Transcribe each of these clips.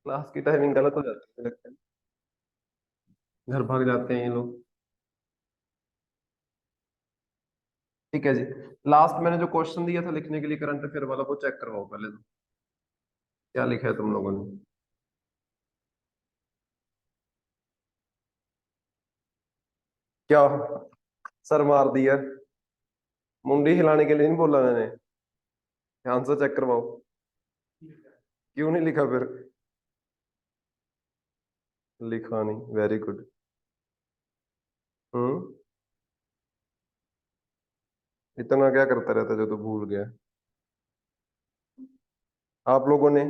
Class की timing गलत हो जाती है लगता है। घर भाग जाते हैं ये लोग। ठीक है जी। लास्ट मैंने जो क्वेश्चन दिया था लिखने के लिए करंट अफेयर वाला, वो चेक करवाओ पहले तो। क्या लिखा है तुम लोगों ने? क्या? सर मार दिया? मुंडी हिलाने के लिए नहीं बोला मैंने। ध्यान से चेक करवाओ। क्यों नहीं लिखा फिर? लिखा नहीं, वेरी गुड। हम्म। इतना क्या करता रहता जो तो भूल गया? आप लोगों ने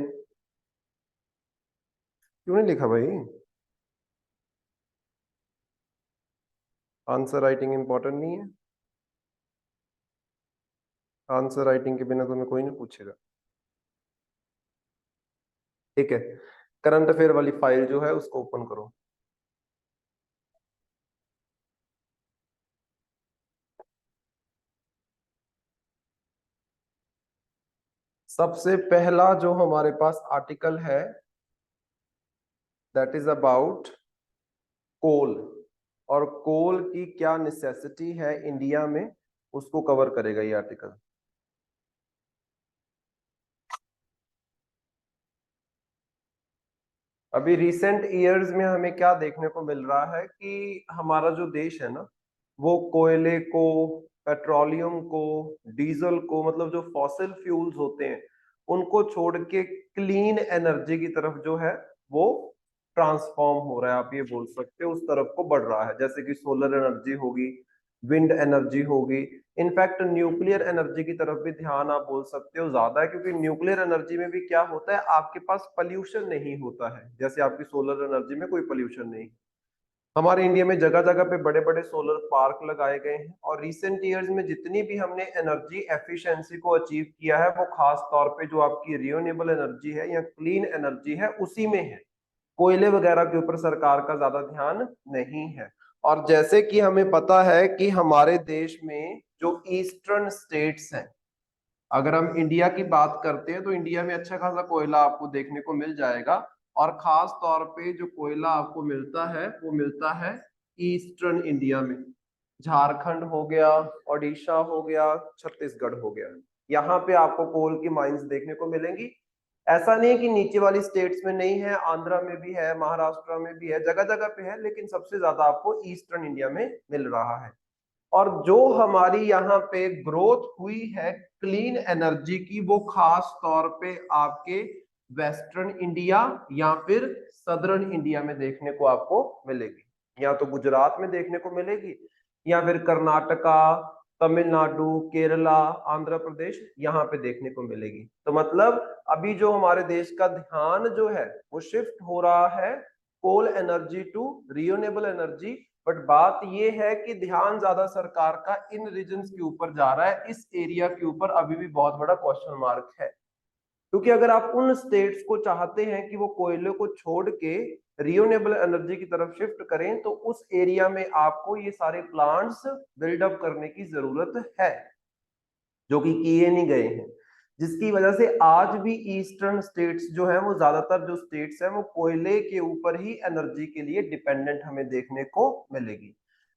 क्यों नहीं लिखा भाई? आंसर राइटिंग इंपॉर्टेंट नहीं है? आंसर राइटिंग के बिना तुम्हें कोई नहीं पूछेगा। ठीक है। करंट अफेयर वाली फाइल जो है उसको ओपन करो। सबसे पहला जो हमारे पास आर्टिकल है, दैट इज अबाउट कोल। और कोल की क्या नेसेसिटी है इंडिया में, उसको कवर करेगा ये आर्टिकल। अभी रिसेंट ईयर्स में हमें क्या देखने को मिल रहा है कि हमारा जो देश है ना, वो कोयले को, पेट्रोलियम को, डीजल को, मतलब जो फॉसिल फ्यूल्स होते हैं उनको छोड़ के क्लीन एनर्जी की तरफ जो है वो ट्रांसफॉर्म हो रहा है। आप ये बोल सकते हो उस तरफ को बढ़ रहा है, जैसे कि सोलर एनर्जी होगी, विंड एनर्जी होगी। इनफैक्ट न्यूक्लियर एनर्जी की तरफ भी ध्यान आप बोल सकते हो ज्यादा है, क्योंकि न्यूक्लियर एनर्जी में भी क्या होता है, आपके पास पॉल्यूशन नहीं होता है, जैसे आपकी सोलर एनर्जी में कोई पॉल्यूशन नहीं। हमारे इंडिया में जगह जगह पे बड़े बड़े सोलर पार्क लगाए गए हैं, और रिसेंट ईयर्स में जितनी भी हमने एनर्जी एफिशिएंसी को अचीव किया है वो खास तौर पे जो आपकी रिन्यूएबल एनर्जी है या क्लीन एनर्जी है उसी में है। कोयले वगैरह के ऊपर सरकार का ज्यादा ध्यान नहीं है। और जैसे कि हमें पता है कि हमारे देश में जो ईस्टर्न स्टेट्स हैं, अगर हम इंडिया की बात करते हैं तो इंडिया में अच्छा खासा कोयला आपको देखने को मिल जाएगा। और खास तौर पे जो कोयला आपको मिलता है वो मिलता है ईस्टर्न इंडिया में। झारखंड हो गया, ओडिशा हो गया, छत्तीसगढ़ हो गया, यहाँ पे आपको कोल की माइंस देखने को मिलेंगी। ऐसा नहीं है कि नीचे वाली स्टेट्स में नहीं है, आंध्रा में भी है, महाराष्ट्र में भी है, जगह जगह पे है, लेकिन सबसे ज्यादा आपको ईस्टर्न इंडिया में मिल रहा है। और जो हमारी यहाँ पे ग्रोथ हुई है क्लीन एनर्जी की, वो खास तौर पे आपके वेस्टर्न इंडिया या फिर सदर्न इंडिया में देखने को आपको मिलेगी। या तो गुजरात में देखने को मिलेगी, या फिर कर्नाटका, तमिलनाडु, केरला, आंध्र प्रदेश, यहाँ पे देखने को मिलेगी। तो मतलब अभी जो हमारे देश का ध्यान जो है वो शिफ्ट हो रहा है coal energy to renewable energy. But बात ये है कि ध्यान ज्यादा सरकार का इन रीजन्स के ऊपर जा रहा है, इस एरिया के ऊपर अभी भी बहुत बड़ा क्वेश्चन मार्क है। क्योंकि अगर आप उन स्टेट्स को चाहते हैं कि वो कोयले को छोड़ के रिन्यूएबल एनर्जी की तरफ शिफ्ट करें, तो उस एरिया में आपको ये सारे प्लांट्स बिल्डअप करने की जरूरत है, जो कि किए नहीं गए हैं। जिसकी वजह से आज भी ईस्टर्न स्टेट्स जो है, वो ज्यादातर जो स्टेट्स है वो कोयले के ऊपर ही एनर्जी के लिए डिपेंडेंट हमें देखने को मिलेगी।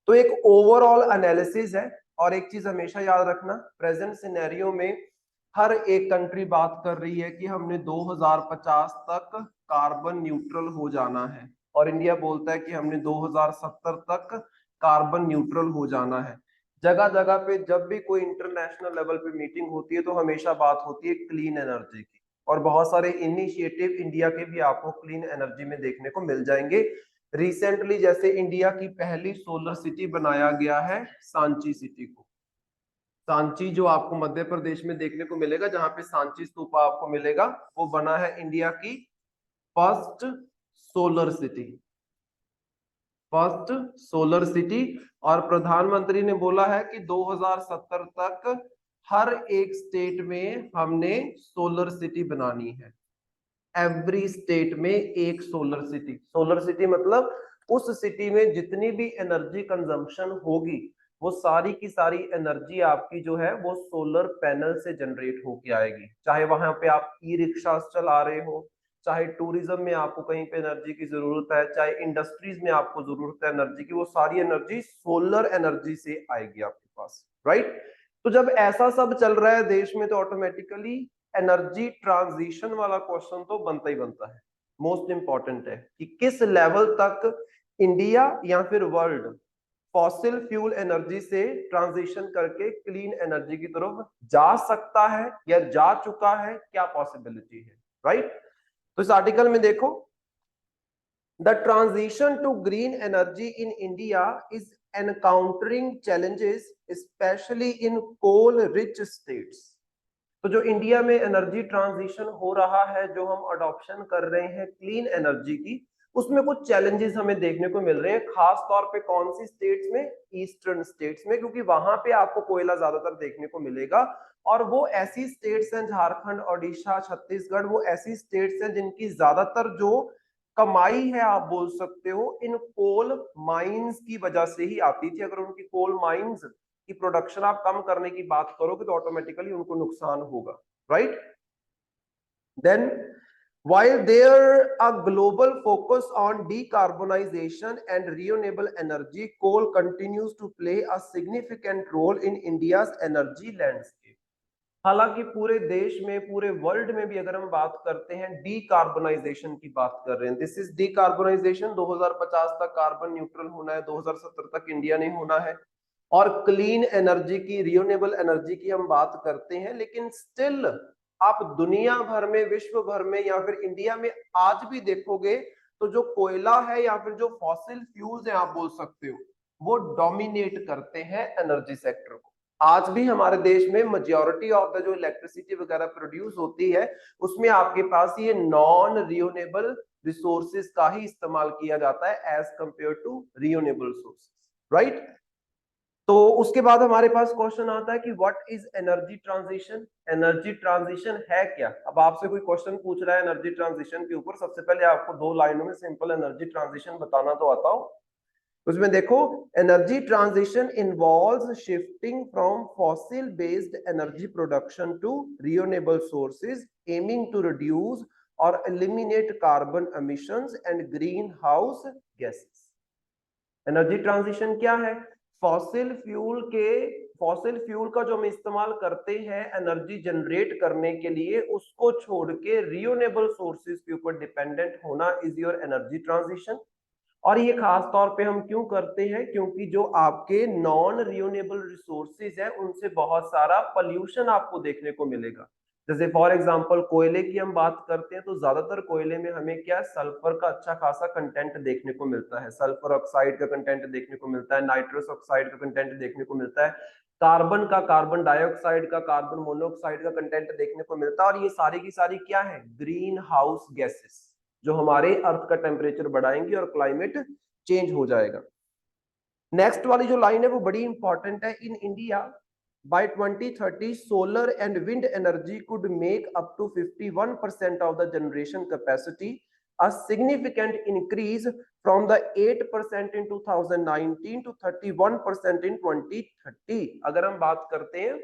तो एक ओवरऑल एनालिसिस है। और एक चीज हमेशा याद रखना, प्रेजेंट सिनेरियो में हर एक कंट्री बात कर रही है कि हमने 2050 तक कार्बन न्यूट्रल हो जाना है, और इंडिया बोलता है कि हमने 2070 तक कार्बन न्यूट्रल हो जाना है। जगह जगह पे जब भी कोई इंटरनेशनल लेवल पे मीटिंग होती है तो हमेशा बात होती है क्लीन एनर्जी की, और बहुत सारे इनिशिएटिव इंडिया के भी आपको क्लीन एनर्जी में देखने को मिल जाएंगे। रिसेंटली जैसे इंडिया की पहली सोलर सिटी बनाया गया है सांची सिटी को। सांची जो आपको मध्य प्रदेश में देखने को मिलेगा, जहां पे सांची स्तूपा आपको मिलेगा, वो बना है इंडिया की first solar city. First solar city. और प्रधानमंत्री ने बोला है कि 2070 तक हर एक स्टेट में हमने सोलर सिटी बनानी है। एवरी स्टेट में एक सोलर सिटी। सोलर सिटी मतलब उस सिटी में जितनी भी एनर्जी कंजम्पशन होगी, वो सारी की सारी एनर्जी आपकी जो है वो सोलर पैनल से जनरेट होके आएगी। चाहे वहां पे आप ई रिक्शा चला रहे हो, चाहे टूरिज्म में आपको कहीं पे एनर्जी की जरूरत है, चाहे इंडस्ट्रीज में आपको जरूरत है एनर्जी की, वो सारी एनर्जी सोलर एनर्जी से आएगी आपके पास, राइट। तो जब ऐसा सब चल रहा है देश में, तो ऑटोमेटिकली एनर्जी ट्रांजिशन वाला क्वेश्चन तो बनता ही बनता है। मोस्ट इंपॉर्टेंट है कि किस लेवल तक इंडिया या फिर वर्ल्ड फॉसिल फ्यूल एनर्जी से ट्रांजिशन करके क्लीन एनर्जी की तरफ जा सकता है या जा चुका है, क्या पॉसिबिलिटी है, राइट। तो इस आर्टिकल में देखो, the transition to green energy in India is encountering challenges specially in coal rich states. तो जो इंडिया में एनर्जी ट्रांजिशन हो रहा है, जो हम अडॉप्शन कर रहे हैं क्लीन एनर्जी की, उसमें कुछ चैलेंजेस हमें देखने को मिल रहे हैं, खास तौर पे कौन सी स्टेट्स में, ईस्टर्न स्टेट्स में, क्योंकि वहां पे आपको कोयला ज्यादातर देखने को मिलेगा। और वो ऐसी स्टेट्स हैं, झारखंड, ओडिशा, छत्तीसगढ़, वो ऐसी स्टेट्स हैं जिनकी ज्यादातर जो कमाई है, आप बोल सकते हो, इन कोल माइंस की वजह से ही आती थी। अगर उनकी कोल माइंस की प्रोडक्शन आप कम करने की बात करोगे तो ऑटोमेटिकली उनको नुकसान होगा, right. Then while there a global focus on decarbonization and renewable energy, coal continues to play a significant role in India's energy landscape। हालांकि पूरे देश में, पूरे वर्ल्ड में भी अगर हम बात करते हैं, डीकार्बोनाइजेशन की बात कर रहे हैं, दिस इज डीकार्बोनाइजेशन, 2050 तक कार्बन न्यूट्रल होना है, 2070 तक इंडिया ने होना है। और क्लीन एनर्जी की, रिन्यूएबल एनर्जी की हम बात करते हैं, लेकिन स्टिल आप दुनिया भर में, विश्व भर में या फिर इंडिया में आज भी देखोगे तो जो कोयला है या फिर जो फॉसिल फ्यूल्स हैं, आप बोल सकते हो, वो डोमिनेट करते हैं एनर्जी सेक्टर को। आज भी हमारे देश में मेजॉरिटी ऑफ द जो इलेक्ट्रिसिटी वगैरह प्रोड्यूस होती है, उसमें आपके पास ये नॉन रिन्यूएबल रिसोर्सेज का ही इस्तेमाल किया जाता है as compare to renewable sources, right. तो उसके बाद हमारे पास क्वेश्चन आता है कि what is energy transition. Energy transition है क्या। अब आपसे कोई क्वेश्चन पूछ रहा है एनर्जी ट्रांजिशन के ऊपर, सबसे पहले आपको 2 लाइनों में सिंपल एनर्जी ट्रांजिशन बताना तो आता हो। उसमें देखो, energy transition involves shifting from fossil based energy production to renewable sources aiming to reduce और eliminate carbon emissions and greenhouse gases. Energy transition क्या है? फॉसिल फ्यूल का जो हम इस्तेमाल करते हैं एनर्जी जनरेट करने के लिए, उसको छोड़ के रिन्यूएबल सोर्सेज के ऊपर डिपेंडेंट होना इज योर एनर्जी ट्रांजिशन। और ये खास तौर पे हम क्यों करते हैं? क्योंकि जो आपके नॉन रिन्यूएबल रिसोर्सेज है, उनसे बहुत सारा पॉल्यूशन आपको देखने को मिलेगा। जैसे फॉर एग्जांपल कोयले की हम बात करते हैं, तो ज्यादातर कोयले में हमें क्या, सल्फर का अच्छा खासा कंटेंट देखने को मिलता है, सल्फर ऑक्साइड का कंटेंट देखने को मिलता है, नाइट्रस ऑक्साइड का कंटेंट देखने को मिलता है, कार्बन का, कार्बन डाइऑक्साइड का, कार्बन मोनोऑक्साइड का कंटेंट देखने को मिलता है। और ये सारी की सारी क्या है? ग्रीन हाउस गैसेस, जो हमारे अर्थ का टेम्परेचर बढ़ाएंगे और क्लाइमेट चेंज हो जाएगा। नेक्स्ट वाली जो लाइन है वो बड़ी इंपॉर्टेंट है। In India by 2030 solar and wind energy could make up to 51% of the generation capacity, a significant increase from the 8% in 2019 to 31% in 2030। अगर हम बात करते हैं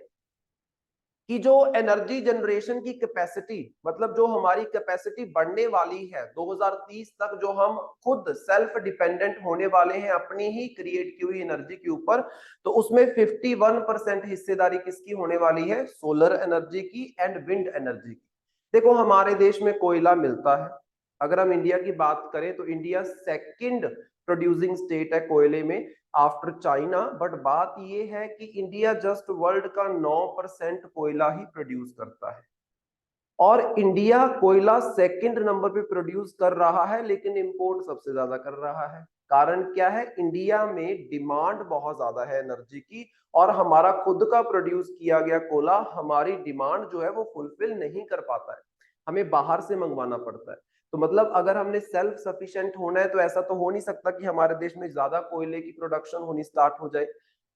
कि जो एनर्जी जनरेशन की कैपेसिटी, मतलब जो हमारी कैपेसिटी बढ़ने वाली है 2030 तक, जो हम खुद सेल्फ डिपेंडेंट होने वाले हैं अपनी ही क्रिएट की हुई एनर्जी के ऊपर, तो उसमें 51% हिस्सेदारी किसकी होने वाली है? सोलर एनर्जी की एंड विंड एनर्जी की। देखो, हमारे देश में कोयला मिलता है। अगर हम इंडिया की बात करें तो इंडिया सेकंड प्रोड्यूसिंग स्टेट है कोयले में आफ्टर चाइना। बट बात यह है कि इंडिया जस्ट वर्ल्ड का 9% कोयला ही प्रोड्यूस करता है, और इंडिया कोयला सेकंड नंबर पे प्रोड्यूस कर रहा है, लेकिन इंपोर्ट सबसे ज्यादा कर रहा है। कारण क्या है? इंडिया में डिमांड बहुत ज्यादा है एनर्जी की, और हमारा खुद का प्रोड्यूस किया गया कोयला हमारी डिमांड जो है वो फुलफिल नहीं कर पाता है, हमें बाहर से मंगवाना पड़ता है। तो मतलब अगर हमने सेल्फ सफिशिएंट होना है, तो ऐसा तो हो नहीं सकता कि हमारे देश में ज्यादा कोयले की प्रोडक्शन होनी स्टार्ट हो जाए।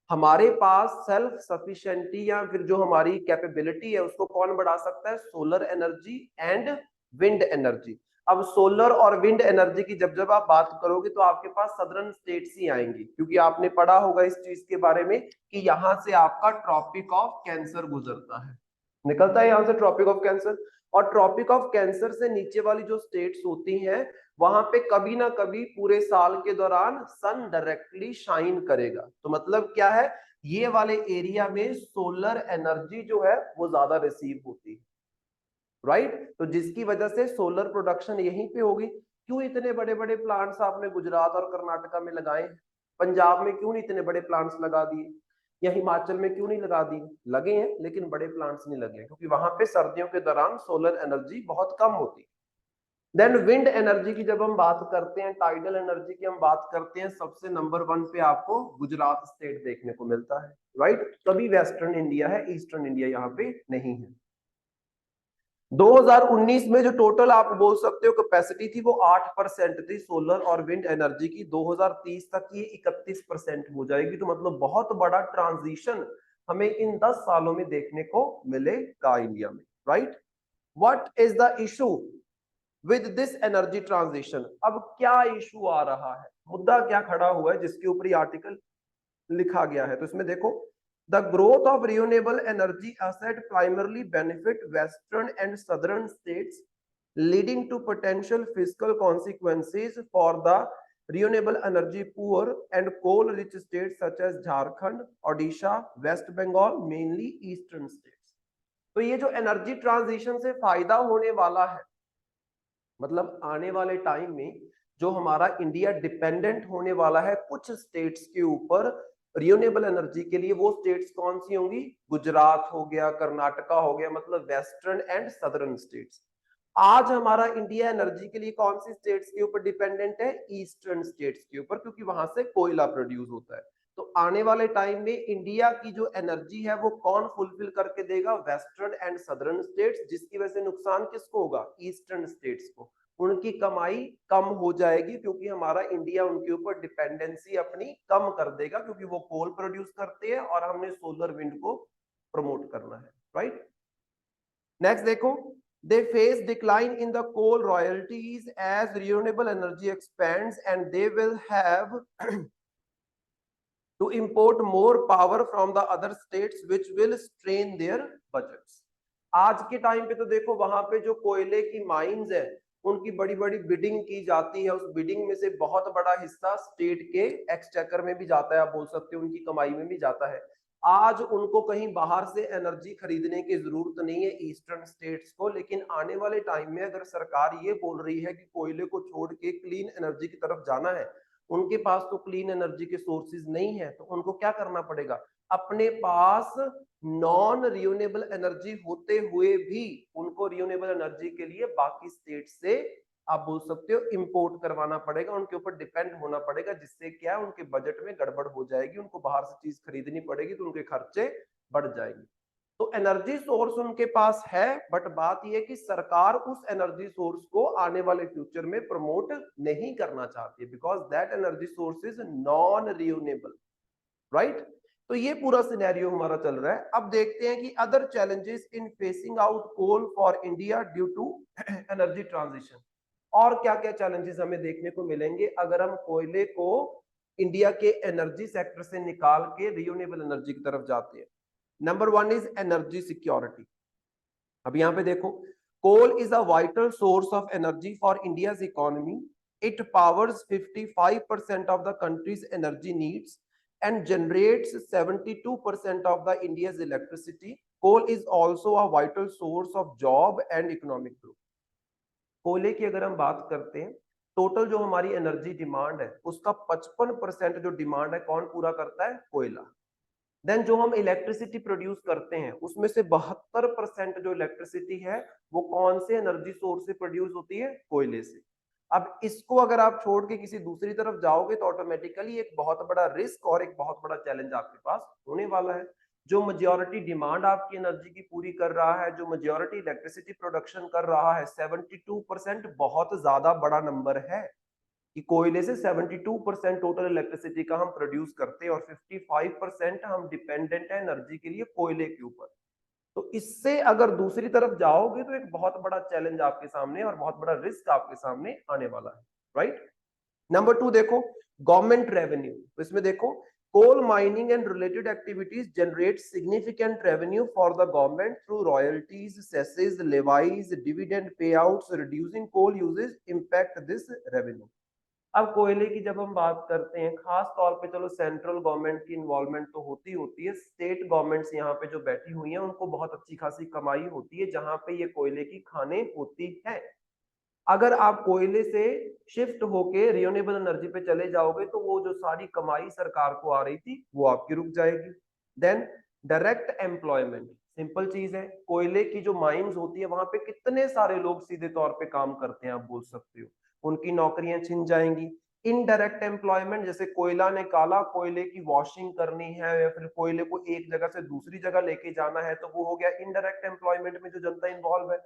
हमारे पास सेल्फ सफिशिएंटी या फिर जो हमारी कैपेबिलिटी है, उसको कौन बढ़ा सकता है? Solar energy and wind energy. अब सोलर और विंड एनर्जी की जब जब आप बात करोगे तो आपके पास सदर्न स्टेट्स ही आएंगी, क्योंकि आपने पढ़ा होगा इस चीज के बारे में कि यहां से आपका ट्रॉपिक ऑफ कैंसर गुजरता है। निकलता है यहाँ से ट्रॉपिक ऑफ कैंसर। और ट्रॉपिक ऑफ कैंसर से नीचे वाली जो स्टेट्स होती हैं वहां पे कभी ना कभी पूरे साल के दौरान सन डायरेक्टली शाइन करेगा। तो मतलब क्या है, ये वाले एरिया में सोलर एनर्जी जो है वो ज्यादा रिसीव होती है, राइट। तो जिसकी वजह से सोलर प्रोडक्शन यहीं पे होगी। क्यों इतने बड़े बड़े प्लांट्स आपने गुजरात और कर्नाटका में लगाए, पंजाब में क्यों नहीं इतने बड़े प्लांट्स लगा दिए, या हिमाचल में क्यों नहीं लगा दिए? लगे हैं लेकिन बड़े प्लांट्स नहीं लगे, क्योंकि वहां पे सर्दियों के दौरान सोलर एनर्जी बहुत कम होती है। देन विंड एनर्जी की जब हम बात करते हैं, टाइडल एनर्जी की हम बात करते हैं, सबसे नंबर 1 पे आपको गुजरात स्टेट देखने को मिलता है, राइट। तभी वेस्टर्न इंडिया है, ईस्टर्न इंडिया यहाँ पे नहीं है। 2019 में जो टोटल आप बोल सकते हो कैपेसिटी थी वो 8% थी सोलर और विंड एनर्जी की। 2030 तक ये 31% हो जाएगी। तो मतलब बहुत बड़ा ट्रांजिशन हमें इन 10 सालों में देखने को मिलेगा इंडिया में, right. What is the issue with this energy transition? अब क्या इशू आ रहा है, मुद्दा क्या खड़ा हुआ है जिसके ऊपर ये आर्टिकल लिखा गया है? तो इसमें देखो, the growth of renewable energy asset primarily benefit western and southern states, leading to potential fiscal consequences for the renewable energy poor and coal rich states such as Jharkhand, Odisha, West Bengal, mainly eastern states। तो ये जो energy transition से फायदा होने वाला है, मतलब आने वाले टाइम में जो हमारा इंडिया डिपेंडेंट होने वाला है कुछ स्टेट्स के ऊपर रिन्यूएबल एनर्जी के लिए, वो स्टेट्स कौन सी होंगी? गुजरात हो गया, कर्नाटका हो गया, मतलब वेस्टर्न एंड सदर्न स्टेट्स। आज हमारा इंडिया एनर्जी के लिए कौन सी स्टेट्स के ऊपर डिपेंडेंट है? ईस्टर्न स्टेट्स के ऊपर, क्योंकि वहां से कोयला प्रोड्यूस होता है। तो आने वाले टाइम में इंडिया की जो एनर्जी है वो कौन फुलफिल करके देगा? Western and southern states. जिसकी वजह से नुकसान किसको होगा? ईस्टर्न स्टेट्स को। उनकी कमाई कम हो जाएगी, क्योंकि हमारा इंडिया उनके ऊपर डिपेंडेंसी अपनी कम कर देगा, क्योंकि वो कोल प्रोड्यूस करते हैं और हमने सोलर विंड को प्रमोट करना है, राइट। नेक्स्ट देखो, they face decline in the coal royalties as renewable energy expands and they will have to import more power from the other states which will strain their budgets। आज के time पे तो देखो वहां पे जो कोयले की माइंस है उनकी बड़ी बड़ी बिडिंग की जाती है, उस बिडिंग में से बहुत बड़ा हिस्सा स्टेट के एक्सचेकर में भी जाता है, आप बोल सकते हो उनकी कमाई में भी जाता है। आज उनको कहीं बाहर से एनर्जी खरीदने की जरूरत नहीं है ईस्टर्न स्टेट्स को। लेकिन आने वाले टाइम में अगर सरकार ये बोल रही है कि कोयले को छोड़ के क्लीन एनर्जी की तरफ जाना है, उनके पास तो क्लीन एनर्जी के सोर्सेज नहीं है, तो उनको क्या करना पड़ेगा? अपने पास नॉन रिन्यूएबल एनर्जी होते हुए भी उनको रिन्यूएबल एनर्जी के लिए बाकी स्टेट से, आप बोल सकते हो, इंपोर्ट करवाना पड़ेगा, उनके ऊपर डिपेंड होना पड़ेगा। जिससे क्या है, उनके बजट में गड़बड़ हो जाएगी, उनको बाहर से चीज खरीदनी पड़ेगी, तो उनके खर्चे बढ़ जाएंगे। तो एनर्जी सोर्स उनके पास है, बट बात यह है कि सरकार उस एनर्जी सोर्स को आने वाले फ्यूचर में प्रमोट नहीं करना चाहती है, because that energy source is non renewable, right. तो ये पूरा सिनेरियो हमारा चल रहा है। अब देखते हैं कि other challenges in phasing out coal for India due to energy transition. और क्या क्या चैलेंजेस हमें देखने को मिलेंगे अगर हम कोयले को इंडिया के एनर्जी सेक्टर से निकाल के रिन्यूएबल एनर्जी की तरफ जाते हैं। Number 1 is energy security. अब यहां पे देखो, coal is a vital source of energy for India's economy. It powers 55% of the country's energy needs and generates 72% of the India's electricity. Coal is also a vital source of job and economic growth। कोयले की अगर हम बात करते हैं, total जो हमारी energy demand है उसका 55% जो डिमांड है कौन पूरा करता है? कोयला। देन जो हम इलेक्ट्रिसिटी प्रोड्यूस करते हैं उसमें से 72% जो इलेक्ट्रिसिटी है वो कौन से एनर्जी सोर्स से प्रोड्यूस होती है? कोयले से। अब इसको अगर आप छोड़ के किसी दूसरी तरफ जाओगे तो ऑटोमेटिकली एक बहुत बड़ा रिस्क और एक बहुत बड़ा चैलेंज आपके पास होने वाला है। जो मेजॉरिटी डिमांड आपकी एनर्जी की पूरी कर रहा है, जो मेजॉरिटी इलेक्ट्रिसिटी प्रोडक्शन कर रहा है, 72% बहुत ज्यादा बड़ा नंबर है कि कोयले से 72% टोटल इलेक्ट्रिसिटी का हम प्रोड्यूस करते हैं और 55% हम डिपेंडेंट है एनर्जी के लिए कोयले के ऊपर। तो इससे अगर दूसरी तरफ जाओगे तो एक बहुत बड़ा चैलेंज आपके सामने और बहुत बड़ा रिस्क आपके सामने आने वाला है, राइट। नंबर 2 देखो, गवर्नमेंट रेवेन्यू। तो इसमें देखो, Coal mining and related activities generate significant revenue for the government through royalties, cesses, levies, dividend payouts. Reducing coal uses impact this revenue. अब कोयले की जब हम बात करते हैं, खास तौर पे चलो सेंट्रल गवर्नमेंट की इन्वॉल्वमेंट तो होती है, स्टेट गवर्नमेंट्स यहाँ पे जो बैठी हुई हैं उनको बहुत अच्छी खासी कमाई होती है जहां पे ये कोयले की खानें होती है। अगर आप कोयले से शिफ्ट होके रिन्यूएबल एनर्जी पे चले जाओगे तो वो जो सारी कमाई सरकार को आ रही थी वो आपकी रुक जाएगी। देन डायरेक्ट एम्प्लॉयमेंट, सिंपल चीज है, कोयले की जो माइंस होती है वहां पे कितने सारे लोग सीधे तौर पे काम करते हैं, आप बोल सकते हो, उनकी नौकरियां छिन जाएंगी। इनडायरेक्ट एम्प्लॉयमेंट, जैसे कोयला निकाला, कोयले की वॉशिंग करनी है या फिर कोयले को एक जगह से दूसरी जगह लेके जाना है, तो वो हो गया इनडायरेक्ट एम्प्लॉयमेंट में जो जनता इन्वॉल्व है।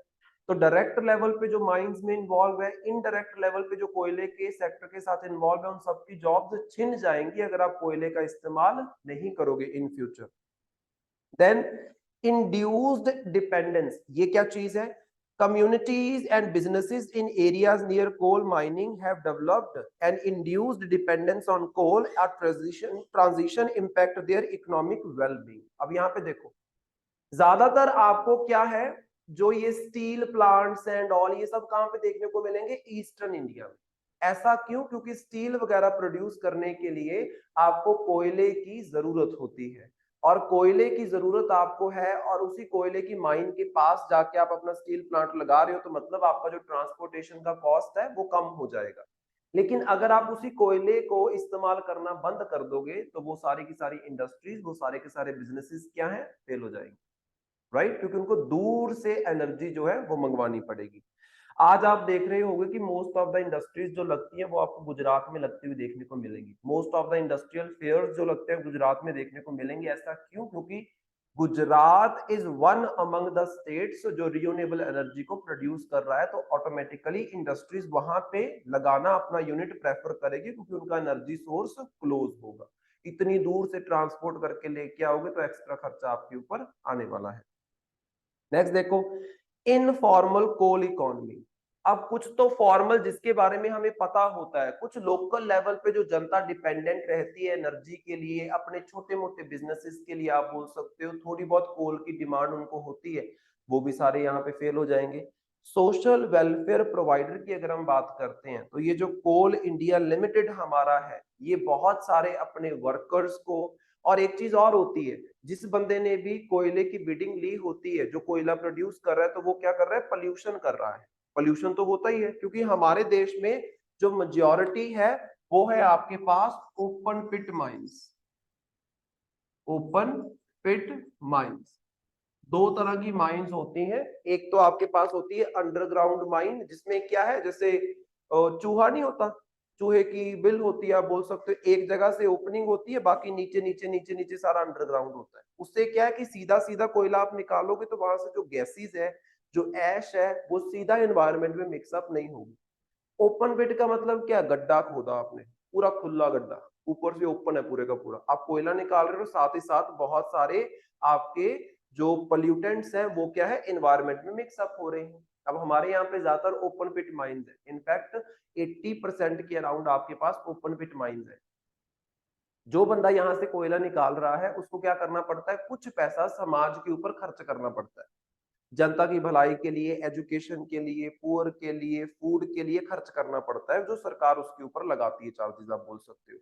तो डायरेक्ट लेवल पे जो माइंस में इन्वॉल्व है, इनडायरेक्ट लेवल पे जो कोयले के सेक्टर के साथ इन्वॉल्व है, उन सबकी जॉब्स छिन जाएंगी अगर आप कोयले का इस्तेमाल नहीं करोगे in future. Then induced dependence, ये क्या चीज है? Communities and businesses in areas near coal mining have developed an induced dependence on coal. A transition impact their economic well-being. अब यहाँ पे देखो, ज्यादातर आपको क्या है, जो ये स्टील प्लांट्स एंड ऑल ये सब कहां पे देखने को मिलेंगे? ईस्टर्न इंडिया में। ऐसा क्यों? क्योंकि स्टील वगैरह प्रोड्यूस करने के लिए आपको कोयले की जरूरत होती है, और कोयले की जरूरत आपको है, और उसी कोयले की माइन के पास जाके आप अपना स्टील प्लांट लगा रहे हो, तो मतलब आपका जो ट्रांसपोर्टेशन का कॉस्ट है वो कम हो जाएगा। लेकिन अगर आप उसी कोयले को इस्तेमाल करना बंद कर दोगे तो वो सारी की सारी इंडस्ट्रीज, वो सारे के सारे बिजनेसेस क्या है? फेल हो जाएंगे, राइट? क्योंकि उनको दूर से एनर्जी जो है वो मंगवानी पड़ेगी। आज आप देख रहे होंगे कि मोस्ट ऑफ द इंडस्ट्रीज जो लगती है वो आपको गुजरात में लगती हुई देखने को मिलेंगी। Most of the industrial fairs जो लगते हैं गुजरात में देखने को मिलेंगे। ऐसा क्यों? क्योंकि Gujarat is one among the states जो रिन्यूएबल एनर्जी को प्रोड्यूस कर रहा है, तो ऑटोमेटिकली इंडस्ट्रीज वहां पे लगाना अपना यूनिट प्रेफर करेगी, क्योंकि उनका एनर्जी सोर्स क्लोज होगा। इतनी दूर से ट्रांसपोर्ट करके लेके आओगे तो एक्स्ट्रा खर्चा आपके ऊपर आने वाला है। नेक्स्ट देखो, इनफॉर्मल कोल इकोनॉमी। अब कुछ तो फॉर्मल जिसके बारे में हमें पता होता है, कुछ लोकल लेवल पे जो जनता डिपेंडेंट रहती है एनर्जी के लिए, अपने छोटे मोटे बिजनेसेस के लिए आप बोल सकते हो, थोड़ी बहुत कोल की डिमांड उनको होती है, वो भी सारे यहाँ पे फेल हो जाएंगे। सोशल वेलफेयर प्रोवाइडर की अगर हम बात करते हैं, तो ये जो कोल इंडिया लिमिटेड हमारा है, ये बहुत सारे अपने वर्कर्स को, और एक चीज और होती है, जिस बंदे ने भी कोयले की बिडिंग ली होती है, जो कोयला प्रोड्यूस कर रहा है, तो वो क्या कर रहा है? पोल्यूशन कर रहा है। पोल्यूशन तो होता ही है, क्योंकि हमारे देश में जो मेजॉरिटी है वो है आपके पास ओपन पिट माइंस। ओपन पिट माइंस, दो तरह की माइंस होती हैं। एक तो आपके पास होती है अंडरग्राउंड माइन, जिसमें क्या है, जैसे चूहा नहीं होता, चूहे की बिल होती है, आप बोल सकते हो, एक जगह से ओपनिंग होती है, बाकी नीचे नीचे नीचे नीचे सारा अंडरग्राउंड होता है। उससे क्या है कि सीधा सीधा कोयला आप निकालोगे तो वहां से जो गैसेस है, जो ऐश है, वो सीधा एनवायरनमेंट में मिक्सअप नहीं होगी। ओपन पिट का मतलब क्या? गड्ढा खोदा आपने, पूरा खुला गड्ढा, ऊपर से ओपन है पूरे का पूरा, आप कोयला निकाल रहे हो, साथ ही साथ बहुत सारे आपके जो पोल्यूटेंट्स हैं वो क्या है? एनवायरनमेंट में मिक्सअप हो रहे हैं। अब हमारे यहाँ पे ज्यादातर ओपन पिट माइंस है, इनफैक्ट 80% के अराउंड आपके पास ओपन पिट माइंस है। जो बंदा यहाँ से कोयला निकाल रहा है उसको क्या करना पड़ता है? कुछ पैसा समाज के ऊपर खर्च करना पड़ता है, जनता की भलाई के लिए, एजुकेशन के लिए, पुअर के लिए, फूड के लिए खर्च करना पड़ता है, जो सरकार उसके ऊपर लगाती है, चार्जेस आप बोल सकते हो।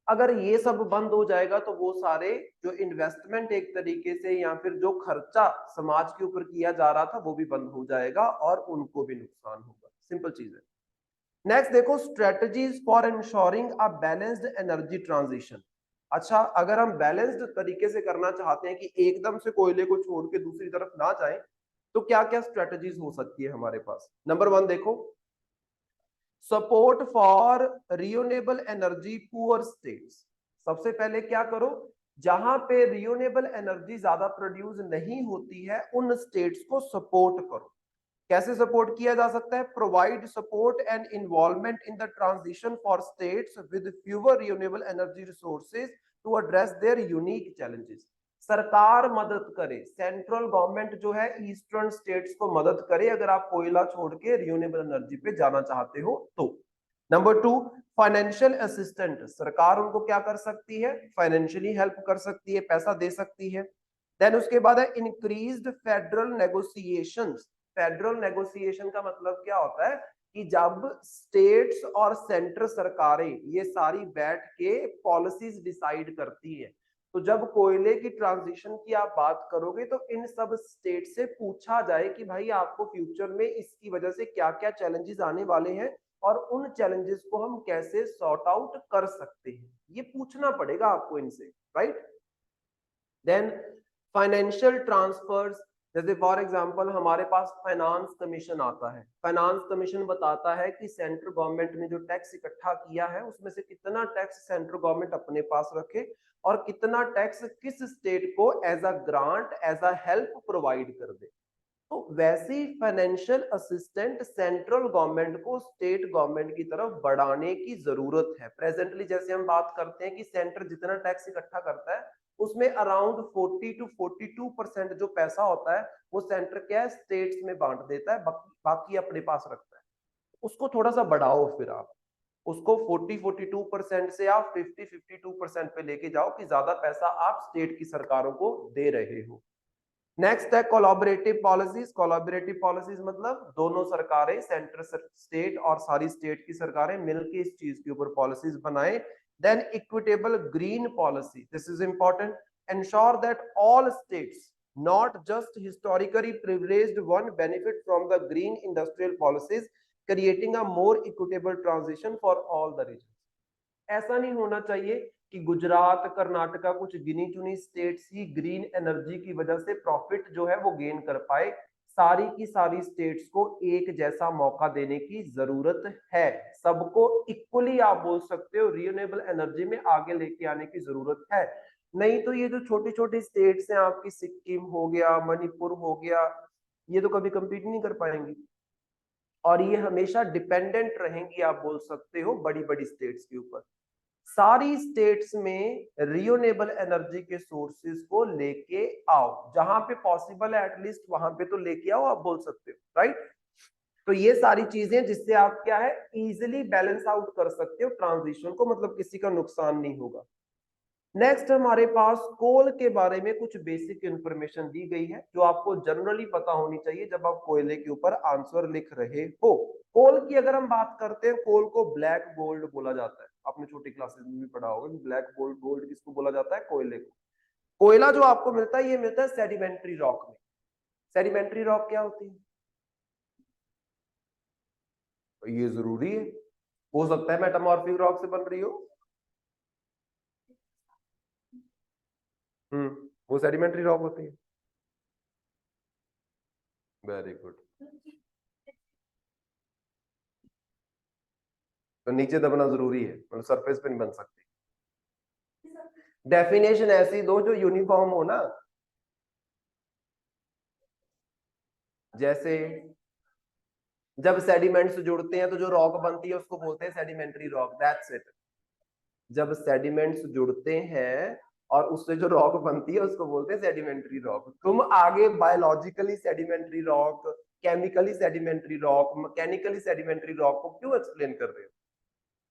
अगर ये सब बंद हो जाएगा तो वो सारे जो इन्वेस्टमेंट एक तरीके से, या फिर जो खर्चा समाज के ऊपर किया जा रहा था, वो भी बंद हो जाएगा और उनको भी नुकसान होगा। सिंपल चीज है। नेक्स्ट देखो, strategies for ensuring a balanced energy transition. अच्छा, अगर हम बैलेंस्ड तरीके से करना चाहते हैं कि एकदम से कोयले को छोड़ के दूसरी तरफ ना जाए, तो क्या क्या स्ट्रेटजीज हो सकती है हमारे पास? नंबर 1 देखो, support for renewable energy poor states. सबसे पहले क्या करो, जहां पे रिन्यूएबल एनर्जी ज्यादा प्रोड्यूस नहीं होती है, उन स्टेट्स को सपोर्ट करो। कैसे सपोर्ट किया जा सकता है? Provide support and involvement in the transition for states with fewer renewable energy resources to address their unique challenges. सरकार मदद करे, सेंट्रल गवर्नमेंट जो है ईस्टर्न स्टेट्स को मदद करे, अगर आप कोयला छोड़ के रिन्यूएबल एनर्जी पे जाना चाहते हो तो। नंबर 2, फाइनेंशियल असिस्टेंट, सरकार उनको क्या कर सकती है, फाइनेंशियली हेल्प कर सकती है, पैसा दे सकती है। देन उसके बाद है increased federal negotiations. Federal negotiation का मतलब क्या होता है कि जब स्टेट्स और सेंट्रल सरकारें ये सारी बैठ के पॉलिसीज डिसाइड करती है, तो जब कोयले की ट्रांजिशन की आप बात करोगे तो इन सब स्टेट से पूछा जाए कि भाई आपको फ्यूचर में इसकी वजह से क्या क्या चैलेंजेस आने वाले हैं और उन चैलेंजेस को हम कैसे सॉर्ट आउट कर सकते हैं, ये पूछना पड़ेगा आपको इनसे, राइट। देन फाइनेंशियल ट्रांसफर्स, जैसे फॉर एग्जांपल हमारे पास फाइनेंस कमीशन आता है। फाइनेंस कमीशन बताता है कि सेंट्रल गवर्नमेंट ने जो टैक्स इकट्ठा किया है उसमें से कितना टैक्स सेंट्रल गवर्नमेंट अपने पास रखे और कितना टैक्स किस स्टेट को as a grant, as a help provide कर दे। तो वैसे ही फाइनेंशियल असिस्टेंट सेंट्रल गवर्नमेंट को स्टेट गवर्नमेंट की तरफ बढ़ाने की जरूरत है। प्रेजेंटली जैसे हम बात करते हैं कि सेंटर जितना टैक्स इकट्ठा करता है उसमें अराउंड 40 to 42% जो पैसा होता है वो सेंटर क्या है, स्टेट्स में बांट देता है, बाकी अपने पास रखता है। उसको थोड़ा सा बढ़ाओ, फिर आप उसको 40-42% से आप 50-52% पे लेके जाओ कि ज्यादा पैसा आप स्टेट की सरकारों को दे रहे हो। नेक्स्ट है कोलैबोरेटिव पॉलिसीज। कोलैबोरेटिव पॉलिसीज मतलब दोनों सरकारें, सेंटर स्टेट और सारी स्टेट की सरकारें मिलकर इस चीज के ऊपर पॉलिसीज बनाए। Then equitable green policy, this is important, ensure that all states not just historically privileged one benefit from the green industrial policies, creating a more equitable transition for all the region. ऐसा नहीं होना चाहिए कि गुजरात, कर्नाटका, कुछ गिनी चुनी states ही green energy की वजह से प्रॉफिट जो है वो गेन कर पाए। सारी की सारी स्टेट्स को एक जैसा मौका देने की जरूरत है। सबको इक्वली आप बोल सकते हो रिन्यूएबल एनर्जी में आगे लेके आने की जरूरत है। नहीं तो ये जो छोटी छोटी स्टेट्स हैं आपकी, सिक्किम हो गया, मणिपुर हो गया, ये तो कभी कंपीट नहीं कर पाएंगी और ये हमेशा डिपेंडेंट रहेंगी आप बोल सकते हो बड़ी बड़ी स्टेट्स के ऊपर। सारी स्टेट्स में रिन्यूएबल एनर्जी के सोर्सेज को लेके आओ, जहां पे पॉसिबल है एटलीस्ट वहां पे तो लेके आओ आप बोल सकते हो, राइट। तो ये सारी चीजें जिससे आप क्या है इजीली बैलेंस आउट कर सकते हो ट्रांजिशन को, मतलब किसी का नुकसान नहीं होगा। नेक्स्ट हमारे पास कोल के बारे में कुछ बेसिक इंफॉर्मेशन दी गई है जो आपको जनरली पता होनी चाहिए जब आप कोयले के ऊपर आंसर लिख रहे हो। कोल की अगर हम बात करते हैं, कोल को ब्लैक गोल्ड बोला जाता है। आपने छोटी क्लासेस में भी पढ़ा होगा कि ब्लैक गोल्ड, गोल्ड किसको बोला जाता है, कोयले को। कोयला जो आपको मिलता है ये मिलता है सेडिमेंट्री रॉक में। सेडिमेंट्री रॉक क्या होती है, ये जरूरी है, हो सकता है मेटामॉर्फिक रॉक से बन रही हो। वो सेडिमेंट्री रॉक होती है। Very good. तो नीचे दबना जरूरी है, मतलब सरफेस पे नहीं बन सकती। डेफिनेशन ऐसी दो जो यूनिफॉर्म हो ना, जैसे जब सेडिमेंट्स जुड़ते हैं तो जो रॉक बनती है उसको बोलते हैं सेडिमेंट्री रॉक, दैट्स इट। जब सेडिमेंट्स जुड़ते हैं और उससे जो रॉक बनती है उसको बोलते हैं सेडिमेंट्री रॉक। तुम आगे biologically sedimentary rock, chemically sedimentary rock, mechanically sedimentary rock को क्यों एक्सप्लेन कर रहे हो?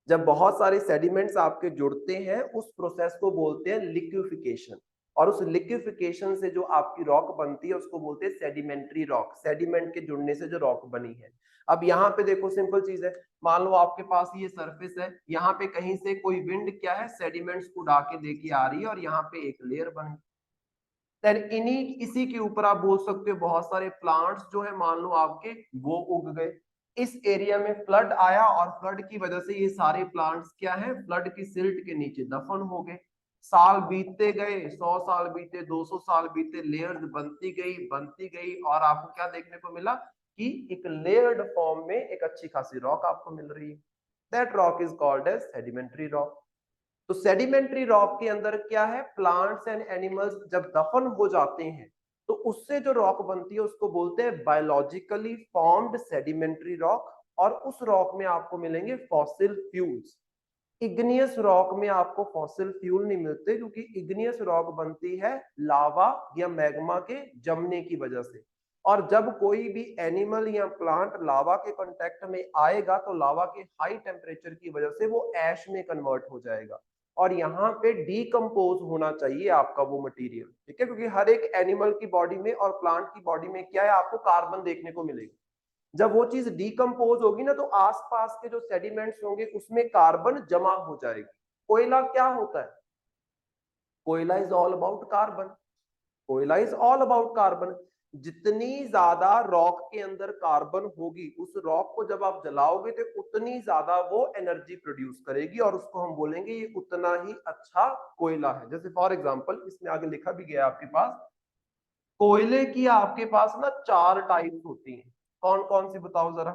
जब बहुत सारे सेडिमेंट्स आपके जुड़ते हैं उस प्रोसेस को बोलते हैं लिक्विफिकेशन, और उस लिक्विफिकेशन से जो आपकी रॉक बनती है उसको बोलते हैं सेडिमेंट्री रॉक। सेडिमेंट के जुड़ने से जो रॉक बनी है। अब यहाँ पे देखो सिंपल चीज है, मान लो आपके पास ये सरफेस है, यहाँ पे कहीं से कोई विंड क्या है सेडिमेंट्स उड़ा के लेके आ रही है और यहाँ पे एक लेयर बन गई। देन इन्हीं इसी के ऊपर आप बोल सकते हो बहुत सारे प्लांट्स जो है मान लो आपके वो उग गए। इस एरिया में फ्लड आया और फ्लड की वजह से ये सारे प्लांट्स क्या है फ्लड की सिल्ट के नीचे दफन हो गए। साल बीतते गए, 100 साल बीते, 200 साल बीते, लेयर्स बनती गई और आपको क्या देखने को मिला कि एक लेयर्ड फॉर्म में एक अच्छी खासी रॉक आपको मिल रही है। That rock is called as sedimentary rock. तो सेडिमेंट्री रॉक के अंदर क्या है, प्लांट्स एंड एनिमल्स जब दफन हो जाते हैं तो उससे जो रॉक बनती है उसको बोलते हैं बायोलॉजिकली फॉर्म्ड सेडिमेंट्री रॉक। और उस रॉक में आपको मिलेंगे फॉसिल फ्यूल्स। इग्नियस रॉक में आपको फॉसिल फ्यूल नहीं मिलते क्योंकि इग्नियस रॉक बनती है लावा या मैग्मा के जमने की वजह से। और जब कोई भी एनिमल या प्लांट लावा के कांटेक्ट में आएगा तो लावा के हाई टेम्परेचर की वजह से वो ऐश में कन्वर्ट हो जाएगा और यहाँ पे डीकम्पोज होना चाहिए आपका वो मटेरियल, ठीक है, क्योंकि हर एक एनिमल की बॉडी में और प्लांट की बॉडी में क्या है, आपको कार्बन देखने को मिलेगा। जब वो चीज डीकम्पोज होगी ना तो आसपास के जो सेडिमेंट्स होंगे उसमें कार्बन जमा हो जाएगी। कोयला क्या होता है? कोयला इज ऑल अबाउट कार्बन। कोयला इज ऑल अबाउट कार्बन। जितनी ज्यादा रॉक के अंदर कार्बन होगी उस रॉक को जब आप जलाओगे तो उतनी ज्यादा वो एनर्जी प्रोड्यूस करेगी और उसको हम बोलेंगे ये उतना ही अच्छा कोयला है। जैसे फॉर एग्जांपल इसमें आगे लिखा भी गया आपके पास, कोयले की आपके पास ना 4 टाइप्स होती हैं। कौन कौन सी बताओ जरा।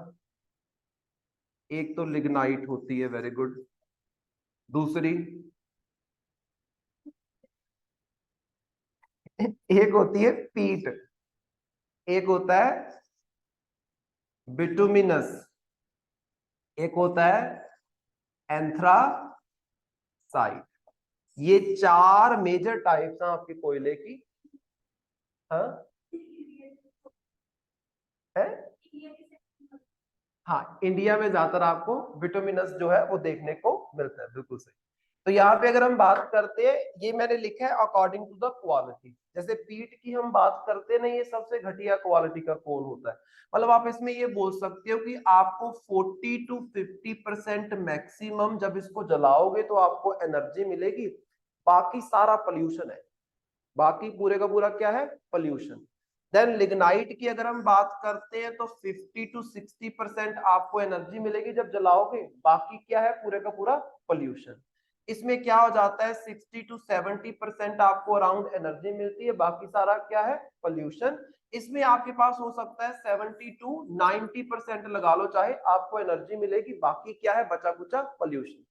एक तो लिग्नाइट होती है, वेरी गुड। दूसरी एक होती है पीट, एक होता है बिटुमिनस, एक होता है एंथ्रासाइट। ये 4 मेजर टाइप्स हैं आपके कोयले की। हाँ है, हाँ इंडिया में ज्यादातर आपको बिटुमिनस जो है वो देखने को मिलता है, बिल्कुल सही। तो यहाँ पे अगर हम बात करते हैं, ये मैंने लिखा है अकॉर्डिंग टू द क्वालिटी। जैसे पीट की हम बात करते हैं ना, ये सबसे घटिया क्वालिटी का कोल होता है। मतलब आप इसमें ये बोल सकते हो कि आपको 40 to 50% मैक्सिमम जब इसको जलाओगे तो आपको एनर्जी मिलेगी, बाकी सारा पोल्यूशन है। बाकी पूरे का पूरा क्या है? पोल्यूशन। देन लिग्नाइट की अगर हम बात करते हैं तो 50 to 60% आपको एनर्जी मिलेगी जब जलाओगे, बाकी क्या है? पूरे का पूरा पोल्यूशन। इसमें क्या हो जाता है, 60 to 70% आपको अराउंड एनर्जी मिलती है, बाकी सारा क्या है? पोल्यूशन। इसमें आपके पास हो सकता है 70 to 90% लगा लो चाहे, आपको एनर्जी मिलेगी, बाकी क्या है? बचा कुचा पोल्यूशन।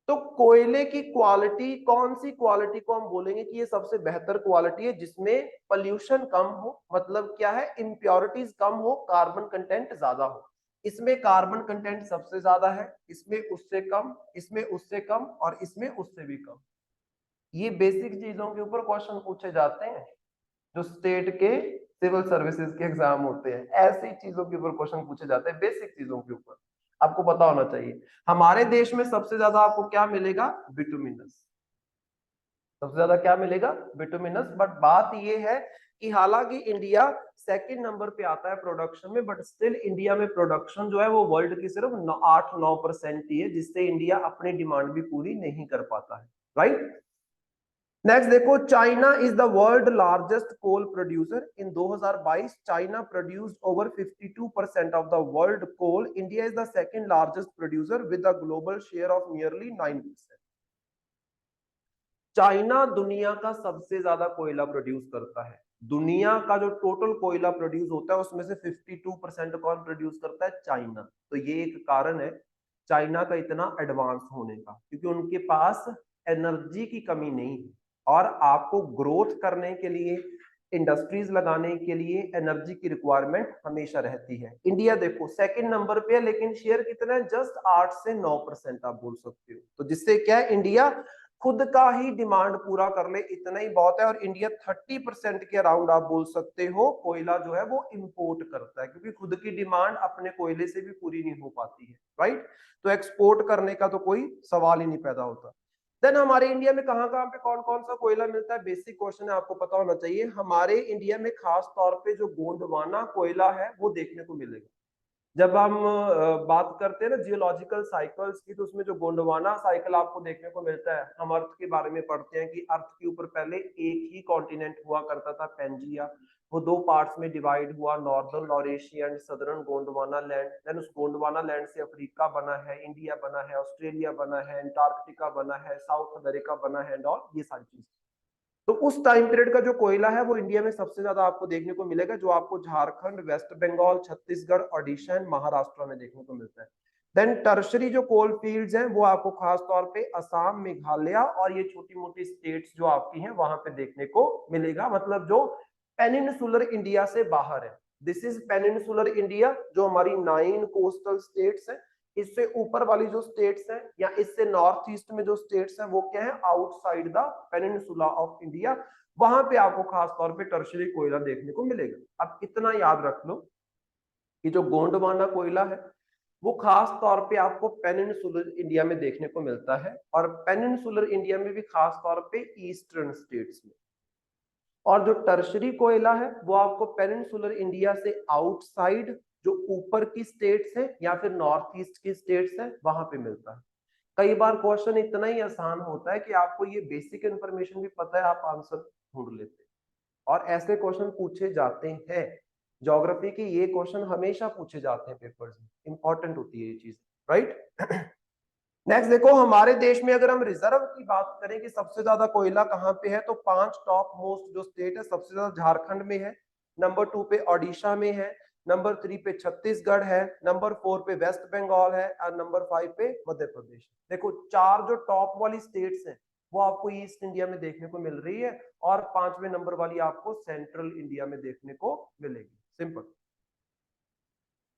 तो कोयले की क्वालिटी, कौन सी क्वालिटी को हम बोलेंगे कि ये सबसे बेहतर क्वालिटी है? जिसमें पोल्यूशन कम हो, मतलब क्या है? इम्प्योरिटीज कम हो, कार्बन कंटेंट ज्यादा हो। इसमें कार्बन कंटेंट सबसे ज्यादा है, इसमें उससे कम, इसमें उससे कम और इसमें उससे भी कम। ये बेसिक चीजों के ऊपर क्वेश्चन पूछे जाते हैं जो स्टेट के सिविल सर्विसेज के एग्जाम होते हैं। ऐसी चीजों के ऊपर क्वेश्चन पूछे जाते हैं, बेसिक चीजों के ऊपर आपको पता होना चाहिए। हमारे देश में सबसे ज्यादा आपको क्या मिलेगा? बिटुमिनस। सबसे ज्यादा क्या मिलेगा? बिटुमिनस। बट बात ये है कि हालांकि इंडिया सेकंड नंबर पे आता है प्रोडक्शन में, बट स्टिल इंडिया में प्रोडक्शन जो है वो वर्ल्ड की सिर्फ 8-9% ही है, जिससे इंडिया अपनी डिमांड भी पूरी नहीं कर पाता है, राइट। नेक्स्ट देखो, China is the world largest coal producer. In 2022 China produced over 52% of the world coal. India is the second largest producer with a global share of nearly 9%। China दुनिया का सबसे ज्यादा कोयला प्रोड्यूस करता है। दुनिया का जो टोटल कोयला प्रोड्यूस होता है उसमें से 52% कौन प्रोड्यूस करता है? चाइना। तो ये एक कारण है चाइना का इतना एडवांस होने का, क्योंकि उनके पास एनर्जी की कमी नहीं है और आपको ग्रोथ करने के लिए, इंडस्ट्रीज लगाने के लिए एनर्जी की रिक्वायरमेंट हमेशा रहती है। इंडिया देखो सेकंड नंबर पे है, लेकिन शेयर कितना है? जस्ट 8 से 9% आप बोल सकते हो। तो जिससे क्या है, इंडिया खुद का ही डिमांड पूरा कर ले इतना ही बहुत है। और इंडिया 30% के अराउंड आप बोल सकते हो कोयला जो है वो इंपोर्ट करता है, क्योंकि खुद की डिमांड अपने कोयले से भी पूरी नहीं हो पाती है, राइट। तो एक्सपोर्ट करने का तो कोई सवाल ही नहीं पैदा होता। देन हमारे इंडिया में कहां कहां पे कौन कौन सा कोयला मिलता है? बेसिक क्वेश्चन है, आपको पता होना चाहिए। हमारे इंडिया में खास तौर पे जो गोंडवाना कोयला है वो देखने को मिलेगा। जब हम बात करते हैं ना जियोलॉजिकल साइकिल्स की, तो उसमें जो गोंडवाना साइकिल आपको देखने को मिलता है। हम अर्थ के बारे में पढ़ते हैं कि अर्थ के ऊपर पहले एक ही कॉन्टिनेंट हुआ करता था, पेंजिया। वो 2 पार्ट्स में डिवाइड हुआ, northern Laurasia and southern Gondwana land. Then उस गोंडवाना लैंड से अफ्रीका बना है, इंडिया बना है, ऑस्ट्रेलिया बना है, अंटार्कटिका बना है, साउथ अमेरिका बना है एंड ऑल, ये सारी चीजें। तो उस टाइम पीरियड का जो कोयला है वो इंडिया में सबसे ज्यादा आपको देखने को मिलेगा, जो आपको झारखंड, वेस्ट बंगाल, छत्तीसगढ़, ओडिशा एंड महाराष्ट्र में देखने को मिलता है। देन टर्शरी जो कोल फील्ड्स हैं वो आपको खास तौर पे असम, मेघालय और ये छोटी मोटी स्टेट्स जो आपकी हैं वहां पे देखने को मिलेगा। मतलब जो पेनिनसुलर इंडिया से बाहर है, दिस इज पेनिनसुलर इंडिया, जो हमारी 9 कोस्टल स्टेट्स हैं। इससे ऊपर वाली जो स्टेट्स हैं या इससे नॉर्थ ईस्ट में जो स्टेट्स हैं वो क्या है? Outside the peninsula of India. वहां पे आपको खास तौर पे टर्शरी कोयला देखने को मिलेगा। अब इतना याद रख लो कि जो गोंडवाना कोयला है वो खास तौर पे आपको पेनिनसुलर इंडिया में देखने को मिलता है, और पेनिनसुलर इंडिया में भी खास तौर पे ईस्टर्न स्टेट्स में। और जो टर्शरी कोयला है वो आपको पेनिनसुलर इंडिया से आउटसाइड जो ऊपर की स्टेट्स है या फिर नॉर्थ ईस्ट की स्टेट्स है वहां पे मिलता है। कई बार क्वेश्चन इतना ही आसान होता है कि आपको ये बेसिक इंफॉर्मेशन भी पता है, आप आंसर ढूंढ लेते हैं, और ऐसे क्वेश्चन पूछे जाते हैं। ज्योग्राफी के ये क्वेश्चन हमेशा पूछे जाते हैं पेपर्स में, इंपॉर्टेंट होती है ये चीज, राइट। नेक्स्ट देखो, हमारे देश में अगर हम रिजर्व की बात करें कि सबसे ज्यादा कोयला कहाँ पे है, तो 5 टॉप मोस्ट जो स्टेट है, सबसे ज्यादा झारखंड में है, नंबर 2 पे ओडिशा में है, नंबर 3 पे छत्तीसगढ़ है, नंबर 4 पे वेस्ट बंगाल है, और नंबर 5 पे मध्य प्रदेश। देखो, 4 जो टॉप वाली स्टेट्स हैं वो आपको ईस्ट इंडिया में देखने को मिल रही है, और 5वें नंबर वाली आपको सेंट्रल इंडिया में देखने को मिलेगी। सिंपल।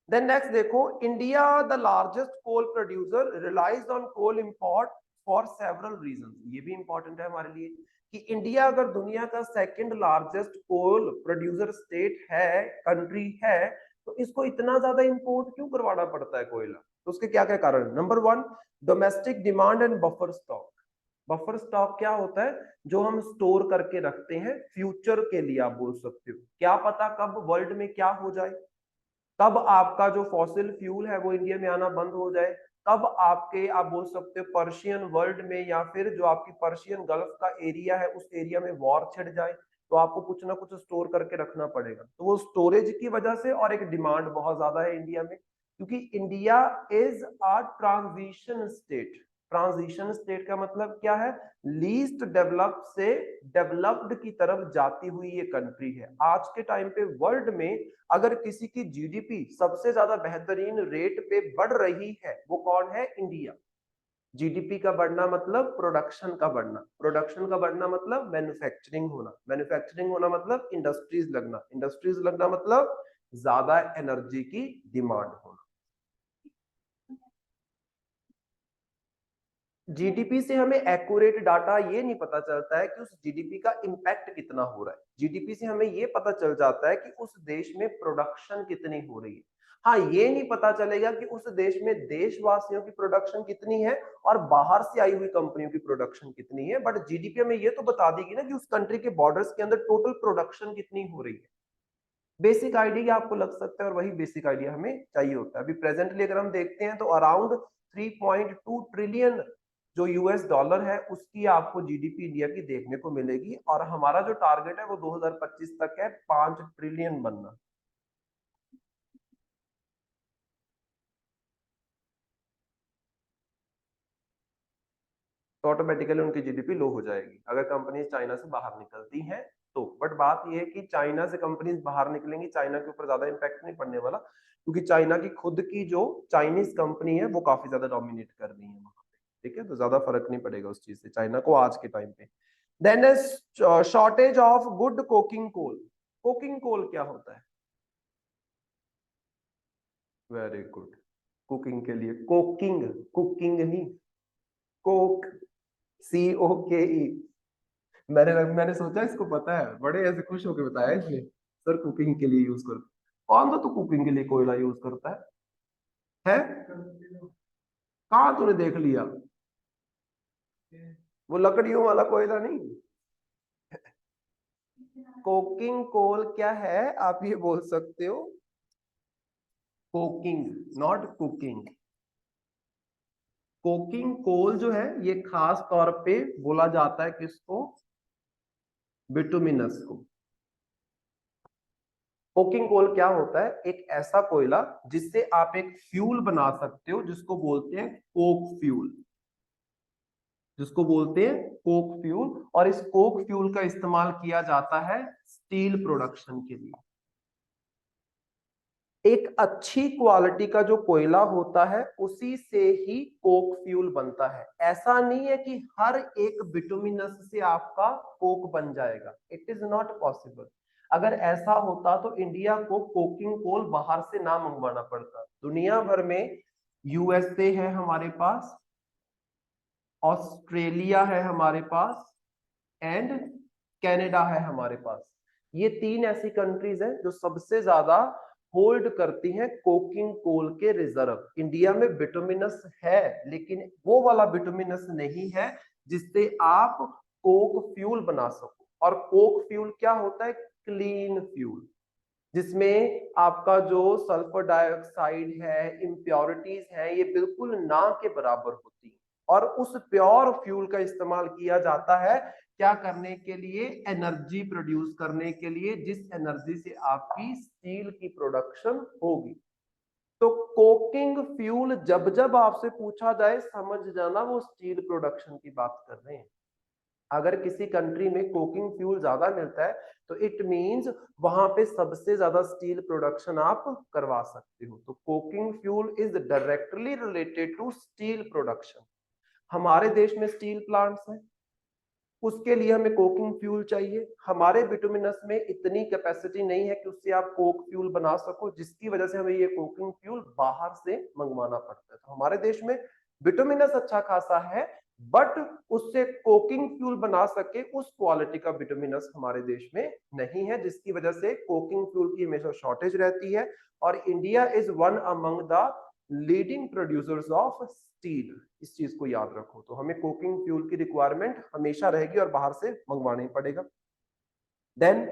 देन नेक्स्ट देखो, India the largest coal producer relies on coal import for several region. ये भी इंपॉर्टेंट है हमारे लिए कि इंडिया अगर दुनिया का second largest coal producer state है, कंट्री है, तो इसको इतना ज्यादा इंपोर्ट क्यों करवाना पड़ता है कोयला? तो उसके क्या क्या कारण? Number 1, domestic demand and buffer stock. Buffer stock क्या होता है? जो हम स्टोर करके रखते हैं फ्यूचर के लिए, आप बोल सकते हो, क्या पता कब वर्ल्ड में क्या हो जाए, कब आपका जो फॉसिल फ्यूल है वो इंडिया में आना बंद हो जाए, कब आपके, आप बोल सकते हो, पर्शियन वर्ल्ड में या फिर जो आपकी पर्शियन गल्फ का एरिया है उस एरिया में वॉर छिड़ जाए, तो आपको कुछ ना कुछ स्टोर करके रखना पड़ेगा। तो वो स्टोरेज की वजह से, और एक डिमांड बहुत ज्यादा है इंडिया में, क्योंकि India is a transition state. Transition state का मतलब क्या है? लीस्ट डेवलप से डेवलप्ड की तरफ जाती हुई ये कंट्री है। आज के टाइम पे वर्ल्ड में अगर किसी की जीडीपी सबसे ज्यादा बेहतरीन रेट पे बढ़ रही है, वो कौन है? इंडिया। जीडीपी का बढ़ना मतलब प्रोडक्शन का बढ़ना, प्रोडक्शन का बढ़ना मतलब मैन्युफैक्चरिंग होना, मैन्युफैक्चरिंग होना मतलब इंडस्ट्रीज लगना, इंडस्ट्रीज लगना मतलब ज्यादा एनर्जी की डिमांड होना। जीडीपी से हमें एक्यूरेट डाटा ये नहीं पता चलता है कि उस जीडीपी का इम्पैक्ट कितना हो रहा है। जीडीपी से हमें ये पता चल जाता है कि उस देश में प्रोडक्शन कितनी हो रही है। हाँ, ये नहीं पता चलेगा कि उस देश में देशवासियों की प्रोडक्शन कितनी है और बाहर से आई हुई कंपनियों की प्रोडक्शन कितनी है, बट जीडीपी हमें ये तो बता देगी ना कि उस कंट्री के बॉर्डर्स के अंदर टोटल प्रोडक्शन कितनी हो रही है। बेसिक आइडिया आपको लग सकता है, और वही बेसिक आइडिया हमें चाहिए होता है। अभी प्रेजेंटली अगर हम देखते हैं तो अराउंड 3.2 ट्रिलियन जो यूएस डॉलर है उसकी आपको जीडीपी इंडिया की देखने को मिलेगी, और हमारा जो टारगेट है वो 2025 तक है 5 ट्रिलियन बनना। तो ऑटोमेटिकली उनकी जीडीपी लो हो जाएगी अगर कंपनीज चाइना से बाहर निकलती हैं तो। बट बात यह है कि चाइना से कंपनीज बाहर निकलेंगी, चाइना के ऊपर ज्यादा इंपैक्ट नहीं पड़ने वाला, क्योंकि चाइना की खुद की जो चाइनीज कंपनी है वो काफी ज्यादा डोमिनेट कर रही है वहां पे। ठीक है, तो ज्यादा फर्क नहीं पड़ेगा उस चीज से चाइना को आज के टाइम पे। Then shortage of good coking coal. Coking coal क्या होता है? Very good. कुकिंग के लिए, कोकिंग, कुकिंग नहीं, कोक, COKE। मैंने सोचा इसको पता है, बड़े ऐसे खुश होकर बताया इसने, सर कुकिंग के लिए यूज करते। कौन सा तो कुकिंग के लिए कोयला यूज करता है? कहाँ तूने देख लिया? वो लकड़ियों वाला कोयला नहीं। कोकिंग कोल क्या है, आप ये बोल सकते हो, coking, not cooking. Coking coal जो है ये खास तौर पे बोला जाता है किसको? बिटुमिनस को। कोकिंग कोल क्या होता है? एक ऐसा कोयला जिससे आप एक फ्यूल बना सकते हो जिसको बोलते हैं कोक फ्यूल, जिसको बोलते हैं कोक फ्यूल। और इस कोक फ्यूल का इस्तेमाल किया जाता है स्टील प्रोडक्शन के लिए। एक अच्छी क्वालिटी का जो कोयला होता है उसी से ही कोक फ्यूल बनता है। ऐसा नहीं है कि हर एक बिटुमिनस से आपका कोक बन जाएगा, इट इज नॉट पॉसिबल। अगर ऐसा होता तो इंडिया को कोकिंग कोल बाहर से ना मंगवाना पड़ता। दुनिया भर में यूएसए है हमारे पास, ऑस्ट्रेलिया है हमारे पास, एंड कनाडा है हमारे पास। ये 3 ऐसी कंट्रीज हैं जो सबसे ज्यादा होल्ड करती हैं कोकिंग कोल के रिजर्व। इंडिया में बिटुमिनस है, लेकिन वो वाला बिटुमिनस नहीं है जिससे आप कोक फ्यूल बना सको। और कोक फ्यूल क्या होता है? क्लीन फ्यूल, जिसमें आपका जो सल्फर डाइऑक्साइड है, इम्प्योरिटीज है, ये बिल्कुल ना के बराबर होती है। और उस प्योर फ्यूल का इस्तेमाल किया जाता है क्या करने के लिए? एनर्जी प्रोड्यूस करने के लिए, जिस एनर्जी से आपकी स्टील की प्रोडक्शन होगी। तो कोकिंग फ्यूल जब जब आपसे पूछा जाए, समझ जाना वो स्टील प्रोडक्शन की बात कर रहे हैं। अगर किसी कंट्री में कोकिंग फ्यूल ज्यादा मिलता है तो इट मींस वहां पे सबसे ज्यादा स्टील प्रोडक्शन आप करवा सकते हो। तो coking fuel is directly related to steel production. हमारे देश में स्टील प्लांट्स हैं, उसके लिए हमें कोकिंग फ्यूल चाहिए। हमारे बिटुमिनस में इतनी कैपेसिटी नहीं है कि उससे आप कोक फ्यूल बना सको, जिसकी वजह से हमें ये कोकिंग फ्यूल बाहर से मंगवाना पड़ता है। तो हमारे देश में बिटुमिनस अच्छा खासा है, बट उससे कोकिंग फ्यूल बना सके उस क्वालिटी का बिटुमिनस हमारे देश में नहीं है, जिसकी वजह से कोकिंग फ्यूल की हमेशा शॉर्टेज रहती है। और India is one among the leading producers of steel. इस चीज को याद रखो। तो हमें कोकिंग फ्यूल की रिक्वायरमेंट हमेशा रहेगी और बाहर से मंगवाना ही पड़ेगा। Then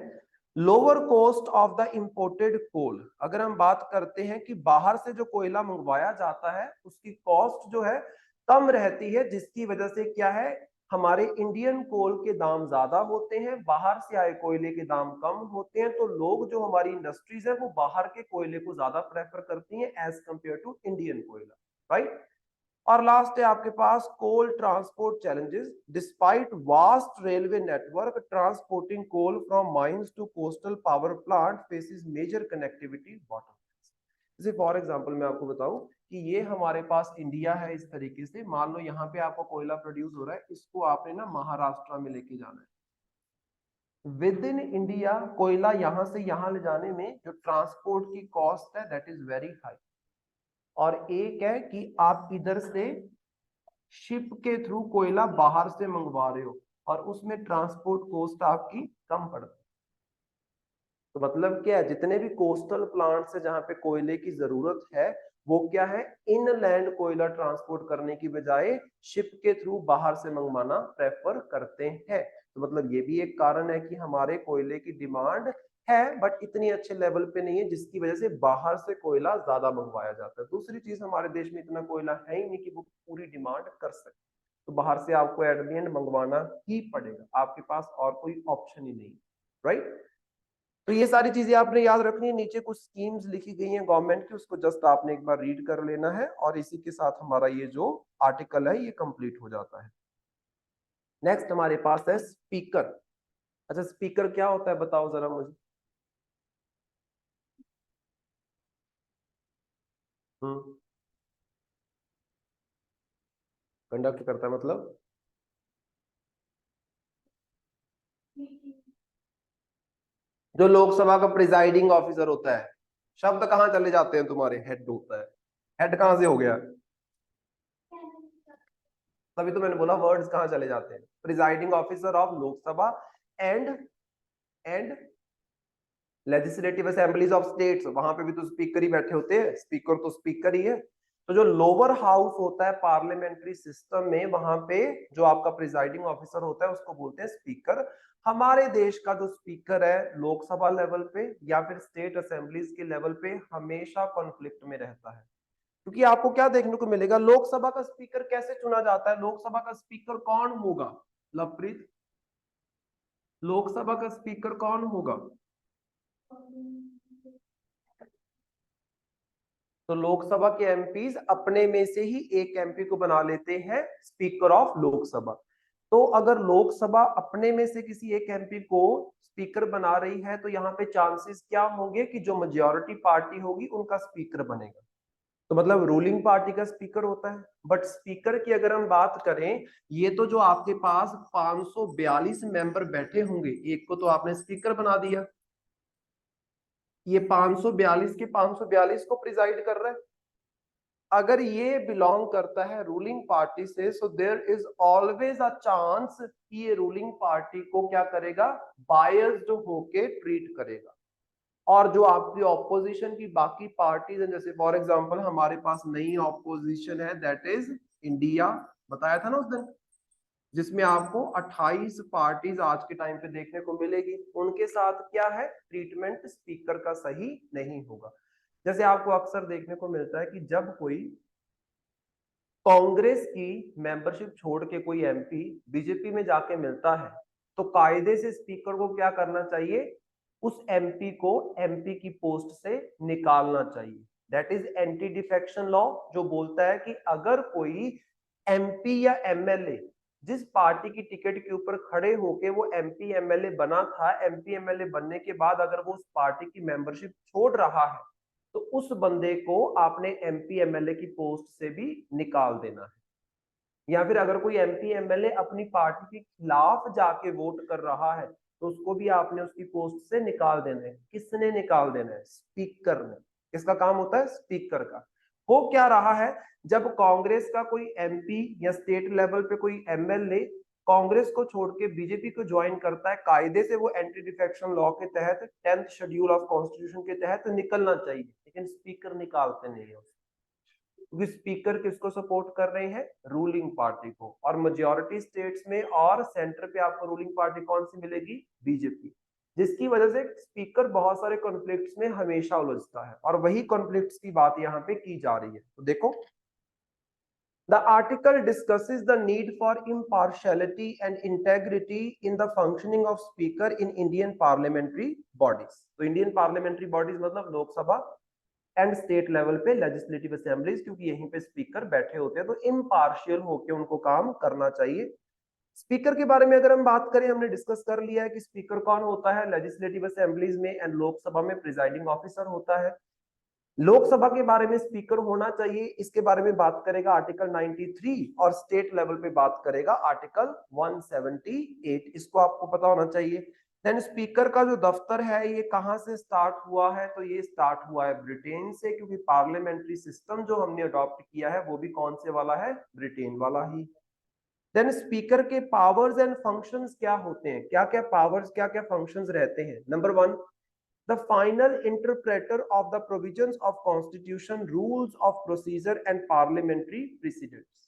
lower cost of the imported coal. अगर हम बात करते हैं कि बाहर से जो कोयला मंगवाया जाता है उसकी कॉस्ट जो है कम रहती है, जिसकी वजह से क्या है, हमारे इंडियन कोल के दाम ज्यादा होते हैं, बाहर से आए कोयले के दाम कम होते हैं। तो लोग जो हमारी इंडस्ट्रीज है वो बाहर के कोयले को ज्यादा प्रेफर करती हैं एज कंपेयर टू इंडियन कोयला, राइट। और लास्ट है आपके पास coal transport challenges. Despite vast railway network, transporting coal from mines to coastal power plant faces major connectivity bottlenecks. जैसे फॉर एग्जांपल मैं आपको बताऊं कि ये हमारे पास इंडिया है इस तरीके से। मान लो यहाँ पे आपको कोयला प्रोड्यूस हो रहा है, इसको आपने ना महाराष्ट्र में लेके जाना है। विद इन इंडिया कोयला यहाँ से यहाँ ले जाने में जो ट्रांसपोर्ट की कॉस्ट है दैट इज वेरी हाई। और एक है कि आप इधर से शिप के थ्रू कोयला बाहर से मंगवा रहे हो और उसमें ट्रांसपोर्ट कॉस्ट आपकी कम पड़ती है। तो मतलब क्या है, जितने भी कोस्टल प्लांट्स है जहां पे कोयले की जरूरत है, वो क्या है, इनलैंड कोयला ट्रांसपोर्ट करने की बजाय शिप के थ्रू बाहर से मंगवाना प्रेफर करते हैं। तो मतलब ये भी एक कारण है कि हमारे कोयले की डिमांड है बट इतनी अच्छे लेवल पे नहीं है, जिसकी वजह से बाहर से कोयला ज्यादा मंगवाया जाता है। दूसरी चीज, हमारे देश में इतना कोयला है ही नहीं कि वो पूरी डिमांड कर सके। तो बाहर से आपको एट द एंड मंगवाना ही पड़ेगा, आपके पास और कोई ऑप्शन ही नहीं, राइट। तो ये सारी चीजें आपने याद रखनी है। नीचे कुछ स्कीम्स लिखी गई हैं गवर्नमेंट की, उसको जस्ट आपने एक बार रीड कर लेना है और इसी के साथ हमारा ये जो आर्टिकल है ये कंप्लीट हो जाता है। नेक्स्ट हमारे पास है स्पीकर। अच्छा, स्पीकर क्या होता है बताओ जरा मुझे। हम्म, कंडक्ट करता है मतलब? जो लोकसभा का प्रिजाइडिंग ऑफिसर होता है। शब्द कहाँ चले जाते हैं तुम्हारे? हेड होता है। हेड कहाँ से हो गया? तभी तो मैंने बोला वर्ड्स कहाँ चले जाते हैं। Presiding officer of Lok Sabha and and legislative assemblies of states, वहां पे भी तो स्पीकर ही बैठे होते हैं, स्पीकर तो स्पीकर ही है। तो जो लोअर हाउस होता है पार्लियामेंट्री सिस्टम में, वहां पे जो आपका प्रिजाइडिंग ऑफिसर होता है उसको बोलते हैं स्पीकर। हमारे देश का जो स्पीकर है लोकसभा लेवल पे या फिर स्टेट असेंबलीज के लेवल पे हमेशा कॉन्फ्लिक्ट में रहता है। क्योंकि आपको क्या देखने को मिलेगा, लोकसभा का स्पीकर कैसे चुना जाता है? लोकसभा का स्पीकर कौन होगा लवप्रीत? लोकसभा का स्पीकर कौन होगा? तो लोकसभा के एमपीज अपने में से ही एक एमपी को बना लेते हैं स्पीकर ऑफ लोकसभा। तो अगर लोकसभा अपने में से किसी एक एमपी को स्पीकर बना रही है तो यहाँ पे चांसेस क्या होंगे कि जो मेजॉरिटी पार्टी होगी उनका स्पीकर बनेगा। तो मतलब रूलिंग पार्टी का स्पीकर होता है। बट स्पीकर की अगर हम बात करें, ये तो जो आपके पास 542 मेंबर बैठे होंगे, एक को तो आपने स्पीकर बना दिया, ये 542 के 542 को प्रिजाइड कर रहा है। अगर ये बिलोंग करता है रूलिंग पार्टी से, so there is always a chance कि ये रूलिंग पार्टी को क्या करेगा, बायस्ड होके ट्रीट करेगा। और जो आपकी ऑपोजिशन की बाकी पार्टीज हैं, जैसे फॉर एग्जांपल हमारे पास नई ऑपोजिशन है, दैट इज इंडिया, बताया था ना उस दिन, जिसमें आपको 28 पार्टीज आज के टाइम पे देखने को मिलेगी। उनके साथ क्या है, ट्रीटमेंट स्पीकर का सही नहीं होगा। जैसे आपको अक्सर देखने को मिलता है कि जब कोई कांग्रेस की मेंबरशिप छोड़ के कोई एमपी बीजेपी में जाके मिलता है, तो कायदे से स्पीकर को क्या करना चाहिए, उस एमपी को एमपी की पोस्ट से निकालना चाहिए। That is anti defection law, जो बोलता है कि अगर कोई एमपी या एमएलए जिस पार्टी की टिकट के ऊपर खड़े होके वो एमपी एमएलए बना था, एमपी एमएलए बनने के बाद अगर वो उस पार्टी की मेंबरशिप छोड़ रहा है, तो उस बंदे को आपने एमपी एमएलए की पोस्ट से भी निकाल देना है। या फिर अगर कोई एमपी एमएलए अपनी पार्टी के खिलाफ जाके वोट कर रहा है, तो उसको भी आपने उसकी पोस्ट से निकाल देना है। किसने निकाल देना है, स्पीकर ने। किसका काम होता है, स्पीकर का। हो क्या रहा है, जब कांग्रेस का कोई एमपी या स्टेट लेवल पे कोई एमएलए कांग्रेस को छोड़ के बीजेपी को ज्वाइन करता है, कायदे से वो एंटी डिफेक्शन लॉ के तहत 10th शेड्यूल ऑफ कॉन्स्टिट्यूशन के तहत निकलना चाहिए, लेकिन स्पीकर निकालते नहीं है। क्योंकि स्पीकर किसको सपोर्ट कर रहे हैं, रूलिंग पार्टी को। और मेजॉरिटी स्टेट्स में और सेंटर पे आपको रूलिंग पार्टी कौन सी मिलेगी, बीजेपी। जिसकी वजह से स्पीकर बहुत सारे कॉन्फ्लिक्ट्स में हमेशा उलझता है, और वही कॉन्फ्लिक्ट्स की बात यहाँ पे की जा रही है। तो देखो, the article discusses the need for impartiality and integrity in the functioning of speaker in Indian parliamentary bodies। तो इंडियन पार्लियामेंट्री बॉडीज मतलब लोकसभा एंड स्टेट लेवल पे लेजिस्लेटिव असेंबलीज, क्योंकि यहीं पे स्पीकर बैठे होते हैं, तो इम्पार्शियल होके उनको काम करना चाहिए। स्पीकर के बारे में अगर हम बात करें, हमने डिस्कस कर लिया है कि स्पीकर कौन होता है, लेजिस्लेटिव असेंबलीज में एंड लोकसभा में प्रिजाइडिंग ऑफिसर होता है। लोकसभा के बारे में स्पीकर होना चाहिए, इसके बारे में बात करेगा आर्टिकल 93, और स्टेट लेवल पे बात करेगा आर्टिकल 178। इसको आपको पता होना चाहिए। देन स्पीकर का जो दफ्तर है ये कहां से स्टार्ट हुआ है, तो ये स्टार्ट हुआ है ब्रिटेन से, क्योंकि पार्लियामेंट्री सिस्टम जो हमने अडॉप्ट किया है वो भी कौन से वाला है, ब्रिटेन वाला ही। देन स्पीकर के पावर्स एंड फंक्शंस क्या होते हैं, क्या क्या पावर्स, क्या क्या फंक्शंस रहते हैं। Number 1, the final interpreter of the provisions of constitution, rules of procedure and parliamentary precedents।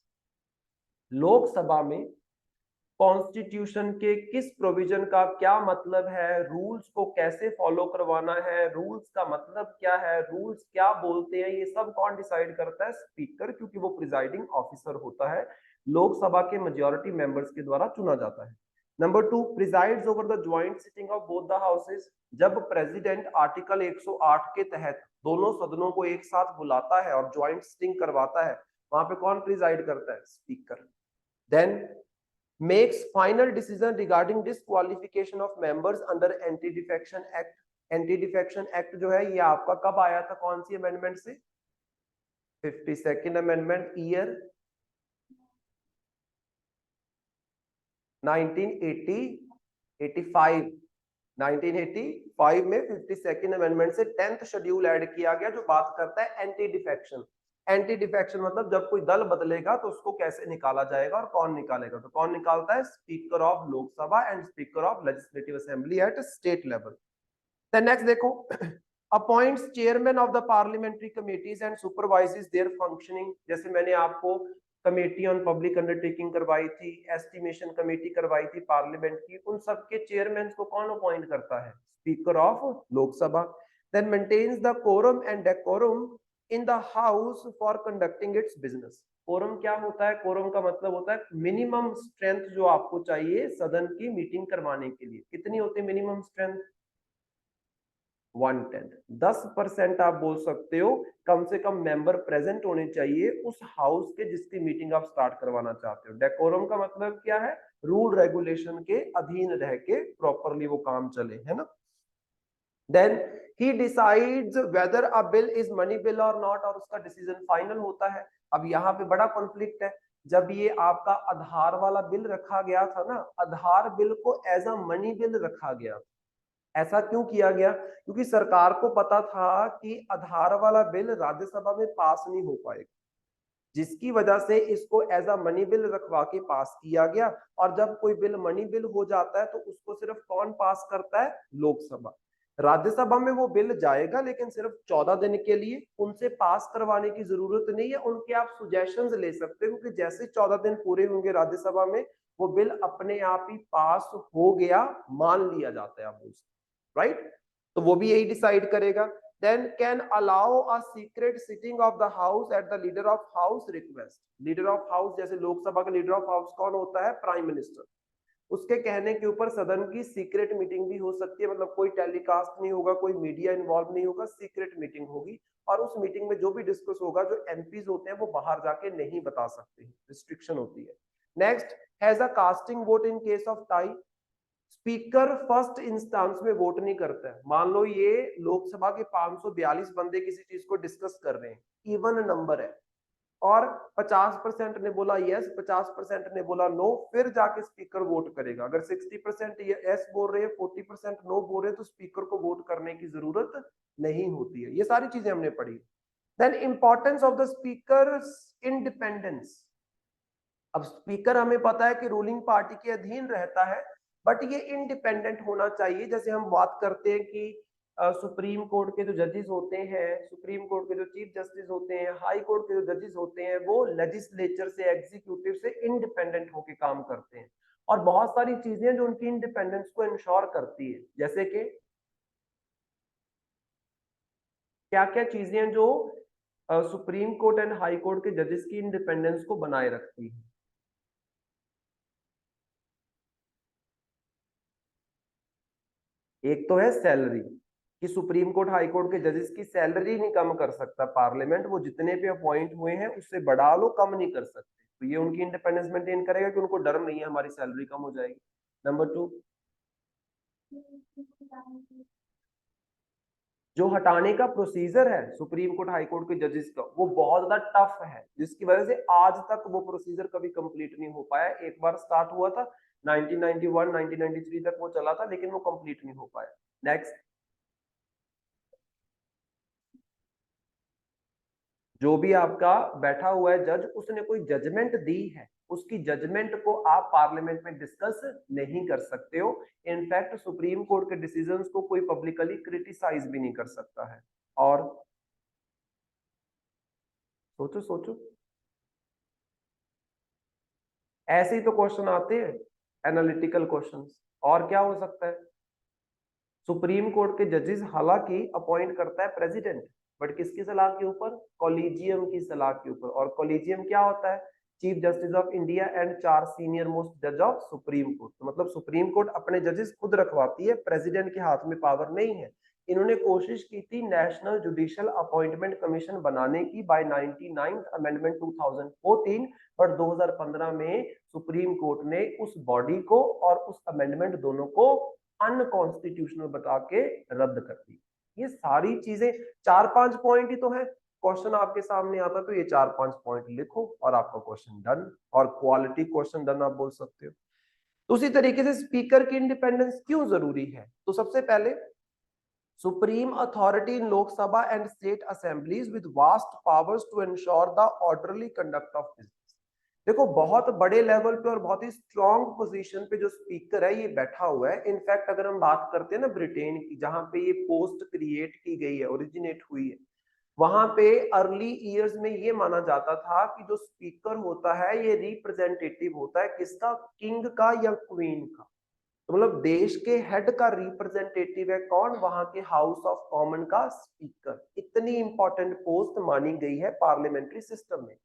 Lok Sabha में कॉन्स्टिट्यूशन के किस प्रोविजन का क्या मतलब है, रूल्स को कैसे फॉलो करवाना है, रूल्स का मतलब क्या है, रूल्स क्या बोलते हैं, ये सब कौन डिसाइड करता है, स्पीकर, क्योंकि वो प्रिजाइडिंग ऑफिसर होता है, लोकसभा के मेजॉरिटी मेंबर्स के द्वारा चुना जाता है। Number 2, presides over the joint sitting of both the houses. जब प्रेसिडेंट आर्टिकल 108 के तहत दोनों सदनों को एक साथ बुलाता है और ज्वाइंट सिटिंग करवाता है, वहां पे कौन प्रिजाइड करता है, speaker. Then makes final decision regarding disqualification of members under anti defection act। Anti defection act जो है ये आपका कब आया था, कौन सी अमेंडमेंट से, 52nd अमेंडमेंट, ईयर 1980 85। 1985 में 52nd अमेंडमेंट से 10th शेड्यूल ऐड किया गया, जो बात करता है एंटी डिफेक्शन। एंटी डिफेक्शन मतलब जब कोई दल बदलेगा तो उसको कैसे निकाला जाएगा और कौन निकालेगा, तो कौन निकालता है, speaker of Lok Sabha and speaker of legislative assembly at state level. Then next देखो, appoints chairman of the parliamentary committees and supervises their functioning. जैसे मैंने आपको कमेटी ऑन पब्लिक अंडरटेकिंग करवाई थी, एस्टिमेशन कमेटी करवाई थी पार्लियामेंट की, उन सबके चेयरमैन को कौन अपॉइंट करता है, speaker of Lok Sabha. Then maintains the quorum and decorum in the house for conducting its business. Quorum क्या होता है, कोरम का मतलब होता है मिनिमम स्ट्रेंथ जो आपको चाहिए सदन की मीटिंग करवाने के लिए। कितनी होती है मिनिमम स्ट्रेंथ, 1/10, 10% आप बोल सकते हो कम से कम मेंबर प्रेजेंट होने चाहिए उस हाउस के जिसकी मीटिंग आप स्टार्ट करवाना चाहते हो। डेकोरम का मतलब क्या है, रूल रेगुलेशन के अधीन रह के प्रॉपरली वो काम चले, है ना। Then he decides whether a bill is money bill or not, और उसका डिसीजन फाइनल होता है। अब यहाँ पे बड़ा कॉन्फ्लिक्ट है, जब ये आपका आधार वाला बिल रखा गया था ना, आधार बिल को एज अ मनी बिल रखा गया। ऐसा क्यों किया गया, क्योंकि सरकार को पता था कि आधार वाला बिल राज्यसभा में पास नहीं हो पाएगा। जिसकी वजह से इसको एज अ मनी बिल रखवा के पास किया गया। और जब कोई बिल मनी बिल हो जाता है तो उसको सिर्फ कौन पास करता है? लोकसभा। राज्यसभा में वो बिल जाएगा लेकिन सिर्फ 14 दिन के लिए, उनसे पास करवाने की जरूरत नहीं है, उनके आप सुजेशंस ले सकते हो कि जैसे 14 दिन पूरे होंगे राज्यसभा में वो बिल अपने आप ही पास हो गया मान लिया जाता है। अब राइट, तो वो भी यही डिसाइड करेगा। Then can allow a secret sitting of the house at the leader of house request. Leader of house, जैसे लोकसभा का लीडर ऑफ हाउस कौन होता है? Prime minister. उसके कहने के ऊपर सदन की सीक्रेट मीटिंग भी हो सकती है, मतलब कोई टेलीकास्ट नहीं होगा, कोई मीडिया इन्वॉल्व नहीं होगा, सीक्रेट मीटिंग होगी। और उस मीटिंग में जो भी डिस्कस होगा, जो एमपीज होते हैं वो बाहर जाके नहीं बता सकते, रिस्ट्रिक्शन होती है। Next, has a casting vote in case of tie. Speaker first instance में वोट नहीं करता है। मान लो ये लोकसभा के 542 बंदे किसी चीज को डिस्कस कर रहे हैं, इवन नंबर है, और 50% ने बोला यस, 50% ने बोला नो, फिर जाके स्पीकर वोट करेगा। अगर 60% यस बोल रहे हैं, 40% नो बोल रहे हैं, तो स्पीकर को वोट करने की जरूरत नहीं होती है। ये सारी चीजें हमने पढ़ी। Then importance of the speaker independence. अब स्पीकर हमें पता है कि रूलिंग पार्टी के अधीन रहता है, बट ये इंडिपेंडेंट होना चाहिए। जैसे हम बात करते हैं कि सुप्रीम कोर्ट के जो जजेस होते हैं, सुप्रीम कोर्ट के जो चीफ जस्टिस होते हैं, हाई कोर्ट के जो जजेस होते हैं, वो लेजिस्लेचर से, एग्जीक्यूटिव से इंडिपेंडेंट होकर काम करते हैं। और बहुत सारी चीजें जो उनकी इंडिपेंडेंस को इंश्योर करती है, जैसे कि क्या क्या चीजें जो supreme court and high court के जजेस की इंडिपेंडेंस को बनाए रखती है। एक तो है सैलरी, कि सुप्रीम कोर्ट हाई कोर्ट के जजेस की सैलरी नहीं कम कर सकता पार्लियामेंट, वो जितने पे अपॉइंट हुए हैं उससे बढ़ा लो, कम नहीं कर सकते। तो ये उनकी इंडिपेंडेंस मेंटेन करेगा कि उनको डर नहीं है हमारी सैलरी कम हो जाएगी। नंबर 2, जो हटाने का प्रोसीजर है सुप्रीम कोर्ट हाई कोर्ट के जजेस का, वो बहुत ज्यादा टफ है, जिसकी वजह से आज तक वो प्रोसीजर कभी कंप्लीट नहीं हो पाया। एक बार स्टार्ट हुआ था 1991 1993 तक वो चला था, लेकिन वो कंप्लीट नहीं हो पाया। नेक्स्ट, जो भी आपका बैठा हुआ है जज, उसने कोई जजमेंट दी है, उसकी जजमेंट को आप पार्लियामेंट में डिस्कस नहीं कर सकते हो। इनफैक्ट सुप्रीम कोर्ट के डिसीजंस को कोई पब्लिकली क्रिटिसाइज भी नहीं कर सकता है। और सोचो सोचो, ऐसे ही तो क्वेश्चन आते हैं, एनालिटिकल क्वेश्चंस। और क्या हो सकता है? सुप्रीम कोर्ट के जजेस हालांकि अपॉइंट करता है प्रेसिडेंट, बट किसकी सलाह के ऊपर? कॉलेजियम की सलाह के ऊपर। और कॉलेजियम क्या होता है? Chief justice of India and 4 senior most जज ऑफ सुप्रीम कोर्ट। तो मतलब सुप्रीम कोर्ट अपने जजेस खुद रखवाती है, प्रेसिडेंट के हाथ में पावर नहीं है। इन्होंने कोशिश की थी नेशनल जुडिशियल अपॉइंटमेंट कमीशन बनाने की बाय 99th अमेंडमेंट 2014, बट 2015 में सुप्रीम कोर्ट ने उस बॉडी को और उस अमेंडमेंट दोनों को अनकॉन्स्टिट्यूशनल बता के रद्द कर दी। ये सारी चीजें 4-5 पॉइंट ही तो है। क्वेश्चन आपके सामने आता तो ये 4-5 पॉइंट लिखो और आपका क्वेश्चन डन, और क्वालिटी क्वेश्चन डन आप बोल सकते हो। तो उसी तरीके से स्पीकर की इंडिपेंडेंस क्यों जरूरी है? तो सबसे पहले, supreme authority in Lok Sabha and state assemblies with vast powers to ensure the orderly conduct of business. देखो, बहुत बड़े लेवल पे और बहुत ही स्ट्रॉन्ग पोजीशन पे जो स्पीकर है ये बैठा हुआ है। इनफैक्ट अगर हम बात करते हैं ना ब्रिटेन की, जहां पे ये पोस्ट क्रिएट की गई है, ओरिजिनेट हुई है, वहां पे अर्ली ईयर्स में ये माना जाता था कि जो स्पीकर होता है ये रिप्रेजेंटेटिव होता है, किसका? किंग का या क्वीन का। तो मतलब देश के हेड का रिप्रेजेंटेटिव है कौन? वहां के हाउस ऑफ कॉमन का स्पीकर। इतनी इंपॉर्टेंट पोस्ट मानी गई है पार्लियामेंट्री सिस्टम में,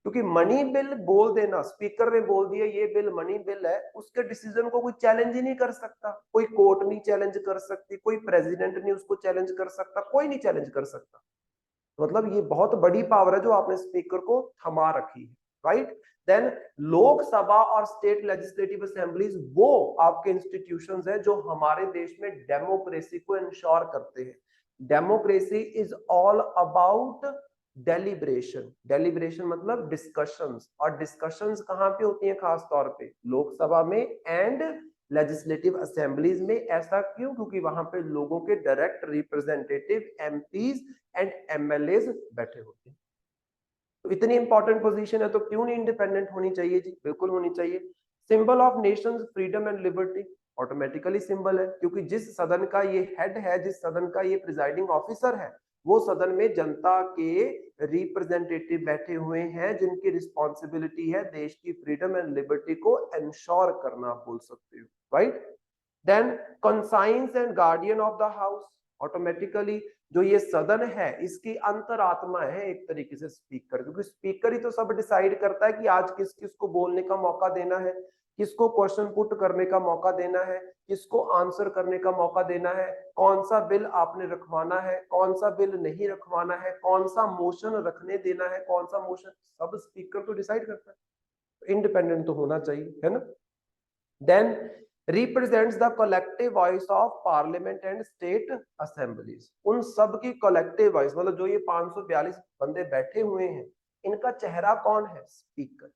क्योंकि मनी बिल बोल देना, स्पीकर ने बोल दिया ये बिल मनी बिल है, उसके डिसीजन को कोई चैलेंज ही नहीं कर सकता। कोई कोर्ट नहीं चैलेंज कर सकती, कोई प्रेसिडेंट नहीं उसको चैलेंज कर सकता, कोई नहीं चैलेंज कर सकता। मतलब ये बहुत बड़ी पावर है जो आपने स्पीकर को थमा रखी है, राइट। देन लोकसभा और स्टेट लेजिस्लेटिव असेंबलीज वो आपके इंस्टीट्यूशंस हैं जो हमारे देश में डेमोक्रेसी को इंश्योर करते हैं। Democracy is all about deliberation. Deliberation मतलब डिस्कशंस, और डिस्कशंस कहां पे होती हैं? खास तौर पे लोकसभा में एंड लेजिस्लेटिव असेंबलीज में। ऐसा क्यों? क्योंकि वहां पे लोगों के direct representative MPs and MLAs बैठे होते हैं। तो इतनी इंपॉर्टेंट पोजीशन है तो क्यों नहीं इंडिपेंडेंट होनी चाहिए जी, बिल्कुल होनी चाहिए। Symbol of Nations freedom and liberty, automatically symbol है, क्योंकि जिस सदन का ये हेड है, जिस सदन का ये प्रिजाइडिंग ऑफिसर है, वो सदन में जनता के रिप्रेजेंटेटिव बैठे हुए हैं, जिनकी रिस्पॉन्सिबिलिटी है देश की फ्रीडम एंड लिबर्टी को एंश्योर करना, आप बोल सकते हो, right. Then conscience and guardian of the house, automatically जो ये सदन है इसकी अंतरात्मा है एक तरीके से स्पीकर, क्योंकि स्पीकर ही तो सब डिसाइड करता है कि आज किस किस को बोलने का मौका देना है, किसको क्वेश्चन पुट करने का मौका देना है, किसको आंसर करने का मौका देना है, कौन सा बिल आपने रखवाना है, कौन सा बिल नहीं रखवाना है, कौन सा मोशन रखने देना है, कौन सा मोशन, सब स्पीकर तो डिसाइड करता है। इंडिपेंडेंट तो होना चाहिए, है ना। then represents the collective voice of parliament and state assemblies, उन सब की collective voice, मतलब जो ये 542 बंदे बैठे हुए हैं, इनका चेहरा कौन है, स्पीकर।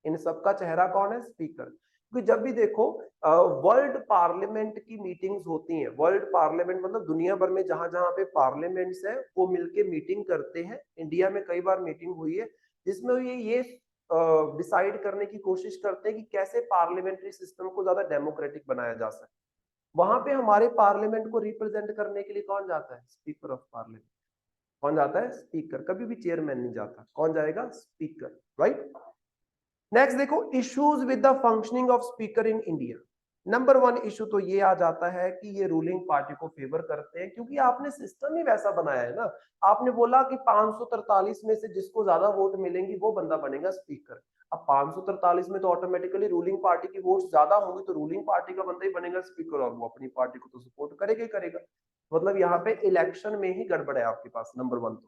इन सब का चेहरा कौन है, स्पीकर। क्योंकि जब भी देखो वर्ल्ड पार्लियामेंट की मीटिंग्स होती हैं, वर्ल्ड पार्लियामेंट मतलब दुनिया भर में जहां जहां पे पार्लियामेंट्स है वो मिलके मीटिंग करते हैं। इंडिया में कई बार मीटिंग हुई है जिसमें ये डिसाइड करने की कोशिश करते हैं कि कैसे पार्लियामेंट्री सिस्टम को ज्यादा डेमोक्रेटिक बनाया जा सके। वहां पे हमारे पार्लियामेंट को रिप्रेजेंट करने के लिए कौन जाता है, स्पीकर ऑफ पार्लियामेंट। कौन जाता है, स्पीकर, कभी भी चेयरमैन नहीं जाता, कौन जाएगा, स्पीकर, राइट। नेक्स्ट देखो, issues with the functioning of speaker in India. Number 1 issue तो ये आ जाता है कि ये रूलिंग पार्टी को फेवर करते हैं, क्योंकि आपने सिस्टम ही वैसा बनाया है ना। आपने बोला कि 543 में से जिसको ज्यादा वोट मिलेंगी वो बंदा बनेगा स्पीकर। अब 543 में तो ऑटोमेटिकली रूलिंग पार्टी की वोट्स ज्यादा होंगी, तो रूलिंग पार्टी का बंदा ही बनेगा स्पीकर, और वो अपनी पार्टी को तो सपोर्ट करेगा ही करेगा। मतलब यहाँ पे इलेक्शन में ही गड़बड़ है आपके पास, नंबर 1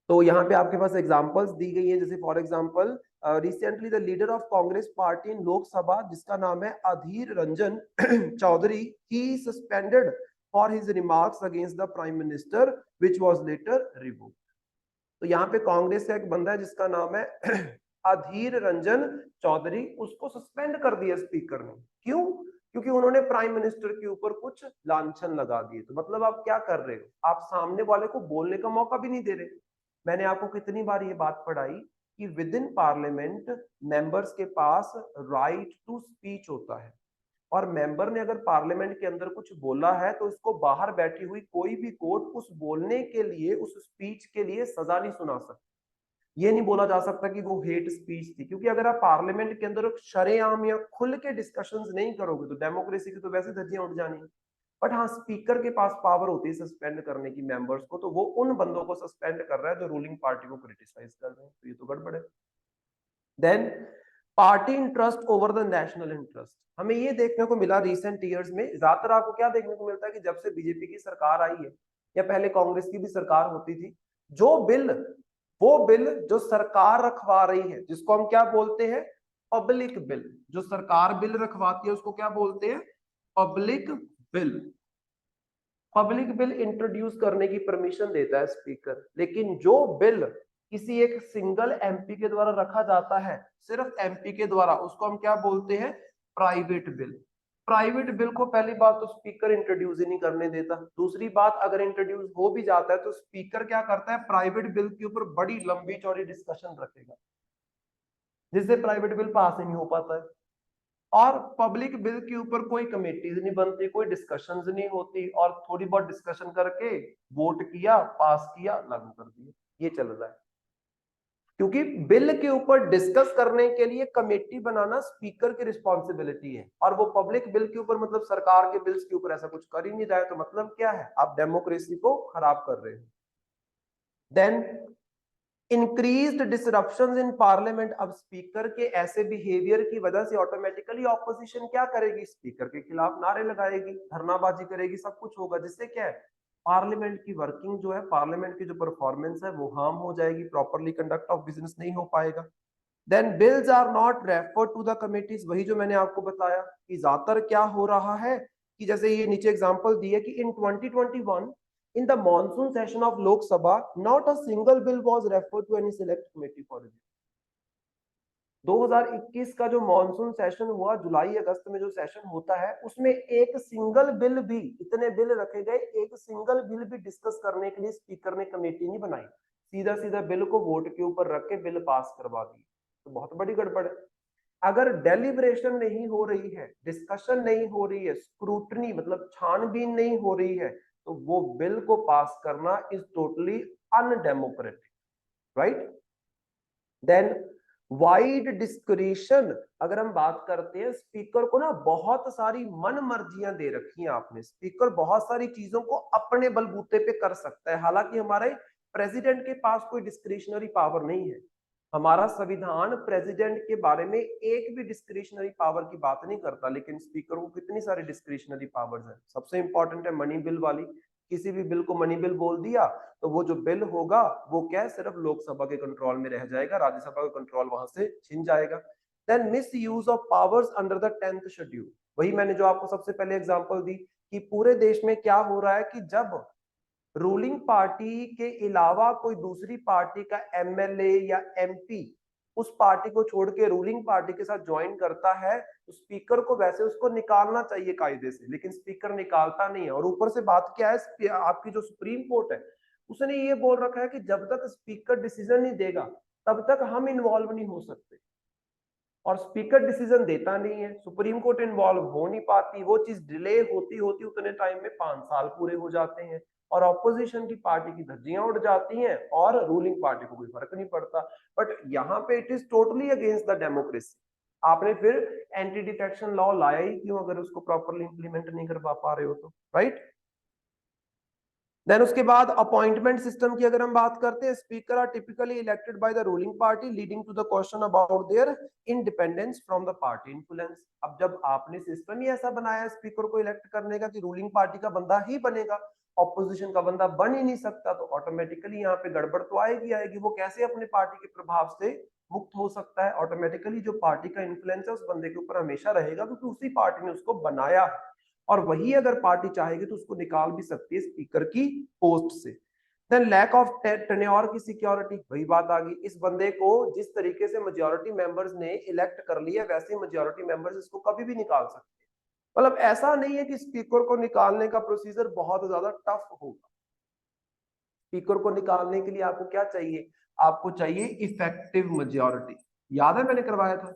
तो यहाँ पे आपके पास एग्जांपल्स दी गई है, जैसे for example recently the leader of Congress party in Lok Sabha, जिसका नाम है Adhir Ranjan Chowdhury, he suspended for his remarks against the prime minister which was later revoked. तो यहाँ पे कांग्रेस का एक बंदा है जिसका नाम है अधीर रंजन चौधरी, उसको सस्पेंड कर दिया स्पीकर ने। क्यों? क्योंकि उन्होंने प्राइम मिनिस्टर के ऊपर कुछ लांछन लगा दिए। तो मतलब आप क्या कर रहे हो, आप सामने वाले को बोलने का मौका भी नहीं दे रहे। मैंने आपको कितनी बार ये बात पढ़ाई कि विद इन पार्लियामेंट मेंबर्स के पास राइट टू स्पीच होता है, और मेंबर ने अगर पार्लियामेंट के अंदर कुछ बोला है तो उसको बाहर बैठी हुई कोई भी कोर्ट उस बोलने के लिए, उस स्पीच के लिए सजा नहीं सुना सकती। ये नहीं बोला जा सकता कि वो हेट स्पीच थी, क्योंकि अगर आप पार्लियामेंट के अंदर शरेआम या खुल के डिस्कशंस नहीं करोगे तो डेमोक्रेसी की तो वैसे धज्जियां उड़ जानी है। बट हाँ, स्पीकर के पास पावर होती है सस्पेंड करने की मेंबर्स को, तो वो उन बंदों को सस्पेंड कर रहा है जो रूलिंग पार्टी को क्रिटिसाइज कर रहे हैं, तो ये तो गड़बड़ है। Then party interest over the national interest, हमें ये देखने को मिला रिसेंट ईयर्स में। ज्यादातर आपको क्या देखने को मिलता है कि जब से बीजेपी की सरकार आई है, या पहले कांग्रेस की भी सरकार होती थी, जो बिल, वो बिल जो सरकार रखवा रही है, जिसको हम क्या बोलते हैं, पब्लिक बिल, जो सरकार बिल रखवाती है उसको क्या बोलते हैं, public bill. Public bill introduce करने की परमिशन देता है स्पीकर, लेकिन जो बिल किसी एक सिंगल एमपी के द्वारा रखा जाता है, सिर्फ एमपी के द्वारा, उसको हम क्या बोलते हैं, प्राइवेट बिल। प्राइवेट बिल को पहली बात तो स्पीकर इंट्रोड्यूस ही नहीं करने देता। दूसरी बात, अगर इंट्रोड्यूस हो भी जाता है तो स्पीकर क्या करता है, प्राइवेट बिल के ऊपर बड़ी लंबी चौड़ी डिस्कशन रखेगा, जिससे प्राइवेट बिल पास ही नहीं हो पाता है। और पब्लिक बिल के ऊपर कोई कमेटीज नहीं बनती, कोई डिस्कशंस नहीं होती, और थोड़ी बहुत डिस्कशन करके वोट किया, पास किया, लागू कर दिया, ये चल रहा है। क्योंकि बिल के ऊपर डिस्कस करने के लिए कमेटी बनाना स्पीकर की रिस्पॉन्सिबिलिटी है, और वो पब्लिक बिल के ऊपर, मतलब सरकार के बिल्स के ऊपर ऐसा कुछ कर ही नहीं रहा है, तो मतलब क्या है, आप डेमोक्रेसी को खराब कर रहे हो। Then increased disruptions in parliament, अब स्पीकर के ऐसे बिहेवियर की वजह से ऑटोमेटिकली ऑपोजिशन क्या करेगी, स्पीकर के खिलाफ नारे लगाएगी, धरनाबाजी करेगी, सब कुछ होगा, जिससे क्या है, पार्लियामेंट की वर्किंग जो है, पार्लियामेंट की जो परफॉर्मेंस है वो हार्म हो जाएगी, प्रॉपरली कंडक्ट ऑफ बिजनेस नहीं हो पाएगा। Then bills are not referred to the committees, वही जो मैंने आपको बताया कि ज्यादातर क्या हो रहा है कि जैसे ये नीचे एग्जांपल दिए कि इन 2021 in the monsoon session of Lok Sabha, not a single bill was referred to any select committee for review. 2021 का जो मॉनसून सेशन हुआ, जुलाई अगस्त में जो सेशन होता है, उसमें एक सिंगल बिल भी, इतने बिल रखे गए, एक सिंगल बिल भी डिस्कस करने के लिए स्पीकर ने कमेटी नहीं बनाई। सीधा सीधा बिल को वोट के ऊपर रख के बिल पास करवा दिए, तो बहुत बड़ी गड़बड़ है। अगर डेलिब्रेशन नहीं हो रही है, डिस्कशन नहीं हो रही है, स्क्रूटनी मतलब छानबीन नहीं हो रही है, तो वो बिल को पास करना is totally undemocratic, right. Then wide discretion, अगर हम बात करते हैं, स्पीकर को ना बहुत सारी मन मर्जियां दे रखी हैं आपने, स्पीकर बहुत सारी चीजों को अपने बलबूते पे कर सकता है। हालांकि हमारे प्रेसिडेंट के पास कोई डिस्क्रिशनरी पावर नहीं है, हमारा संविधान प्रेसिडेंट के बारे में एक भी डिस्क्रिशनरी पावर की बात नहीं करता, लेकिन स्पीकर को कितनी सारी डिस्क्रिशनरी पावर्स हैं। सबसे इंपॉर्टेंट है मनी बिल वाली, किसी भी बिल को मनी बिल बोल दिया तो वो जो बिल होगा वो क्या है, सिर्फ लोकसभा के कंट्रोल में रह जाएगा, राज्यसभा का कंट्रोल वहां से छिन जाएगा। Then misuse of powers under the 10th schedule, वही मैंने जो आपको सबसे पहले एग्जांपल दी कि पूरे देश में क्या हो रहा है कि जब रूलिंग पार्टी के अलावा कोई दूसरी पार्टी का एमएलए या एमपी उस पार्टी को छोड़ के रूलिंग पार्टी के साथ ज्वाइन करता है, तो स्पीकर को वैसे उसको निकालना चाहिए कायदे से, लेकिन स्पीकर निकालता नहीं है। और ऊपर से बात क्या है, आपकी जो सुप्रीम कोर्ट है उसने ये बोल रखा है कि जब तक स्पीकर डिसीजन नहीं देगा तब तक हम इन्वॉल्व नहीं हो सकते, और स्पीकर डिसीजन देता नहीं है, सुप्रीम कोर्ट इन्वॉल्व हो नहीं पाती, वो चीज डिले होती होती उतने टाइम में 5 साल पूरे हो जाते हैं, और ऑपोजिशन की पार्टी की धज्जियां उड़ जाती हैं और रूलिंग पार्टी को कोई फर्क नहीं पड़ता। बट यहाँ पे it is totally against the democracy. आपने फिर एंटी डिफेक्शन लॉ लाया ही क्यों अगर उसको प्रॉपरली इंप्लीमेंट नहीं कर पा रहे हो तो, राइट। देन उसके बाद अपॉइंटमेंट सिस्टम की अगर हम बात करते हैं, speaker are typically elected by the ruling party leading to the question about their independence from the party influence. अब जब आपने सिस्टम ही ऐसा बनाया है स्पीकर को इलेक्ट करने का कि रूलिंग पार्टी का बंदा ही बनेगा, ऑपोजिशन का बंदा बन ही नहीं सकता, तो ऑटोमेटिकली यहाँ पे गड़बड़ तो आएगी आएगी। वो कैसे अपने पार्टी के प्रभाव से मुक्त हो सकता है? ऑटोमेटिकली जो पार्टी का इन्फ्लुएंस है उस बंदे के ऊपर हमेशा रहेगा, क्योंकि उसी पार्टी ने उसको बनाया है, और वही अगर पार्टी चाहेगी तो उसको निकाल भी सकती है स्पीकर की पोस्ट से। देन लैक ऑफ टेन्योर की सिक्योरिटी, वही बात आ गई, इस बंदे को जिस तरीके से मेजॉरिटी मेंबर्स ने इलेक्ट कर लिया वैसे मेजॉरिटी मेंबर्स इसको कभी भी निकाल सकते हैं। मतलब ऐसा नहीं है कि स्पीकर को निकालने का प्रोसीजर बहुत ज्यादा टफ होगा। स्पीकर को निकालने के लिए आपको क्या चाहिए? आपको चाहिए इफेक्टिव मेजॉरिटी। याद है मैंने करवाया था,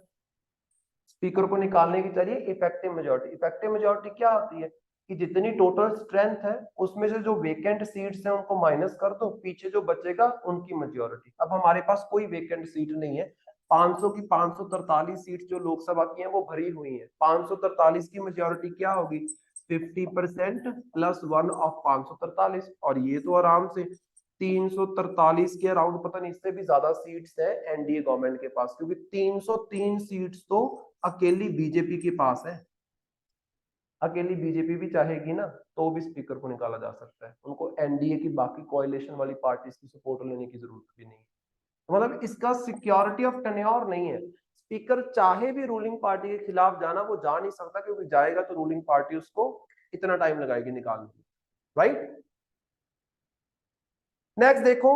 स्पीकर को निकालने की चाहिए इफेक्टिव मेजॉरिटी। इफेक्टिव मेजॉरिटी क्या होती है कि जितनी टोटल स्ट्रेंथ है उसमें से जो वेकेंट सीट्स हैं उनको माइनस कर दो, पीछे जो बचेगा उनकी मेजॉरिटी। अब हमारे पास कोई वेकेंट सीट नहीं है, 500 की 543 सीट जो लोकसभा की हैं वो भरी हुई हैं। 543 की मेजॉरिटी क्या होगी? 50% प्लस 1 ऑफ 543, और ये तो आराम से 343 के अराउंड, पता नहीं इससे भी ज्यादा सीट्स है एनडीए गवर्नमेंट के पास, क्योंकि 303 सीट्स तो अकेली बीजेपी के पास है। अकेली बीजेपी भी चाहेगी ना तो भी स्पीकर को निकाला जा सकता है, उनको एनडीए की बाकी कोalition वाली पार्टीज की सपोर्ट लेने की जरूरत भी नहीं है। तो मतलब इसका सिक्योरिटी ऑफ टेन्योर नहीं है। स्पीकर चाहे भी रूलिंग पार्टी के खिलाफ जाना वो जा नहीं सकता, क्योंकि जाएगा तो रूलिंग पार्टी उसको इतना टाइम लगाएगी निकालने में, राइट। नेक्स्ट देखो,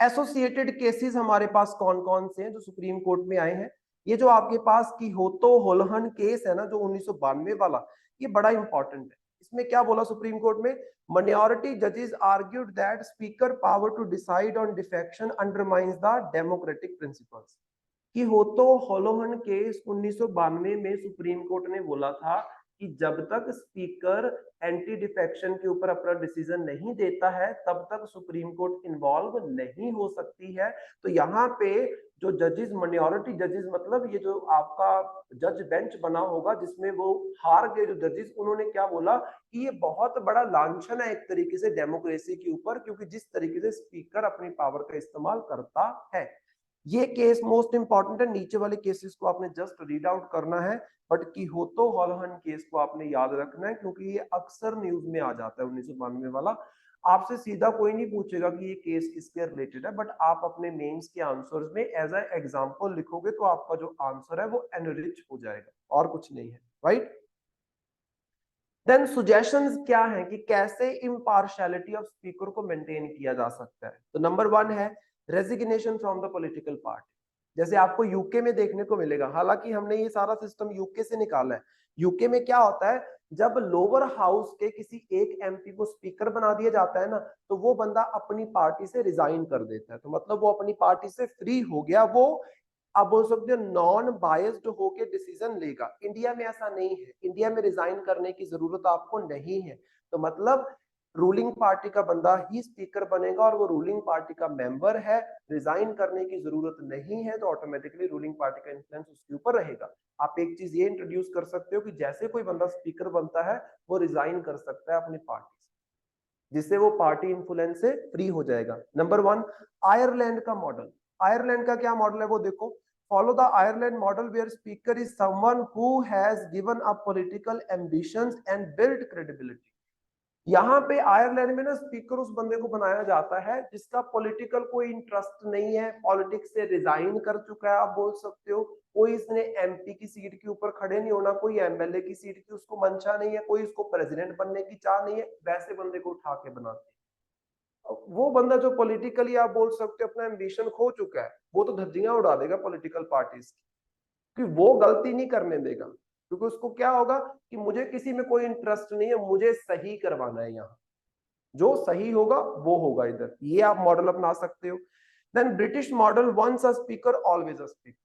एसोसिएटेड केसेस हमारे पास कौन कौन से हैं जो सुप्रीम कोर्ट में आए हैं। ये जो आपके पास की होतो होलहन केस है ना, जो 1992 वाला, ये बड़ा इंपॉर्टेंट है। इसमें क्या बोला सुप्रीम कोर्ट में? माइनॉरिटी जजेस argued that speaker power to decide on defection undermines the democratic principles. Kihoto Holohan case 1992 में सुप्रीम कोर्ट ने बोला था कि जब तक स्पीकर एंटी डिफेक्शन के ऊपर अपना डिसीजन नहीं देता है तब तक सुप्रीम कोर्ट इन्वॉल्व नहीं हो सकती है। तो यहाँ पे जो जजेस, माइनॉरिटी जजेस मतलब ये जो आपका जज बेंच बना होगा जिसमें वो हार गए जो जजेस, उन्होंने क्या बोला कि ये बहुत बड़ा लांछन है एक तरीके से डेमोक्रेसी के ऊपर, क्योंकि जिस तरीके से स्पीकर अपनी पावर का इस्तेमाल करता है। ये केस मोस्ट इंपॉर्टेंट है, नीचे वाले केसेस को आपने जस्ट रीड आउट करना है, बट की होतो होलहन केस को आपने याद रखना है, क्योंकि ये अक्सर न्यूज में आ जाता है 1992 वाला। आपसे सीधा कोई नहीं पूछेगा कि ये केस किसके रिलेटेड है, बट आप अपने मेंस के आंसर्स में एज ए एग्जांपल लिखोगे तो आपका जो आंसर है वो एनरिच हो जाएगा, और कुछ नहीं है, राइट। देन सुजेशंस क्या है कि कैसे इम्पार्शियलिटी ऑफ स्पीकर को मेंटेन किया जा सकता है। तो नंबर 1 है resignation from the political party. जैसे आपको यूके में देखने को मिलेगा, हालांकि हमने ये सारा सिस्टम यूके से निकाला है। यूके में क्या होता है, जब लोअर हाउस के किसी एक एमपी को स्पीकर बना दिया जाता है ना, तो वो बंदा अपनी पार्टी से रिजाइन कर देता है, तो मतलब वो अपनी पार्टी से फ्री हो गया, वो आप बोल सकते हो नॉन बायस्ड होके डिसीजन लेगा। इंडिया में ऐसा नहीं है, इंडिया में रिजाइन करने की जरूरत आपको नहीं है। तो मतलब रूलिंग पार्टी का बंदा ही स्पीकर बनेगा और वो रूलिंग पार्टी का मेंबर है, रिजाइन करने की जरूरत नहीं है, तो ऑटोमेटिकली रूलिंग पार्टी का इन्फ्लुएंस उसके ऊपर रहेगा। आप एक चीज ये इंट्रोड्यूस कर सकते हो कि जैसे कोई बंदा स्पीकर बनता है वो रिजाइन कर सकता है अपनी पार्टी से, जिससे वो पार्टी इन्फ्लुएंस से फ्री हो जाएगा। नंबर 1, आयरलैंड का मॉडल। आयरलैंड का क्या मॉडल है वो देखो, follow the Ireland model where speaker is someone who has given up political ambitions and build credibility. यहाँ पे आयरलैंड में ना स्पीकर उस बंदे को बनाया जाता है जिसका पॉलिटिकल कोई इंटरेस्ट नहीं है, पॉलिटिक्स से रिजाइन कर चुका है, आप बोल सकते हो, कोई इसने एमपी की सीट के ऊपर खड़े नहीं होना, कोई एमएलए की सीट की उसको मंशा नहीं है, कोई उसको प्रेसिडेंट बनने की चाह नहीं है, वैसे बंदे को उठा के बनाते हैं। वो बंदा जो पॉलिटिकली आप बोल सकते हो अपना एम्बिशन खो चुका है, वो तो धज्जियां उड़ा देगा पॉलिटिकल पार्टीज की, कि वो गलती नहीं करने देगा, क्योंकि उसको क्या होगा कि मुझे किसी में कोई इंटरेस्ट नहीं है, मुझे सही करवाना है, यहाँ जो सही होगा वो होगा इधर। ये आप मॉडल अपना सकते हो। Then British model, once a speaker always a speaker.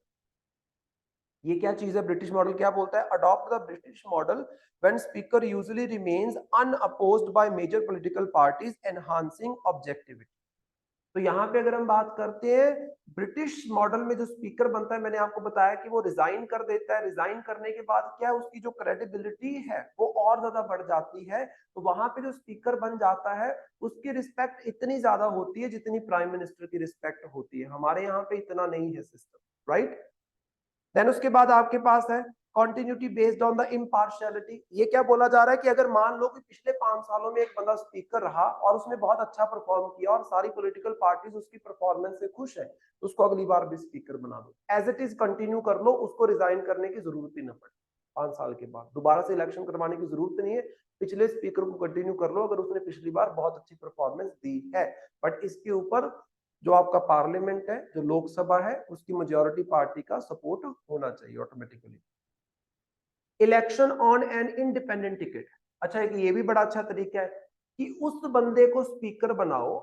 ये क्या चीज है, ब्रिटिश मॉडल क्या बोलता है, adopt the British model when speaker usually remains unopposed by major political parties enhancing objectivity. तो यहाँ पे अगर हम बात करते हैं ब्रिटिश मॉडल में जो स्पीकर बनता है, मैंने आपको बताया कि वो रिजाइन कर देता है, रिजाइन करने के बाद क्या है, उसकी जो क्रेडिबिलिटी है वो और ज्यादा बढ़ जाती है, तो वहां पे जो स्पीकर बन जाता है उसकी रिस्पेक्ट इतनी ज्यादा होती है जितनी प्राइम मिनिस्टर की रिस्पेक्ट होती है। हमारे यहाँ पे इतना नहीं है सिस्टम, राइट। देन उसके बाद आपके पास है continuity based on the impartiality. ये क्या बोला जा रहा है कि अगर मान लो कि पिछले 5 सालों में एक बंदा स्पीकर रहा और उसने बहुत अच्छा परफॉर्म किया और सारी पॉलिटिकल पार्टीज उसकी परफॉर्मेंस से खुश है, तो उसको अगली बार भी स्पीकर बना दो, एज इट इज कंटिन्यू कर लो, उसको रिजाइन करने की जरूरत ही ना पड़े। 5 साल के बाद दोबारा से इलेक्शन करवाने की जरूरत नहीं है, पिछले स्पीकर को कंटिन्यू कर लो अगर उसने पिछली बार बहुत अच्छी परफॉर्मेंस दी है। बट इसके ऊपर जो आपका पार्लियामेंट है, जो लोकसभा है, उसकी मेजोरिटी पार्टी का सपोर्ट होना चाहिए automatically. Election on an independent ticket. अच्छा, एक ये भी बड़ा अच्छा तरीका है कि उस बंदे को स्पीकर बनाओ,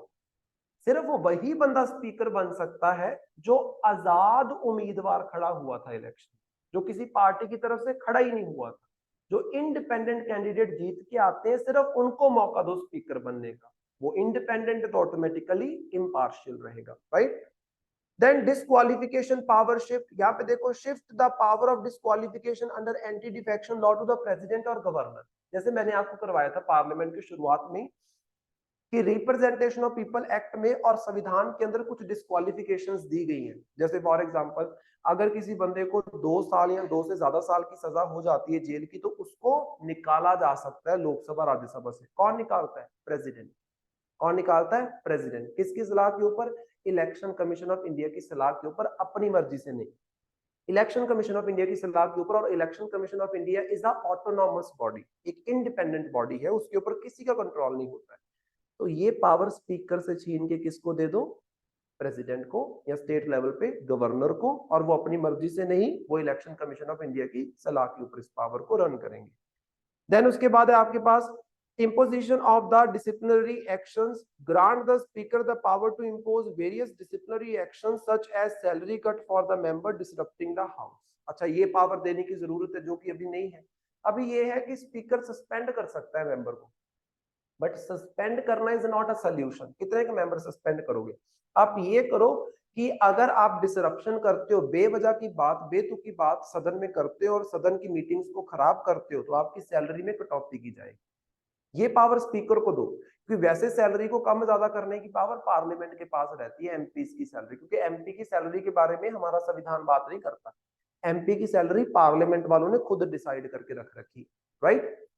सिर्फ वो वही बंदा स्पीकर बन सकता है जो आजाद उम्मीदवार खड़ा हुआ था इलेक्शन, जो किसी पार्टी की तरफ से खड़ा ही नहीं हुआ था, जो इंडिपेंडेंट कैंडिडेट जीत के आते हैं सिर्फ उनको मौका दो स्पीकर बनने का। वो इंडिपेंडेंट तो ऑटोमेटिकली इम्पार्शियल रहेगा, right. Then disqualification power shift. यहाँ पे देखो, shift the power of disqualification under anti defection law to the president और गवर्नर। जैसे मैंने आपको करवाया था पार्लियामेंट की शुरुआत में कि रिप्रेजेंटेशन ऑफ पीपल एक्ट में और संविधान के अंदर कुछ डिस्क्वालिफिकेशंस दी गई हैं। जैसे फॉर एग्जांपल, अगर किसी बंदे को 2 साल या 2 से ज्यादा साल की सजा हो जाती है जेल की, तो उसको निकाला जा सकता है लोकसभा राज्यसभा से। कौन निकालता है? प्रेसिडेंट। कौन निकालता है? प्रेसिडेंट। किसकी सलाह के ऊपर? इलेक्शन कमीशन ऑफ इंडिया की सलाह के ऊपर, अपनी मर्जी से नहीं। इलेक्शन कमीशन ऑफ इंडिया की सलाह के ऊपर, और election commission of India is a autonomous body, एक इंडिपेंडेंट बॉडी है, उसके ऊपर किसी का कंट्रोल नहीं होता है। तो ये पावर स्पीकर से छीन के किसको दे दो? प्रेसिडेंट को, या स्टेट लेवल पे गवर्नर को, और वो अपनी मर्जी से नहीं, वो इलेक्शन कमीशन ऑफ इंडिया की सलाह के ऊपर इस पावर को रन करेंगे। देन उसके बाद है आपके पास imposition of the disciplinary actions, grant the speaker the power to impose various disciplinary actions such as salary cut for the member disrupting the house। अच्छा, ये पावर देने की जरूरत है जो कि अभी नहीं है। अभी ये है कि स्पीकर सस्पेंड कर सकता है मेंबर को, बट सस्पेंड करना इज नॉट अ सोल्यूशन। कितने के मेंबर सस्पेंड करोगे? आप ये करो कि अगर आप डिसरप्शन करते हो, बेवजह की बात, बेतुकी बात सदन में करते हो और सदन की मीटिंग्स को खराब करते हो, तो आपकी सैलरी में कटौती की जाएगी। ये पावर स्पीकर को दो, क्योंकि वैसे सैलरी को कम ज्यादा करने की पावर पार्लियामेंट के पास रहती है, एमपी की सैलरी, क्योंकि एमपी की सैलरी के बारे में हमारा संविधान बात नहीं करता। एमपी की सैलरी पार्लियामेंट वालों ने खुद डिसाइड करके रख रखी, राइट।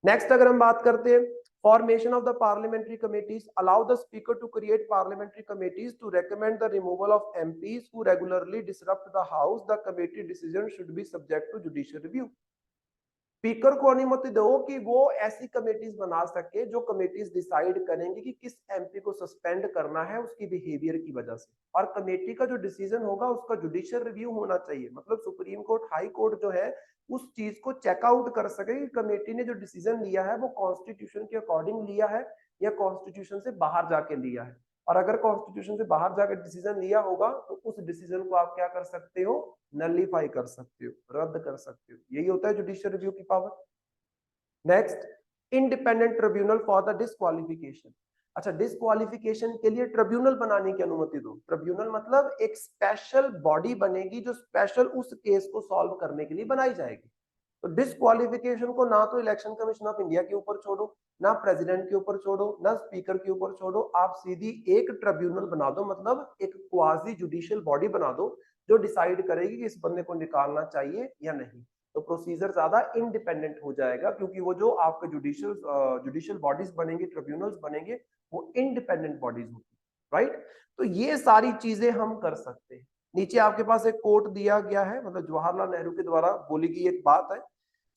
नेक्स्ट अगर हम बात करते हैं, formation of the parliamentary committees, allow the speaker to create parliamentary committees to recommend the removal of MPs who regularly disrupt the house. The committee decision should be subject to judicial review। Speaker को अनुमति दो कि वो ऐसी committees बना सके जो committees decide करेंगे कि किस एमपी को सस्पेंड करना है उसकी बिहेवियर की वजह से, और कमेटी का जो डिसीजन होगा उसका जुडिशियल रिव्यू होना चाहिए, मतलब सुप्रीम कोर्ट हाई कोर्ट जो है उस चीज को चेकआउट कर सके कि कमेटी ने जो डिसीजन लिया है वो कॉन्स्टिट्यूशन के अकॉर्डिंग लिया है या कॉन्स्टिट्यूशन से बाहर जाके लिया है। और अगर कॉन्स्टिट्यूशन से बाहर जाकर डिसीजन लिया होगा तो उस डिसीजन को आप क्या कर सकते हो, नलीफाई कर सकते हो, रद्द कर सकते हो। यही होता है जुडिशियल रिव्यू की power. Next, independent tribunal for the disqualification. अच्छा, डिस्क्वालिफिकेशन के लिए ट्रिब्यूनल बनाने की अनुमति दो। ट्रिब्यूनल मतलब एक स्पेशल बॉडी बनेगी जो स्पेशल उस केस को सॉल्व करने के लिए बनाई जाएगी। तो डिस्क्वालिफिकेशन को ना तो इलेक्शन कमीशन ऑफ इंडिया के ऊपर छोड़ो, ना प्रेसिडेंट के ऊपर छोड़ो, ना स्पीकर के ऊपर छोड़ो, आप सीधी एक ट्रिब्यूनल बना दो, मतलब एक क्वाजी जुडिशियल बॉडी बना दो जो डिसाइड करेगी कि इस बंदे को निकालना चाहिए या नहीं। तो प्रोसीजर ज्यादा इंडिपेंडेंट हो जाएगा, क्योंकि वो जो आपके जुडिशियल बॉडीज बनेंगे, ट्रिब्यूनल्स बनेंगे, वो इंडिपेंडेंट बॉडीज होगी, राइट। तो ये सारी चीजें हम कर सकते हैं। नीचे आपके पास एक कोट दिया गया है, मतलब जवाहरलाल नेहरू के द्वारा बोली गई एक बात है।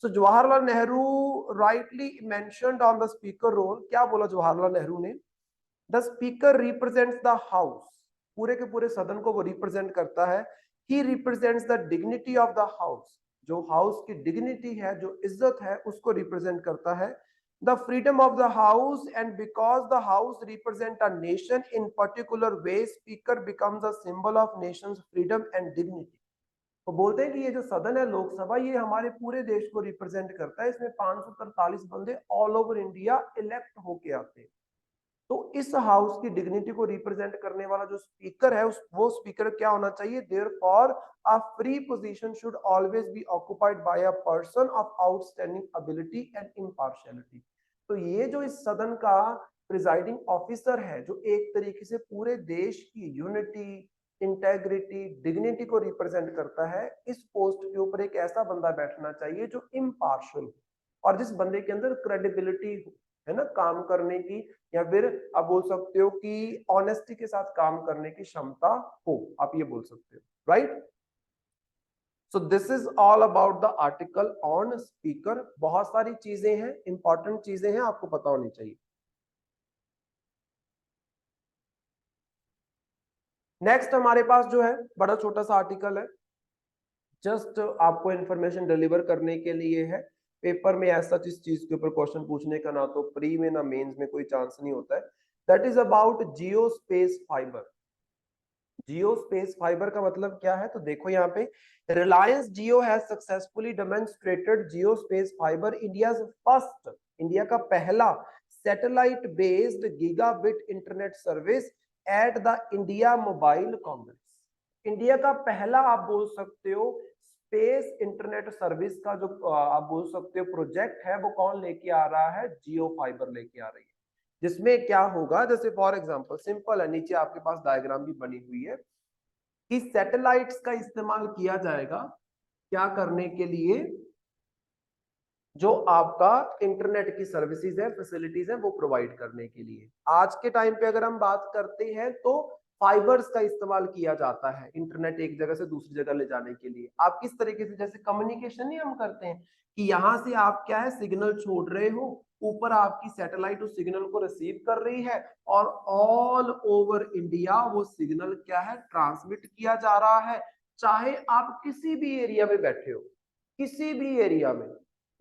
So Jawaharlal Nehru rightly mentioned on the speaker role. क्या बोला जवाहरलाल नेहरू ने? The speaker represents the house, पूरे के पूरे सदन को वो रिप्रेजेंट करता है। He represents the dignity of the house, जो हाउस की डिग्निटी है, जो इज्जत है, उसको रिप्रेजेंट करता है। The freedom of the house, and because the house represent a nation in particular way, speaker becomes a symbol of Nations freedom and dignity. तो बोलते हैं कि ये जो सदन है लोकसभा, ये हमारे पूरे देश को रिप्रेजेंट करता है। इसमें 543 बंदे ऑल ओवर इंडिया इलेक्ट होके आते हैं। तो इस हाउस की डिग्निटी को रिप्रेजेंट करने वाला जो स्पीकर है, वो स्पीकर क्या होना चाहिए? Therefore a free position should always be occupied by a person of outstanding ability and impartiality. तो ये जो इस सदन का प्रिजाइडिंग ऑफिसर है, जो एक तरीके से पूरे देश की यूनिटी, इंटेग्रिटी, डिग्निटी को रिप्रेजेंट करता है, इस पोस्ट के ऊपर एक ऐसा बंदा बैठना चाहिए जो इम्पार्शियल हो और जिस बंदे के अंदर क्रेडिबिलिटी हो, है ना, काम करने की, या फिर आप बोल सकते हो कि ऑनेस्टी के साथ काम करने की क्षमता हो, आप ये बोल सकते हो, right. So this is all about the article on speaker. बहुत सारी चीजें हैं, इंपॉर्टेंट चीजें हैं, आपको पता होनी चाहिए। नेक्स्ट हमारे पास जो है बड़ा छोटा सा आर्टिकल है, जस्ट आपको इंफॉर्मेशन डिलीवर करने के लिए है। पेपर में ऐसा इस चीज के ऊपर क्वेश्चन पूछने का ना तो प्री में ना मेंस में कोई चांस नहीं होता है। That is about Jio space fibre. Jio space fibre का मतलब क्या है? तो देखो यहाँ पे, Reliance Jio has successfully demonstrated Jio space fibre, India का पहला satellite based gigabit internet service at the India mobile congress. India का पहला आप बोल सकते हो स्पेस इंटरनेट सर्विस का जो आप बोल सकते हो प्रोजेक्ट है, वो कौन लेके आ रहा है? जियो फाइबर लेके आ रही है। जिसमें क्या होगा, जैसे फॉर एग्जांपल सिंपल है, नीचे आपके पास डायग्राम भी बनी हुई है कि सैटेलाइट्स का इस्तेमाल किया जाएगा क्या करने के लिए? जो आपका इंटरनेट की सर्विसेज है, फैसिलिटीज है, वो प्रोवाइड करने के लिए। आज के टाइम पे अगर हम बात करते हैं तो फाइबर्स का इस्तेमाल किया जाता है इंटरनेट एक जगह से दूसरी जगह ले जाने के लिए। आप किस तरीके से, जैसे कम्युनिकेशन नहीं हम करते हैं कि यहां से आप क्या है सिग्नल छोड़ रहे हो, ऊपर आपकी सैटेलाइट उस सिग्नल को रिसीव कर रही है और ऑल ओवर इंडिया वो सिग्नल क्या है ट्रांसमिट किया जा रहा है। चाहे आप किसी भी एरिया में बैठे हो, किसी भी एरिया में,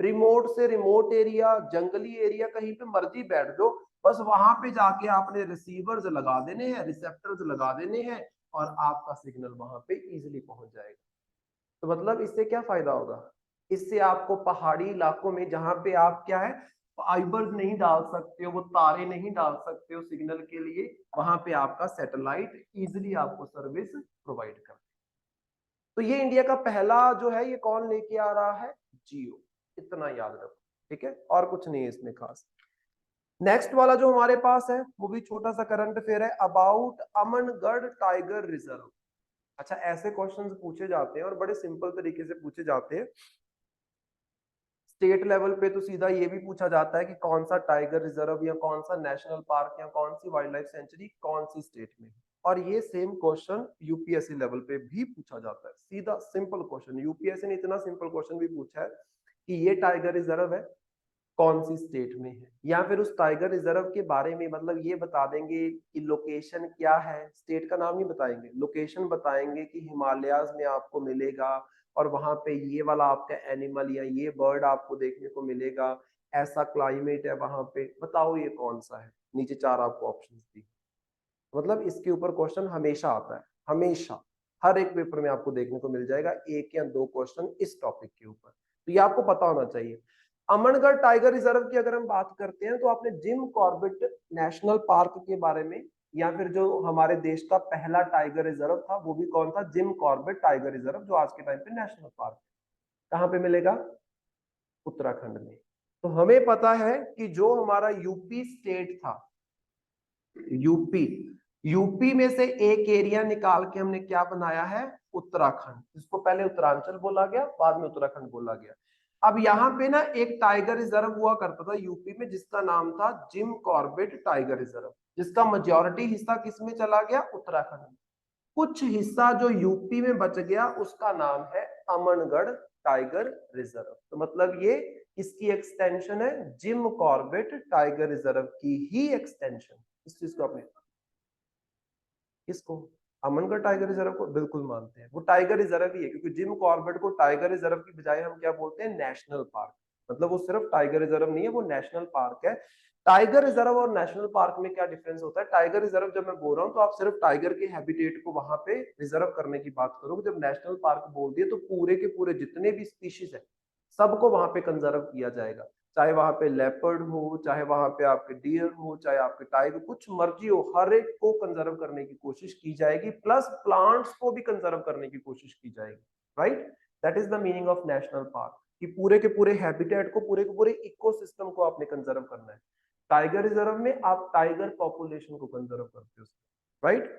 रिमोट से रिमोट एरिया, जंगली एरिया, कहीं पे मर्जी बैठ जाओ, बस वहां पे जाके आपने रिसीवर्स लगा देने हैं, रिसेप्टर्स लगा देने हैं और आपका सिग्नल वहां पे इजीली पहुंच जाएगा। तो मतलब इससे क्या फायदा होगा? इससे आपको पहाड़ी इलाकों में जहां पे आप क्या है फाइबर नहीं डाल सकते हो, वो तारे नहीं डाल सकते हो सिग्नल के लिए, वहां पे आपका सैटेलाइट इजिली आपको सर्विस प्रोवाइड कर। तो ये इंडिया का पहला जो है, ये कौन लेके आ रहा है? जियो। इतना याद रखो, ठीक है, और कुछ नहीं है इसमें खास। नेक्स्ट वाला जो हमारे पास है वो भी छोटा सा करंट अफेयर है, अबाउट अमनगढ़ टाइगर रिजर्व। अच्छा, ऐसे क्वेश्चंस पूछे जाते हैं और बड़े सिंपल तरीके से पूछे जाते हैं। स्टेट लेवल पे तो सीधा ये भी पूछा जाता है कि कौन सा टाइगर रिजर्व या कौन सा नेशनल पार्क या कौन सी वाइल्ड लाइफ सेंचुरी कौन सी स्टेट में है। और ये सेम क्वेश्चन यूपीएससी लेवल पे भी पूछा जाता है, सीधा सिंपल क्वेश्चन। यूपीएससी ने इतना सिंपल क्वेश्चन भी पूछा है कि ये टाइगर रिजर्व है, कौन सी स्टेट में है, या फिर उस टाइगर रिजर्व के बारे में मतलब ये बता देंगे कि लोकेशन क्या है, स्टेट का नाम नहीं बताएंगे, लोकेशन बताएंगे कि हिमालयाज में आपको मिलेगा और वहां पे ये वाला आपका एनिमल या ये बर्ड आपको देखने को मिलेगा, ऐसा क्लाइमेट है वहां पे, बताओ ये कौन सा है। नीचे 4 आपको ऑप्शन दी। मतलब इसके ऊपर क्वेश्चन हमेशा आता है, हमेशा हर एक पेपर में आपको देखने को मिल जाएगा 1 या 2 क्वेश्चन इस टॉपिक के ऊपर, तो ये आपको पता होना चाहिए। अमनगढ़ टाइगर रिजर्व की अगर हम बात करते हैं तो आपने जिम कॉर्बेट नेशनल पार्क के बारे में, या फिर जो हमारे देश का पहला टाइगर रिजर्व था वो भी कौन था, जिम कॉर्बेट टाइगर रिजर्व, जो आज के टाइम पे नेशनल पार्क है। कहाँ पे मिलेगा, उत्तराखंड में। तो हमें पता है कि जो हमारा यूपी स्टेट था, यूपी, यूपी में से एक एरिया निकाल के हमने क्या बनाया है, उत्तराखंड, जिसको पहले उत्तरांचल बोला गया, बाद में उत्तराखंड बोला गया। अब यहाँ पे ना एक टाइगर रिजर्व हुआ करता था यूपी में जिसका नाम था जिम कॉर्बेट टाइगर रिजर्व, जिसका मेजोरिटी हिस्सा किसमें चला गया, उत्तराखंड में। कुछ हिस्सा जो यूपी में बच गया उसका नाम है अमनगढ़ टाइगर रिजर्व। तो मतलब ये इसकी एक्सटेंशन है, जिम कॉर्बेट टाइगर रिजर्व की ही एक्सटेंशन। इस चीज को अपने किसको, अमनगढ़ टाइगर रिजर्व को बिल्कुल मानते हैं, वो टाइगर रिजर्व ही है, क्योंकि जिम कॉर्बेट को टाइगर रिजर्व की बजाय हम क्या बोलते हैं, नेशनल पार्क। मतलब वो सिर्फ टाइगर रिजर्व नहीं है, वो नेशनल पार्क है। टाइगर रिजर्व और नेशनल पार्क में क्या डिफरेंस होता है, टाइगर रिजर्व जब मैं बोल रहा हूँ तो आप सिर्फ टाइगर के हैबिटेट को वहां पे रिजर्व करने की बात करोगे, जब नेशनल पार्क बोल दिए तो पूरे के पूरे जितने भी स्पीशीज है सबको वहां पे कंजर्व किया जाएगा, चाहे वहां पे लेपर्ड हो, चाहे वहां पे आपके डियर हो, चाहे आपके टाइगर, कुछ मर्जी हो, हर एक को कंजर्व करने की कोशिश की जाएगी, प्लस प्लांट्स को भी कंजर्व करने की कोशिश की जाएगी। Right, that is the meaning of national park, कि पूरे के पूरे हैबिटेट को, पूरे के पूरे इकोसिस्टम को आपने कंजर्व करना है। टाइगर रिजर्व में आप टाइगर पॉपुलेशन को कंजर्व करते हो, राइट।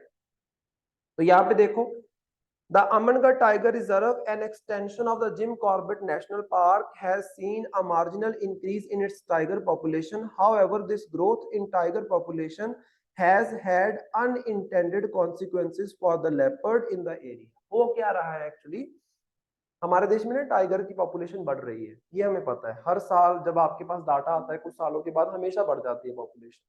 तो यहाँ पे देखो, the Amangarh Tiger Reserve, an extension of the Jim Corbett National Park, has seen a marginal increase in its tiger population. However, this growth in tiger population has had unintended consequences for the leopard in the area. वो क्या रहा है actually, हमारे देश में ना tiger की population बढ़ रही है, ये हमें पता है, हर साल जब आपके पास डाटा आता है कुछ सालों के बाद हमेशा बढ़ जाती है पॉपुलेशन।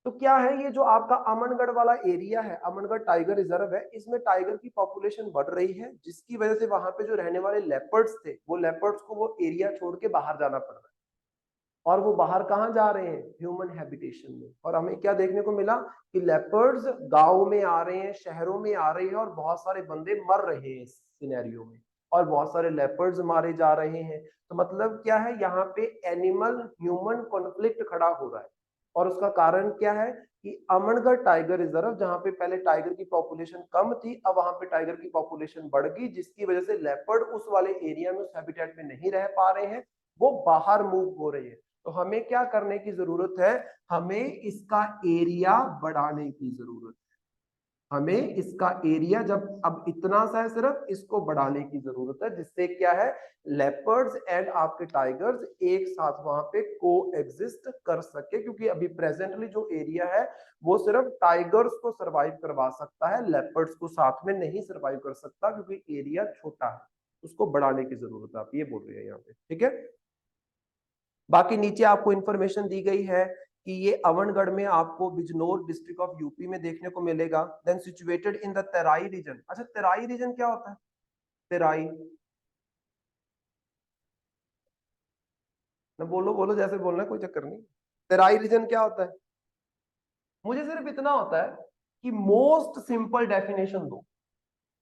तो क्या है, ये जो आपका अमनगढ़ वाला एरिया है, अमनगढ़ टाइगर रिजर्व है, इसमें टाइगर की पॉपुलेशन बढ़ रही है, जिसकी वजह से वहां पे जो रहने वाले लेपर्ड्स थे, वो लेपर्ड्स को वो एरिया छोड़ के बाहर जाना पड़ रहा है। और वो बाहर कहाँ जा रहे हैं, ह्यूमन हैबिटेशन में। और हमें क्या देखने को मिला कि लेपर्ड्स गांव में आ रहे हैं, शहरों में आ रहे हैं, और बहुत सारे बंदे मर रहे हैं इस सिनेरियो में, और बहुत सारे लेपर्ड्स मारे जा रहे हैं। तो मतलब क्या है, यहाँ पे एनिमल ह्यूमन कॉन्फ्लिक्ट खड़ा हो रहा है। और उसका कारण क्या है कि अमनगढ़ टाइगर रिजर्व, जहां पे पहले टाइगर की पॉपुलेशन कम थी, अब वहां पे टाइगर की पॉपुलेशन बढ़ गई, जिसकी वजह से लेपर्ड उस वाले एरिया में, उस हैबिटेट में नहीं रह पा रहे हैं, वो बाहर मूव हो रहे हैं। तो हमें क्या करने की जरूरत है, हमें इसका एरिया बढ़ाने की जरूरत है। हमें इसका एरिया, जब अब इतना सा है सिर्फ, इसको बढ़ाने की जरूरत है, जिससे क्या है, लेपर्ड्स एंड आपके टाइगर्स एक साथ वहां पे को एग्जिस्ट कर सके। क्योंकि अभी प्रेजेंटली जो एरिया है वो सिर्फ टाइगर्स को सरवाइव करवा सकता है, लेपर्ड्स को साथ में नहीं सरवाइव कर सकता, क्योंकि एरिया छोटा है, उसको बढ़ाने की जरूरत है, आप ये बोल रहे हैं यहाँ पे, ठीक है। बाकी नीचे आपको इंफॉर्मेशन दी गई है कि ये अवनगढ़ में आपको बिजनौर डिस्ट्रिक्ट ऑफ यूपी में देखने को मिलेगा। Then situated in the Terai region. अच्छा, तेराई रीजन क्या होता है, तेराई ना, बोलो बोलो, जैसे बोलना है, कोई चक्कर नहीं। तेराई रीजन क्या होता है, मुझे सिर्फ इतना होता है कि मोस्ट सिंपल डेफिनेशन दो,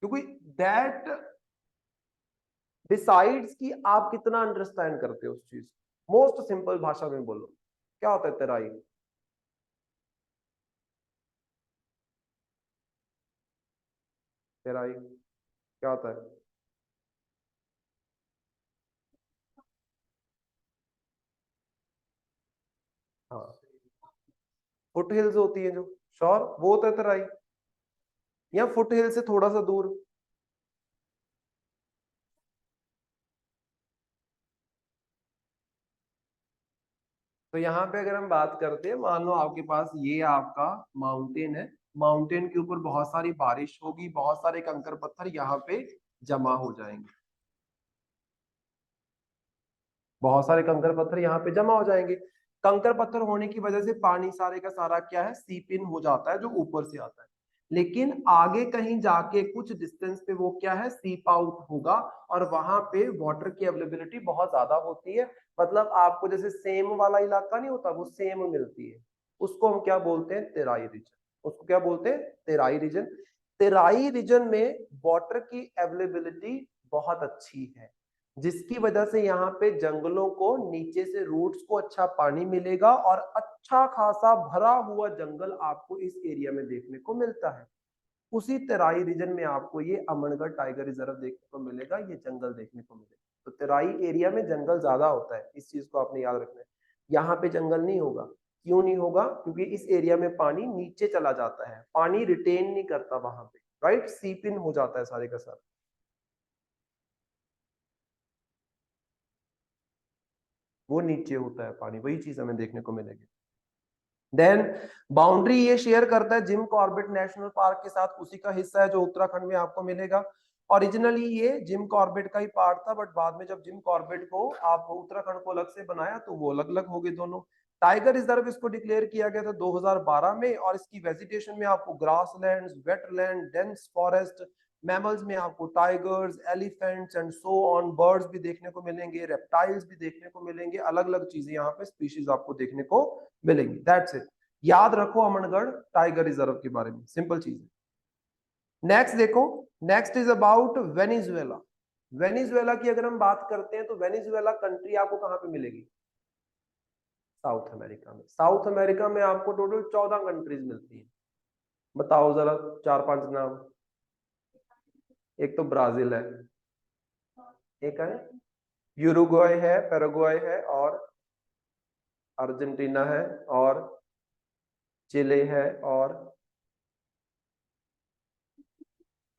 क्योंकि दैट डिसाइड्स कि आप कितना अंडरस्टैंड करते हो उस चीज। मोस्ट सिंपल भाषा में बोलो, क्या होता है तेराई, तेराई क्या होता है। हाँ, फुट हिल्स होती है जो, श्योर, वो होता है तराई, या फुट हिल से थोड़ा सा दूर। तो यहाँ पे अगर हम बात करते हैं, मान लो आपके पास ये आपका माउंटेन है, माउंटेन के ऊपर बहुत सारी बारिश होगी, बहुत सारे कंकर पत्थर यहाँ पे जमा हो जाएंगे। बहुत सारे कंकर पत्थर यहाँ पे जमा हो जाएंगे। कंकर पत्थर होने की वजह से पानी सारे का सारा क्या है, सीप इन हो जाता है जो ऊपर से आता है, लेकिन आगे कहीं जाके कुछ डिस्टेंस पे वो क्या है, सीप आउट होगा, और वहां पे वाटर की अवेलेबिलिटी बहुत ज्यादा होती है। मतलब आपको जैसे सेम वाला इलाका नहीं होता, वो सेम मिलती है, उसको हम क्या बोलते हैं, तेराई रीजन। उसको क्या बोलते हैं, तेराई रीजन। तेराई रीजन में वाटर की अवेलेबिलिटी बहुत अच्छी है, जिसकी वजह से यहाँ पे जंगलों को नीचे से रूट्स को अच्छा पानी मिलेगा, और अच्छा खासा भरा हुआ जंगल आपको इस एरिया में देखने को मिलता है। उसी तराई रीजन में आपको ये अमनगढ़ टाइगर रिजर्व देखने को मिलेगा, ये जंगल देखने को मिलेगा। तो तराई एरिया में जंगल ज्यादा होता है, इस चीज को आपने याद रखना है। यहाँ पे जंगल नहीं होगा। क्यों नहीं होगा, क्योंकि इस एरिया में पानी नीचे चला जाता है, पानी रिटेन नहीं करता वहां पे, राइट, सीप इन हो जाता है सारे का सारा। वो नीचे होता है पानी, वही चीज हमें देखने को मिलेगी। देन बाउंड्री ये शेयर करता है जिम कॉर्बेट नेशनल पार्क के साथ, उसी का हिस्सा है जो उत्तराखंड में आपको मिलेगा। ओरिजिनली ये जिम कॉर्बेट का ही पार्ट था, बट बाद में जब जिम कॉर्बेट को आप उत्तराखंड को अलग से बनाया तो वो अलग अलग हो गए दोनों। टाइगर रिजर्व इसको डिक्लेयर किया गया था 2012 में, और इसकी वेजिटेशन में आपको grasslands, wetland, dense forest, mammals में आपको tigers, elephants and so on, birds भी देखने को मिलेंगे, रेप्टाइल्स भी देखने को मिलेंगे, अलग अलग चीजें यहाँ पे स्पीशीज आपको देखने को मिलेंगी। That's it. याद रखो अमनगढ़ टाइगर रिजर्व के बारे में, सिंपल चीज है। नेक्स्ट देखो, next is about Venezuela. Venezuela की अगर हम बात करते हैं तो वेनिजुएला कंट्री आपको कहां पे मिलेगी, साउथ अमेरिका में। साउथ अमेरिका में आपको टोटल 14 कंट्रीज मिलती है। बताओ जरा चार पांच नाम। एक तो ब्राजील है, एक है यूरुग्वाय है, पैराग्वाय है, और अर्जेंटीना है, और चिले है, और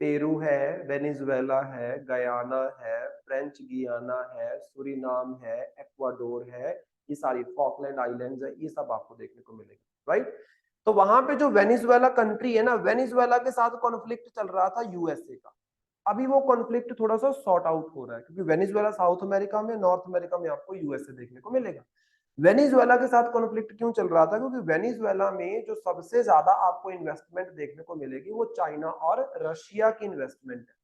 पेरू है, वेनेजुएला है, गयाना है, फ्रेंच गियाना है, सुरीनाम है, एक्वाडोर है, ये सारी फॉकलैंड आइलैंड्स है, ये सब आपको देखने को मिलेगा, राइट। तो वहां पे जो वेनेजुएला कंट्री है ना, वेनेजुएला के साथ कॉन्फ्लिक्ट चल रहा था यूएसए का। अभी वो कॉन्फ्लिक्ट थोड़ा सा सॉर्ट आउट हो रहा है, क्योंकि वेनेजुएला साउथ अमेरिका में, नॉर्थ अमेरिका में आपको यूएसए देखने को मिलेगा। वेनेजुएला के साथ कॉन्फ्लिक्ट क्यों चल रहा था, क्योंकि वेनेजुएला में जो सबसे ज्यादा आपको इन्वेस्टमेंट देखने को मिलेगी वो चाइना और रशिया की इन्वेस्टमेंट है।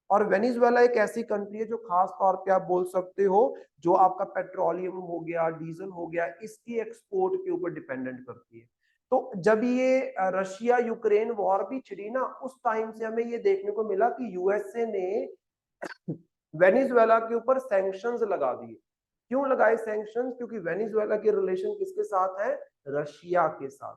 और वेनेजुएला एक ऐसी कंट्री है जो खास तौर पे आप बोल सकते हो जो आपका पेट्रोलियम हो गया, डीजल हो गया, इसकी एक्सपोर्ट के ऊपर डिपेंडेंट करती है। तो जब ये रशिया यूक्रेन वॉर भी छिड़ी ना, उस टाइम से हमें ये देखने को मिला कि यूएसए ने वेनेजुएला के ऊपर सैंक्शंस लगा दिए। क्यों लगाए सैंक्शंस, क्योंकि वेनेजुएला के रिलेशन किसके साथ है, रशिया के साथ।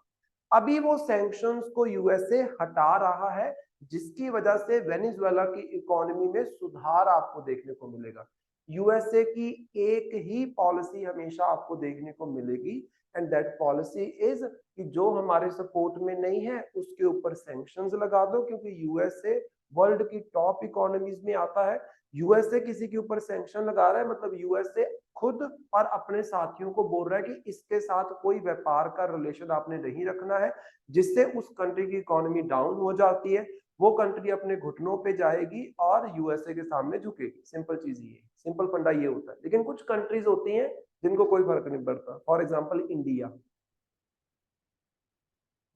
अभी वो सैंक्शंस को यूएसए हटा रहा है, जिसकी वजह से वेनेजुएला की इकोनॉमी में सुधार आपको देखने को मिलेगा। यूएसए की एक ही पॉलिसी हमेशा आपको देखने को मिलेगी, एंड दैट पॉलिसी इज कि जो हमारे सपोर्ट में नहीं है उसके ऊपर सैंक्शंस लगा दो, क्योंकि यूएसए वर्ल्ड की टॉप इकोनॉमीज में आता है। यूएसए किसी के ऊपर सैंक्शन लगा रहा है, मतलब यूएसए खुद और अपने साथियों को बोल रहा है कि इसके साथ कोई व्यापार का रिलेशन आपने नहीं रखना है, जिससे उस कंट्री की इकोनॉमी डाउन हो जाती है, वो कंट्री अपने घुटनों पे जाएगी और यूएसए के सामने झुकेगी। सिंपल चीज ये, सिंपल फंडा ये होता है। लेकिन कुछ कंट्रीज होती हैं जिनको कोई फर्क नहीं पड़ता, for example India.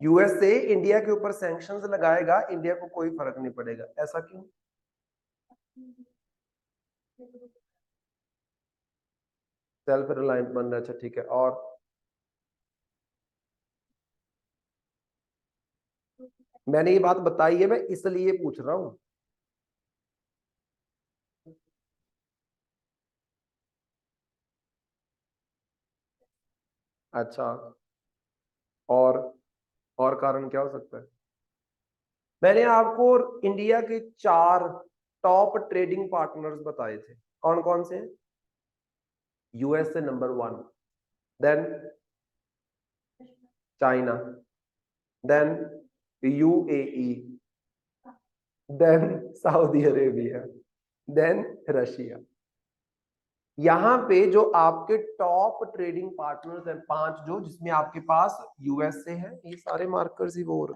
USA India के ऊपर सैंक्शंस लगाएगा, इंडिया को कोई फर्क नहीं पड़ेगा। ऐसा क्यों, सेल्फ रिलायंट बन रहा है, अच्छा ठीक है। और मैंने ये बात बताई है, मैं इसलिए पूछ रहा हूं। अच्छा, और और कारण क्या हो सकता है। मैंने आपको इंडिया के 4 टॉप ट्रेडिंग पार्टनर्स बताए थे, कौन कौन से। USA number 1, then China, then UAE, then Saudi Arabia, then Russia. यहाँ पे जो आपके टॉप ट्रेडिंग पार्टनर्स हैं 5, जो जिसमें आपके पास यूएसए है, ये सारे मार्कर्स ही वो,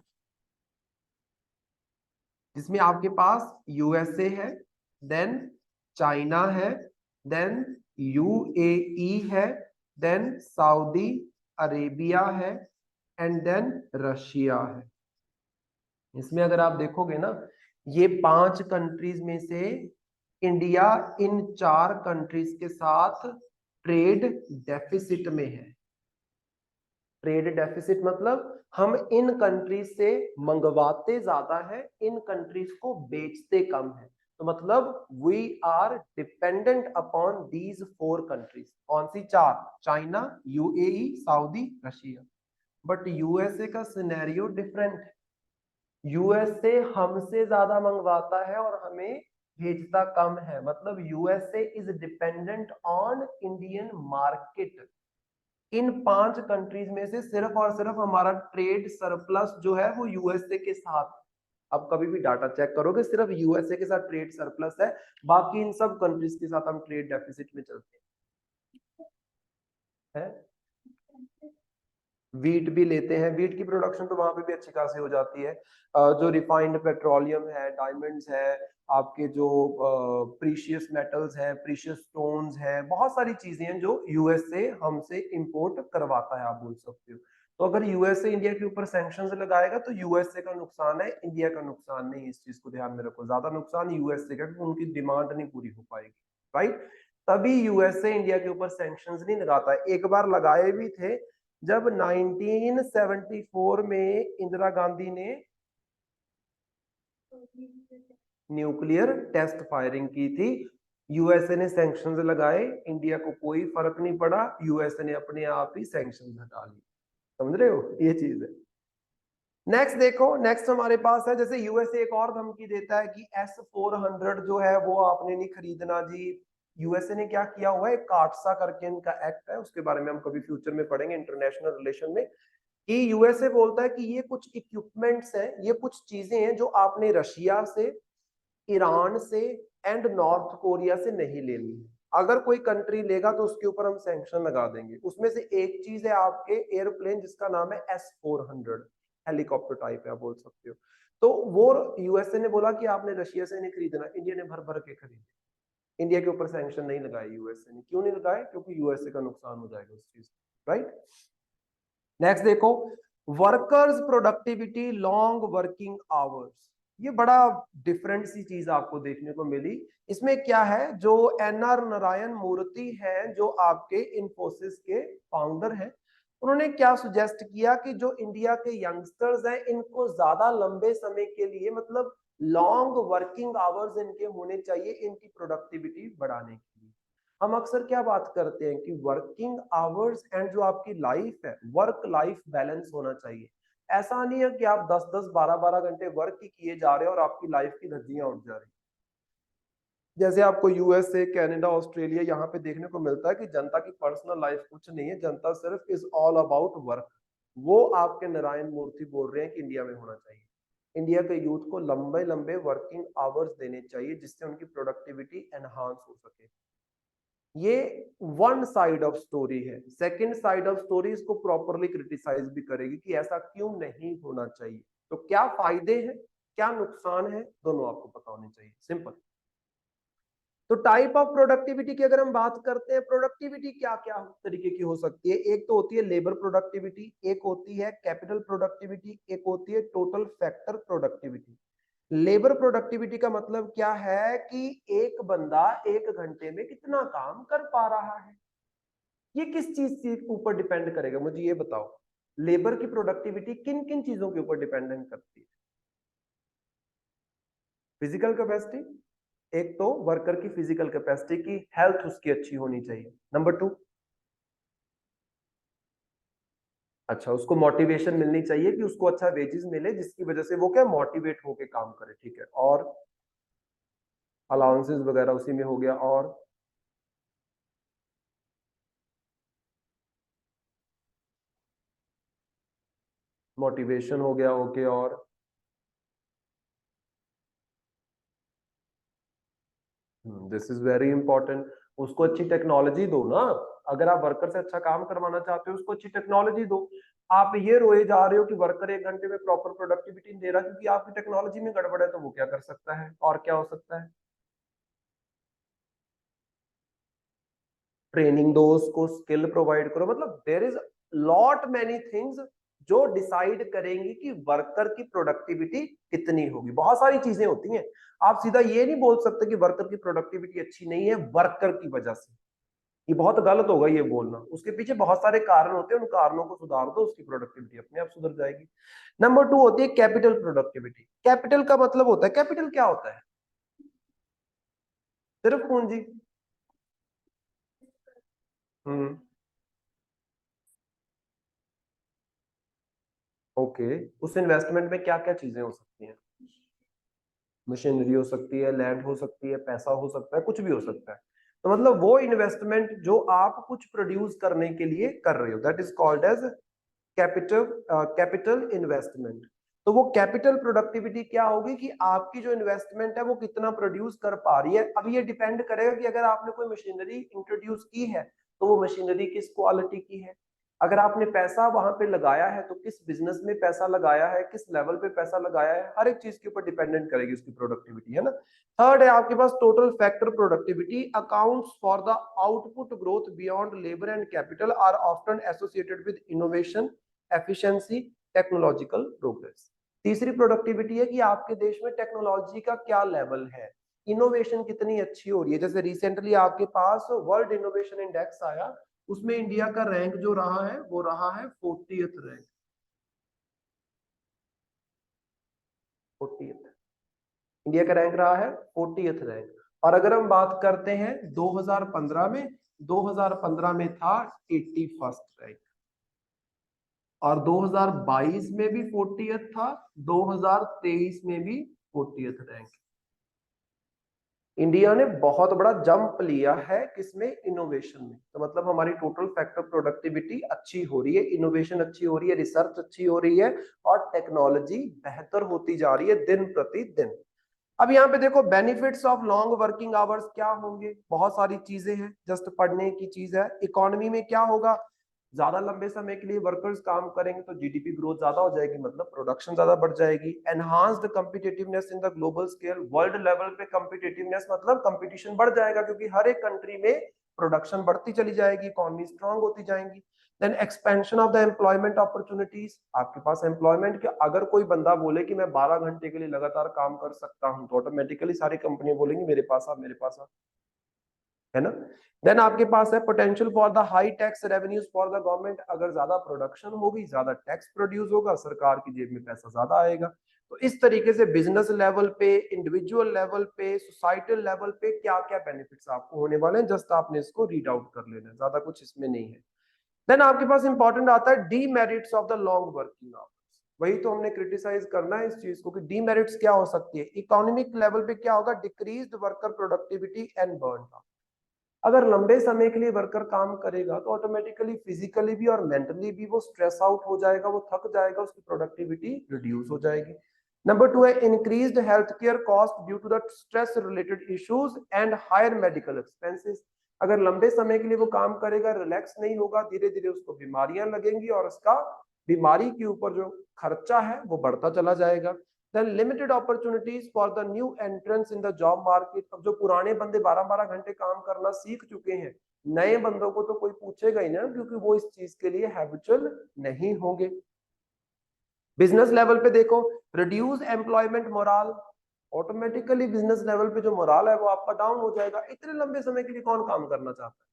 जिसमें आपके पास यूएसए है, देन चाइना है, देन यूएई है, देन सऊदी अरेबिया है, एंड देन रशिया है। इसमें अगर आप देखोगे ना, ये 5 कंट्रीज में से इंडिया इन 4 कंट्रीज के साथ ट्रेड डेफिसिट में है। ट्रेड डेफिसिट मतलब हम इन कंट्रीज से मंगवाते ज्यादा है, इन कंट्रीज को बेचते कम है। तो मतलब we are dependent upon these 4 countries. कौन सी 4? China, UAE, Saudi, Russia. But USA का सिनेरियो डिफरेंट है। यूएसए हमसे ज्यादा मंगवाता है और हमें भेजता कम है। मतलब USA is dependent on Indian market. In 5 countries में से सिर्फ और सिर्फ हमारा ट्रेड सरप्लस जो है वो यूएसए के साथ। अब कभी भी डाटा चेक करोगे सिर्फ यूएसए के साथ ट्रेड सरप्लस है, बाकी इन सब कंट्रीज के साथ हम ट्रेड डेफिसिट में चलते हैं। वीट भी लेते हैं, वीट की प्रोडक्शन तो वहां पे भी अच्छी खासी हो जाती है। जो रिफाइंड पेट्रोलियम है, डायमंड्स है, आपके जो प्रीशियस मेटल्स है, प्रीशियस स्टोन्स है, बहुत सारी चीजें हैं जो यूएसए हमसे इंपोर्ट करवाता है, आप बोल सकते हो। तो अगर यूएसए इंडिया के ऊपर सैंक्शंस लगाएगा तो यूएसए का नुकसान है, इंडिया का नुकसान नहीं। इस चीज को ध्यान में रखो, ज्यादा नुकसान यूएसए का, क्योंकि उनकी डिमांड नहीं पूरी हो पाएगी, राइट। तभी यूएसए इंडिया के ऊपर सैंक्शंस नहीं लगाता। एक बार लगाए भी थे, जब 1974 में इंदिरा गांधी ने न्यूक्लियर टेस्ट फायरिंग की थी, यूएसए ने सैंक्शंस लगाए, इंडिया को कोई फर्क नहीं पड़ा, यूएसए ने अपने आप ही सैंक्शंस हटा लिए। समझ रहे हो, ये चीज है। नेक्स्ट देखो, नेक्स्ट हमारे पास है, जैसे यूएसए एक और धमकी देता है कि S-400 जो है वो आपने नहीं खरीदना जी। यूएसए ने क्या किया हुआ है, काटसा करके इनका एक्ट है, उसके बारे में हम कभी फ्यूचर में पढ़ेंगे इंटरनेशनल रिलेशन में, कि यूएसए बोलता है कि ये कुछ इक्विपमेंट्स हैं, ये कुछ चीजें हैं जो आपने रशिया से, ईरान से एंड नॉर्थ कोरिया से नहीं लेनी। अगर कोई कंट्री लेगा तो उसके ऊपर हम सैंक्शन लगा देंगे। उसमें से एक चीज है आपके एयरप्लेन, जिसका नाम है S-400, हेलीकॉप्टर टाइप है, आप बोल सकते हो। तो वो यूएसए ने बोला कि आपने रशिया से नहीं खरीदना, इंडिया ने भर भर के खरीदे। इंडिया के ऊपर सैंक्शन नहीं लगाए यूएसए ने। क्यों नहीं लगाए? क्योंकि यूएसए का नुकसान हो जाएगा उस चीज, राइट। नेक्स्ट देखो, workers productivity, long working hours. ये बड़ा डिफरेंट सी चीज आपको देखने को मिली। इसमें क्या है, जो एनआर नारायण मूर्ति है, जो आपके इन्फोसिस के फाउंडर हैं, उन्होंने क्या सुजेस्ट किया कि जो इंडिया के यंगस्टर्स हैं, इनको ज्यादा लंबे समय के लिए, मतलब लॉन्ग वर्किंग आवर्स इनके होने चाहिए, इनकी प्रोडक्टिविटी बढ़ाने के लिए। हम अक्सर क्या बात करते हैं कि वर्किंग आवर्स एंड जो आपकी लाइफ है, वर्क लाइफ बैलेंस होना चाहिए। ऐसा नहीं है कि आप 10-10 12-12 घंटे वर्क ही किए जा रहे हो और आपकी लाइफ की धज्जियां उड़ जा रही। जैसे आपको यूएसए, कनाडा, ऑस्ट्रेलिया यहाँ पे देखने को मिलता है कि जनता की पर्सनल लाइफ कुछ नहीं है, जनता सिर्फ इज ऑल अबाउट वर्क। वो आपके नारायण मूर्ति बोल रहे हैं कि इंडिया में होना चाहिए। इंडिया के यूथ को लंबे लंबे वर्किंग आवर्स देने चाहिए, जिससे उनकी प्रोडक्टिविटी एनहांस हो सके। ये वन साइड ऑफ स्टोरी है। सेकंड साइड ऑफ स्टोरी इसको प्रॉपरली क्रिटिसाइज भी करेगी कि ऐसा क्यों नहीं होना चाहिए। तो क्या फायदे हैं, क्या नुकसान है, दोनों आपको पता होने चाहिए, सिंपल। तो टाइप ऑफ प्रोडक्टिविटी की अगर हम बात करते हैं, प्रोडक्टिविटी क्या क्या तरीके की हो सकती है। एक तो होती है लेबर प्रोडक्टिविटी, एक होती है कैपिटल प्रोडक्टिविटी, एक होती है total factor productivity. Labour productivity का मतलब क्या है कि एक बंदा 1 घंटे में कितना काम कर पा रहा है। ये किस चीज के ऊपर डिपेंड करेगा, मुझे ये बताओ। लेबर की प्रोडक्टिविटी किन किन चीजों के ऊपर डिपेंडेंट करती है? फिजिकल कैपेसिटी, एक तो वर्कर की फिजिकल कैपेसिटी की हेल्थ उसकी अच्छी होनी चाहिए। नंबर 2, अच्छा, उसको मोटिवेशन मिलनी चाहिए कि उसको अच्छा वेजेस मिले, जिसकी वजह से वो क्या मोटिवेट होके काम करे, ठीक है। और अलाउंसेस वगैरह उसी में हो गया। और मोटिवेशन हो गया, ओके। और दिस इज वेरी इंपॉर्टेंट, उसको अच्छी टेक्नोलॉजी दो ना। अगर आप वर्कर से अच्छा काम करवाना चाहते हो, उसको अच्छी टेक्नोलॉजी दो। आप ये रोए जा रहे हो कि वर्कर 1 घंटे में प्रॉपर प्रोडक्टिविटी नहीं दे रहा क्योंकि आपकी टेक्नोलॉजी में गड़बड़ है, तो वो क्या कर सकता है, और क्या हो सकता है? ट्रेनिंग दो उसको, स्किल प्रोवाइड करो, मतलब there is lot many things जो डिसाइड करेंगी कि वर्कर की प्रोडक्टिविटी कितनी होगी। बहुत सारी चीजें होती हैं, आप सीधा ये नहीं बोल सकते कि वर्कर की प्रोडक्टिविटी अच्छी नहीं है वर्कर की वजह से, ये बहुत गलत होगा ये बोलना। उसके पीछे बहुत सारे कारण होते हैं, उन कारणों को सुधार दो, उसकी प्रोडक्टिविटी अपने आप सुधर जाएगी। नंबर 2 होती है कैपिटल प्रोडक्टिविटी। कैपिटल का मतलब होता है, कैपिटल क्या होता है? सिर्फ पूंजी। हम्म। ओके, उस इन्वेस्टमेंट में क्या क्या चीजें हो सकती हैं? मशीनरी हो सकती है, लैंड हो सकती है, पैसा हो सकता है, कुछ भी हो सकता है। तो मतलब वो इन्वेस्टमेंट जो आप कुछ प्रोड्यूस करने के लिए कर रहे हो, that is called as capital, capital investment. तो वो कैपिटल प्रोडक्टिविटी क्या होगी कि आपकी जो इन्वेस्टमेंट है वो कितना प्रोड्यूस कर पा रही है। अब ये डिपेंड करेगा कि अगर आपने कोई मशीनरी इंट्रोड्यूस की है तो वो मशीनरी किस क्वालिटी की है, अगर आपने पैसा वहां पे लगाया है तो किस बिजनेस में पैसा लगाया है, किस लेवल पे पैसा लगाया है, हर एक चीज के ऊपर डिपेंडेंट करेगी उसकी प्रोडक्टिविटी, है ना। थर्ड है आपके पास total factor productivity, accounts for the output growth beyond labour and capital, are often associated with innovation, efficiency, technological progress. तीसरी प्रोडक्टिविटी है कि आपके देश में टेक्नोलॉजी का क्या लेवल है, इनोवेशन कितनी अच्छी हो रही है। जैसे रिसेंटली आपके पास वर्ल्ड इनोवेशन इंडेक्स आया, उसमें इंडिया का रैंक जो रहा है वो रहा है 40th रैंक, 40th इंडिया का रैंक रहा है 40th रैंक। और अगर हम बात करते हैं 2015 में, 2015 में था 81st रैंक, और 2022 में भी 40th था, 2023 में भी 40th रैंक। इंडिया ने बहुत बड़ा जंप लिया है किसमें, इनोवेशन में। तो मतलब हमारी टोटल फैक्टर प्रोडक्टिविटी अच्छी हो रही है, इनोवेशन अच्छी हो रही है, रिसर्च अच्छी हो रही है, और टेक्नोलॉजी बेहतर होती जा रही है दिन प्रति दिन। अब यहाँ पे देखो benefits of long working hours क्या होंगे, बहुत सारी चीजें हैं, जस्ट पढ़ने की चीज है। इकोनॉमी में क्या होगा, ज्यादा लंबे समय के लिए वर्कर्स काम करेंगे तो जीडीपी ग्रोथ ज्यादा हो जाएगी, मतलब प्रोडक्शन ज्यादा बढ़ जाएगी। Enhanced competitiveness in the global scale, world level पे कम्पिटिटिवनेस मतलब कंपटीशन बढ़ जाएगा, क्योंकि हर एक कंट्री में प्रोडक्शन बढ़ती चली जाएगी, इकोनॉमी स्ट्रांग होती जाएंगी। Then expansion of the employment opportunities, आपके पास एम्प्लॉयमेंट के, अगर कोई बंदा बोले कि मैं 12 घंटे के लिए लगातार काम कर सकता हूं तो ऑटोमेटिकली सारी कंपनियां बोलेंगी मेरे पास आ, मेरे पास आ, है ना। देन आपके पास है potential for the high tax revenues for the government, अगर ज्यादा प्रोडक्शन होगी, ज्यादा टैक्स प्रोड्यूस होगा, सरकार की जेब में पैसा ज्यादा आएगा। तो इस तरीके से बिजनेस लेवल पे, इंडिविजुअल लेवल पे, सोसाइटल लेवल पे क्या क्या बेनिफिट्स आपको होने वाले हैं, जस्ट आपने इसको रीड आउट कर लेना है, ज्यादा कुछ इसमें नहीं है। देन आपके पास इंपॉर्टेंट आता है demerits of the long working hours. वही तो हमने क्रिटिसाइज करना है इस चीज को कि डीमेरिट्स क्या हो सकती है। इकोनॉमिक लेवल पे क्या होगा, decreased worker productivity and burn. अगर लंबे समय के लिए वर्कर काम करेगा तो ऑटोमेटिकली फिजिकली भी और मेंटली भी वो स्ट्रेस आउट हो जाएगा, वो थक जाएगा, उसकी प्रोडक्टिविटी रिड्यूस हो जाएगी। नंबर 2 है increased health care cost due to the stress related issues and higher medical expenses. अगर लंबे समय के लिए वो काम करेगा, रिलैक्स नहीं होगा, धीरे धीरे उसको बीमारियां लगेंगी और उसका बीमारी के ऊपर जो खर्चा है वो बढ़ता चला जाएगा। Then limited opportunities for the new entrance in the job market. अब जो पुराने बंदे 12-12 घंटे काम करना सीख चुके हैं, नए बंदों को तो कोई पूछेगा ही ना, क्योंकि वो इस चीज के लिए हैबिचुअल नहीं होंगे। बिजनेस लेवल पे देखो, reduce employment morale, automatically business level पे जो मोराल है वो आपका डाउन हो जाएगा। इतने लंबे समय के लिए कौन काम करना चाहता है?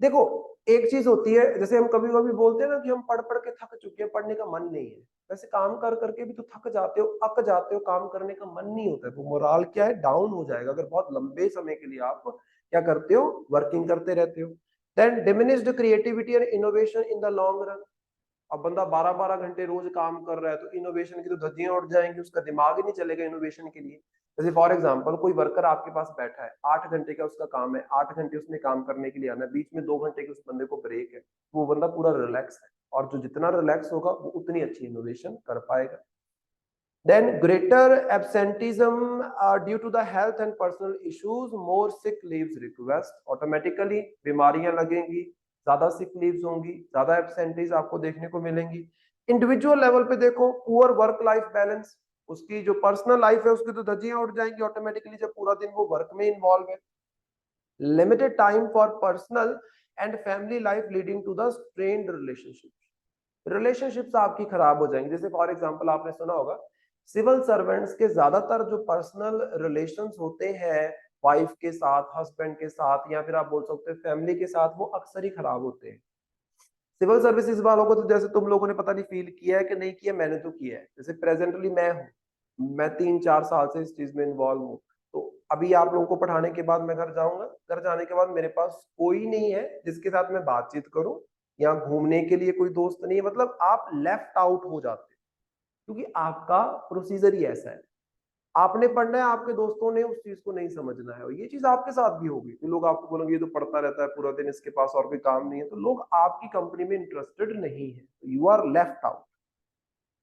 देखो, एक चीज होती है, जैसे हम कभी कभी बोलते हैं ना कि हम पढ़ पढ़ के थक चुके हैं, पढ़ने का मन नहीं है, वैसे काम कर करके भी तो थक जाते हो, अक जाते हो, काम करने का मन नहीं होता है, वो मोराल क्या है, डाउन हो जाएगा अगर बहुत लंबे समय के लिए आप क्या करते हो, वर्किंग करते रहते हो। Then diminished creativity and innovation in the long run. अब बंदा 12-12 घंटे रोज काम कर रहा है तो इनोवेशन की तो धज्जियां उड़ जाएंगी, उसका दिमाग ही नहीं चलेगा इनोवेशन के लिए। जैसे फॉर एग्जांपल कोई वर्कर आपके पास बैठा है, 8 घंटे का उसका काम है, 8 घंटे उसने काम करने के लिए आना है, बीच में 2 घंटे के उस बंदे को ब्रेक है, वो बंदा पूरा रिलैक्स है, और जो जितना रिलैक्स होगा वो उतनी अच्छी इनोवेशन कर पाएगा। Then greater absenteeism due to the health and personal issues, more sick leaves request, automatically बीमारियां लगेंगी, ज्यादा सिक लीव्स होंगी, ज्यादा एब्सेंटीज आपको देखने को मिलेंगी। इंडिविजुअल लेवल पे देखो, पुअर वर्क लाइफ बैलेंस, उसकी जो पर्सनल लाइफ है उसकी तो धज्जियां उड़ जाएंगी ऑटोमेटिकली, जब पूरा दिन वो वर्क में इन्वॉल्व है। Limited time for personal and family life leading to the strained relationships आपकी खराब हो जाएंगे। जैसे फॉर एग्जांपल आपने सुना होगा सिविल सर्वेंट्स के ज्यादातर जो पर्सनल रिलेशंस होते हैं वाइफ के साथ, हस्बैंड के साथ, या फिर आप बोल सकते हैं फैमिली के साथ, वो अक्सर ही खराब होते हैं। सिविल सर्विसेज वालों को तो जैसे तुम लोगों ने पता नहीं फील किया है कि नहीं किया, मैंने तो किया है। जैसे प्रेजेंटली मैं 3-4 साल से इस चीज में इन्वॉल्व हूँ। तो अभी आप लोगों को पढ़ाने के बाद मैं घर जाऊंगा, घर जाने के बाद मेरे पास कोई नहीं है जिसके साथ मैं बातचीत करूं, या घूमने के लिए कोई दोस्त नहीं है। मतलब आप लेफ्ट आउट हो जाते हैं, क्योंकि आपका प्रोसीजर ही ऐसा है। आपने पढ़ना है, आपके दोस्तों ने उस चीज को नहीं समझना है, और ये चीज आपके साथ भी होगी कि लोग आपको बोलेंगे ये तो पढ़ता रहता है पूरा दिन, इसके पास और कोई काम नहीं है। तो लोग आपकी कंपनी में इंटरेस्टेड नहीं है, यू आर लेफ्ट आउट।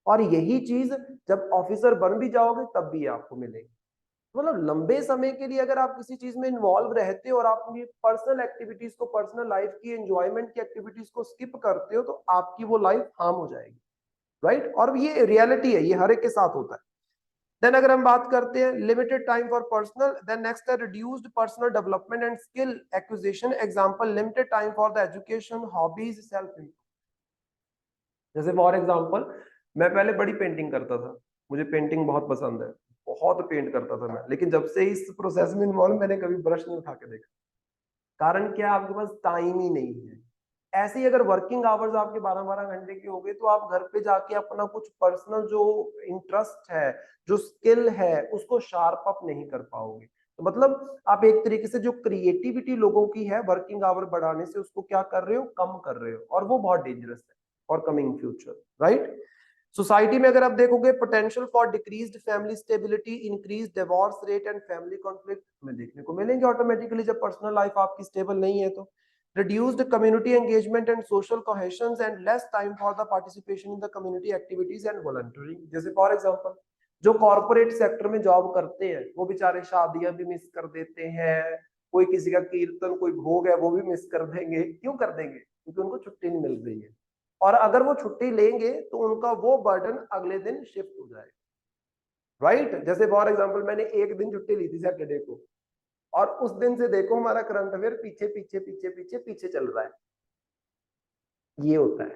और यही चीज जब ऑफिसर बन भी जाओगे तब भी आपको मिलेगी। मतलब लंबे समय के लिए अगर आप किसी चीज में इन्वॉल्व रहते हो और आप अपनी पर्सनल एक्टिविटीज को, पर्सनल लाइफ की एंजॉयमेंट की एक्टिविटीज को स्किप करते हो, तो आपकी वो लाइफ हार्म हो जाएगी, राइट? और ये रियलिटी है, ये हर एक के साथ होता है। देन अगर हम बात करते हैं limited time for personal, then next है reduced personal development and skill acquisition. Example limited time for the education, hobbies, self improve. जैसे फॉर एग्जांपल मैं पहले बड़ी पेंटिंग करता था, मुझे पेंटिंग बहुत पसंद है, बहुत पेंट करता था मैं। लेकिन जब से इस प्रोसेस में इन्वॉल्व, मैंने कभी ब्रश नहीं उठा के देखा। कारण क्या? आपके पास टाइम ही नहीं है। ऐसे ही अगर वर्किंग आवर्स आपके 12-12 घंटे के हो गए, तो आप घर पे जाके अपना कुछ पर्सनल जो इंटरेस्ट है, जो स्किल है, उसको शार्प अप नहीं कर पाओगे। तो मतलब आप एक तरीके से जो क्रिएटिविटी लोगों की है वर्किंग आवर बढ़ाने से, उसको क्या कर रहे हो? कम कर रहे हो, और वो बहुत डेंजरस है for coming future, right? Society में अगर आप देखोगे potential for decreased family stability, increase divorce rate and family conflict में देखने को मिलेंगे ऑटोमेटिकली, जब पर्सनल लाइफ आपकी स्टेबल नहीं है तो। reduced community engagement and social cohesions and less time for the participation in the community activities and volunteering। जैसे फॉर एग्जांपल जो कॉर्पोरेट सेक्टर में जॉब करते हैं, वो बेचारे शादियां भी मिस कर देते हैं, कोई किसी का कीर्तन, कोई भोग है, वो भी मिस कर देंगे। क्यों कर देंगे? क्योंकि उनको छुट्टी नहीं मिल रही है। और अगर वो छुट्टी लेंगे तो उनका वो बर्डन अगले दिन शिफ्ट हो जाएगा, राइट? जैसे फॉर एग्जांपल मैंने एक दिन छुट्टी ली थी सैटरडे को, और उस दिन से देखो हमारा करंट अफेयर पीछे पीछे पीछे पीछे पीछे चल रहा है। ये होता है।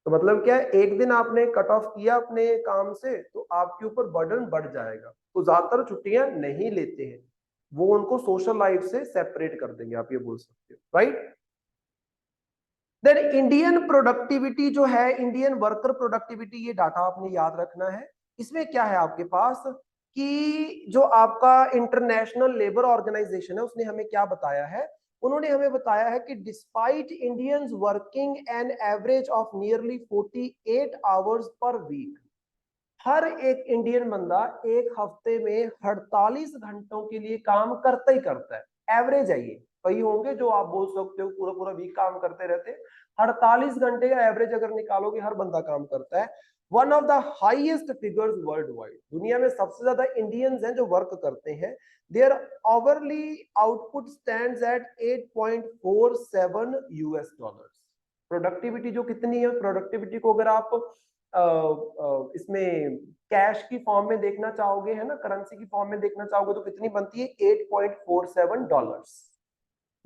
तो मतलब क्या है, एक दिन आपने कट ऑफ किया अपने काम से, तो आपके ऊपर बर्डन बढ़ जाएगा। तो ज्यादातर छुट्टियां नहीं लेते हैं, वो उनको सोशल लाइफ से सेपरेट कर देंगे, आप ये बोल सकते हो, राइट? देन इंडियन प्रोडक्टिविटी जो है, इंडियन वर्कर प्रोडक्टिविटी, ये डाटा आपने याद रखना है। इसमें क्या है आपके पास कि जो आपका इंटरनेशनल लेबर ऑर्गेनाइजेशन है, उसने हमें क्या बताया है? उन्होंने हमें बताया है कि despite Indians working an average of nearly 48 hours per week, हर एक इंडियन बंदा एक हफ्ते में 48 घंटों के लिए काम करता ही करता है। एवरेज है ये, कई होंगे जो आप बोल सकते हो पूरा पूरा वीक काम करते रहते। 48 घंटे का एवरेज अगर निकालोगे, हर बंदा काम करता है। One of the highest figures world wide, दुनिया में सबसे ज्यादा इंडियंस हैं जो वर्क करते हैं। Their hourly output stands at 8.47 US dollars. Productivity जो कितनी है, प्रोडक्टिविटी को अगर आप इसमें कैश की फॉर्म में देखना चाहोगे, है ना, करेंसी की फॉर्म में देखना चाहोगे, तो कितनी बनती है? 8.47 डॉलर्स।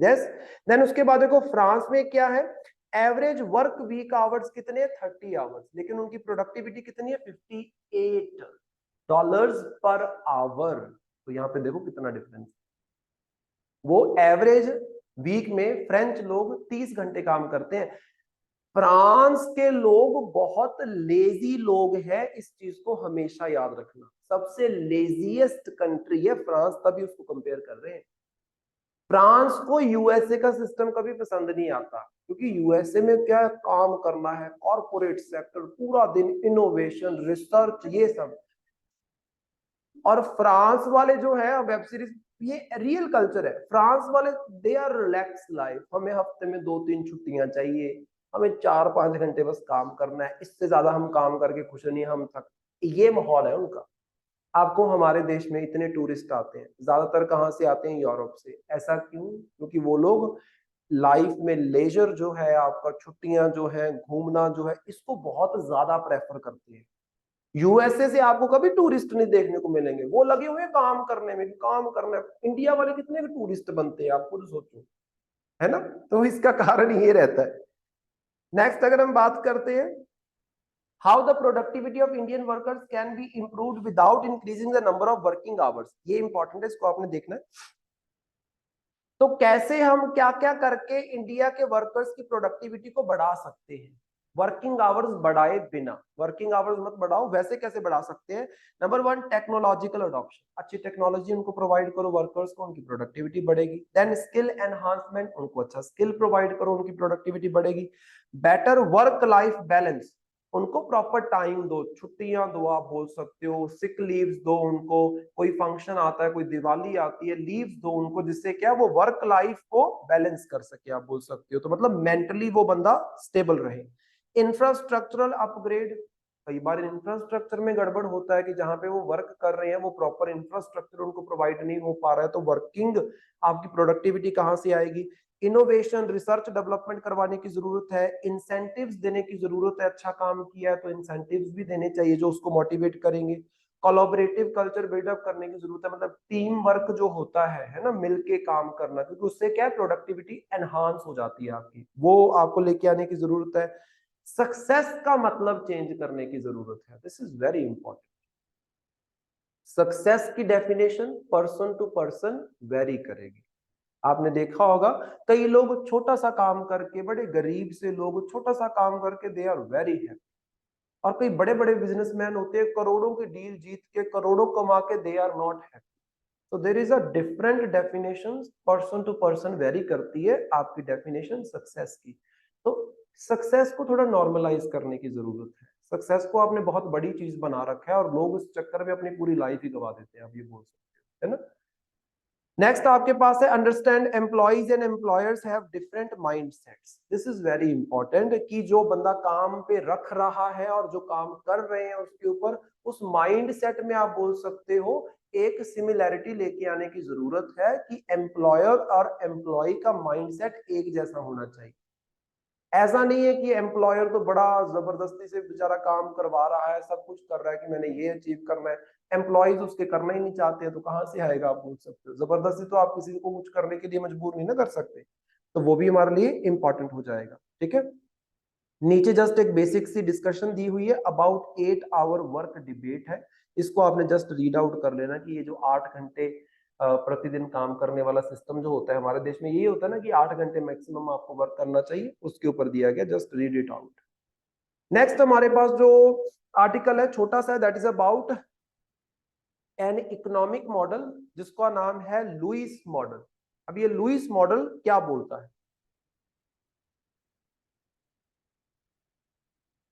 यस। देन उसके बाद देखो फ्रांस में क्या है, एवरेज वर्क वीक आवर्स कितने? 30 आवर्स, लेकिन उनकी प्रोडक्टिविटी कितनी है? 58 डॉलर्स पर आवर। तो यहाँ पे देखो कितना डिफरेंस। वो एवरेज वीक में फ्रेंच लोग 30 घंटे काम करते हैं। फ्रांस के लोग बहुत लेजी लोग हैं, इस चीज को हमेशा याद रखना। सबसे लेजीएस्ट कंट्री है फ्रांस, तभी उसको कंपेयर कर रहे हैं। फ्रांस को यूएसए का सिस्टम कभी पसंद नहीं आता, क्योंकि यूएसए में क्या काम करना है, कॉर्पोरेट सेक्टर, पूरा दिन इनोवेशन, रिसर्च, ये सब। और फ्रांस वाले जो है वेब सीरीज, ये रियल कल्चर है फ्रांस वाले। They are relax life. हमें हफ्ते में 2-3 छुट्टियां चाहिए, हमें 4-5 घंटे बस काम करना है, इससे ज्यादा हम काम करके खुश नहीं, हम थक। ये माहौल है उनका। आपको हमारे देश में इतने टूरिस्ट आते हैं, ज्यादातर कहाँ से आते हैं? यूरोप से। ऐसा क्यों? क्योंकि वो लोग लाइफ में लेजर जो है, आपका छुट्टियां जो है, घूमना जो है, इसको बहुत ज्यादा प्रेफर करते हैं। यूएसए से आपको कभी टूरिस्ट नहीं देखने को मिलेंगे, वो लगे हुए काम करने में, काम करना है। इंडिया वाले कितने टूरिस्ट बनते हैं, आप खुद सोचो, है ना। तो इसका कारण ये रहता है। नेक्स्ट अगर हम बात करते हैं, how the productivity of Indian workers can be improved without increasing the number of working hours, ये इंपॉर्टेंट है, इसको आपने देखना है। तो कैसे हम क्या क्या करके इंडिया के वर्कर्स की प्रोडक्टिविटी को बढ़ा सकते हैं, वर्किंग आवर्स बढ़ाए बिना। वर्किंग आवर्स मत बढ़ाओ, वैसे कैसे बढ़ा सकते हैं? नंबर वन, टेक्नोलॉजिकल अडॉप्शन, अच्छी टेक्नोलॉजी उनको प्रोवाइड करो वर्कर्स को, उनकी प्रोडक्टिविटी बढ़ेगी। देन स्किल एनहांसमेंट, उनको अच्छा स्किल प्रोवाइड करो, उनकी प्रोडक्टिविटी बढ़ेगी। बेटर वर्क लाइफ बैलेंस, उनको प्रॉपर टाइम दो, छुट्टियां दो, आप बोल सकते हो सिक लीव्स दो उनको, कोई फंक्शन आता है, कोई दिवाली आती है, लीव्स दो उनको, जिससे क्या वो वर्क लाइफ को बैलेंस कर सके, आप बोल सकते हो। तो मतलब मेंटली वो बंदा स्टेबल रहे। इंफ्रास्ट्रक्चरल अपग्रेड, कई बार इंफ्रास्ट्रक्चर में गड़बड़ होता है कि जहां पे वो वर्क कर रहे हैं वो प्रॉपर इंफ्रास्ट्रक्चर उनको प्रोवाइड नहीं हो पा रहा है, तो वर्किंग आपकी प्रोडक्टिविटी कहां से आएगी? इनोवेशन, रिसर्च डेवलपमेंट करवाने की जरूरत है, इंसेंटिव्स देने की जरूरत है, अच्छा काम किया है तो इंसेंटिव्स भी देने चाहिए जो उसको मोटिवेट करेंगे। कोलैबोरेटिव कल्चर बिल्डअप करने की जरूरत है, मतलब टीम वर्क जो होता है ना, मिलके काम करना, क्योंकि उससे क्या है, प्रोडक्टिविटी एनहांस हो जाती है आपकी, वो आपको लेके आने की जरूरत है। सक्सेस का मतलब चेंज करने की जरूरत है, this is very important. Success की definition person to person vary करेगी। आपने देखा होगा कई लोग छोटा सा काम करके, बड़े गरीब से लोग छोटा सा काम करके दे आर वेरी हैप्पी, और कई बड़े बड़े बिजनेसमैन होते हैं करोड़ों की डील जीत के, करोड़ों कमा के, दे आर नॉट हैप्पी। तो there is a different definition, person to person vary करती है आपकी डेफिनेशन सक्सेस की। तो सक्सेस को थोड़ा नॉर्मलाइज करने की जरूरत है। सक्सेस को आपने बहुत बड़ी चीज बना रखा है और लोग उस चक्कर में अपनी पूरी लाइफ ही गवा देते हैं, आप ये बोल सकते हो, है ना। नेक्स्ट आपके पास है understand employees and employers have different mindsets, this is very important, कि जो बंदा काम पे रख रहा है और जो काम कर रहे हैं उसके ऊपर, उस माइंडसेट में आप बोल सकते हो एक सिमिलैरिटी लेके आने की जरूरत है, कि एम्प्लॉयर और एम्प्लॉय का माइंडसेट एक जैसा होना चाहिए। ऐसा नहीं है कि एम्प्लॉयर तो बड़ा जबरदस्ती से बेचारा काम करवा रहा है, सब कुछ कर रहा है कि मैंने ये अचीव करना है, एम्प्लॉयज उसके करना ही नहीं चाहते हैं, तो कहां से आएगा, आप बोल सकते हो। जबरदस्ती तो आप किसी को कुछ करने के लिए मजबूर नहीं ना कर सकते, तो वो भी हमारे लिए इंपॉर्टेंट हो जाएगा। ठीक है, नीचे जस्ट एक बेसिक सी डिस्कशन दी हुई है अबाउट 8 आवर वर्क डिबेट है, इसको आपने जस्ट रीड आउट कर लेना कि ये जो 8 घंटे प्रतिदिन काम करने वाला सिस्टम जो होता है हमारे देश में, यही होता है ना कि 8 घंटे मैक्सिमम आपको वर्क करना चाहिए, उसके ऊपर दिया गया, just read it out. Next हमारे पास जो आर्टिकल है छोटा सा, that is about an economic model, जिसका नाम है लुइस मॉडल। अब ये लुइस मॉडल क्या बोलता है,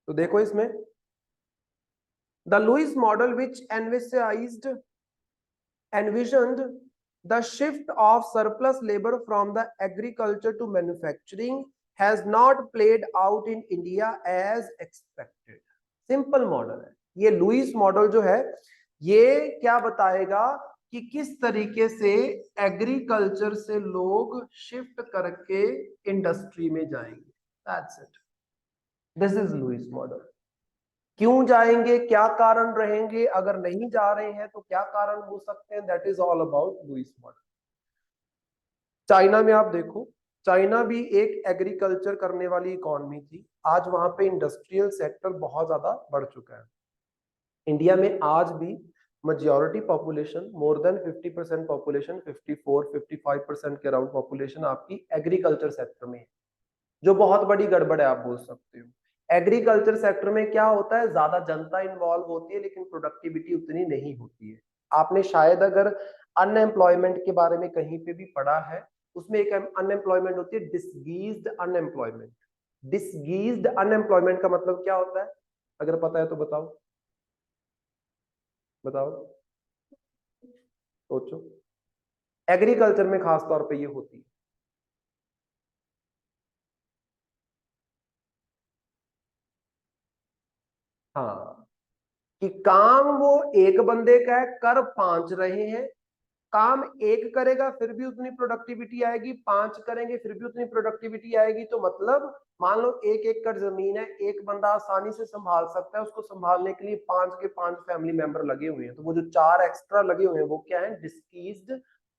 तो देखो इसमें, the Lewis model which envisioned the shift of surplus labor from the agriculture to manufacturing has not played out in India as expected। Simple model है ये लुइस मॉडल जो है, ये क्या बताएगा कि किस तरीके से एग्रीकल्चर से लोग शिफ्ट करके इंडस्ट्री में जाएंगे। That's it, this is Lewis model. क्यों जाएंगे, क्या कारण रहेंगे, अगर नहीं जा रहे हैं तो क्या कारण हो सकते हैं, that is all about Lewis model. China में आप देखो, चाइना भी एक एग्रीकल्चर करने वाली इकोनॉमी थी, आज वहां पे इंडस्ट्रियल सेक्टर बहुत ज्यादा बढ़ चुका है। इंडिया में आज भी majority population, more than 50% population, 54-55% के अराउंड पॉपुलेशन आपकी एग्रीकल्चर सेक्टर में है, जो बहुत बड़ी गड़बड़ है, आप बोल सकते हो। एग्रीकल्चर सेक्टर में क्या होता है, ज्यादा जनता इन्वॉल्व होती है लेकिन प्रोडक्टिविटी उतनी नहीं होती है। आपने शायद अगर अनएम्प्लॉयमेंट के बारे में कहीं पे भी पढ़ा है, उसमें एक अनएम्प्लॉयमेंट होती है डिसगीज्ड अनएम्प्लॉयमेंट। डिसगीज्ड अनएम्प्लॉयमेंट का मतलब क्या होता है, अगर पता है तो बताओ, बताओ, सोचो। एग्रीकल्चर में खास तौर पे ये होती है। हाँ, कि काम वो एक बंदे का है, कर 5 रहे हैं, काम एक करेगा फिर भी उतनी प्रोडक्टिविटी आएगी, 5 करेंगे फिर भी उतनी प्रोडक्टिविटी आएगी। तो मतलब मान लो 1 एकड़ जमीन है, एक बंदा आसानी से संभाल सकता है, उसको संभालने के लिए 5 के 5 फैमिली मेंबर लगे हुए हैं, तो वो जो 4 एक्स्ट्रा लगे हुए हैं वो क्या है, डिस्कीज्ड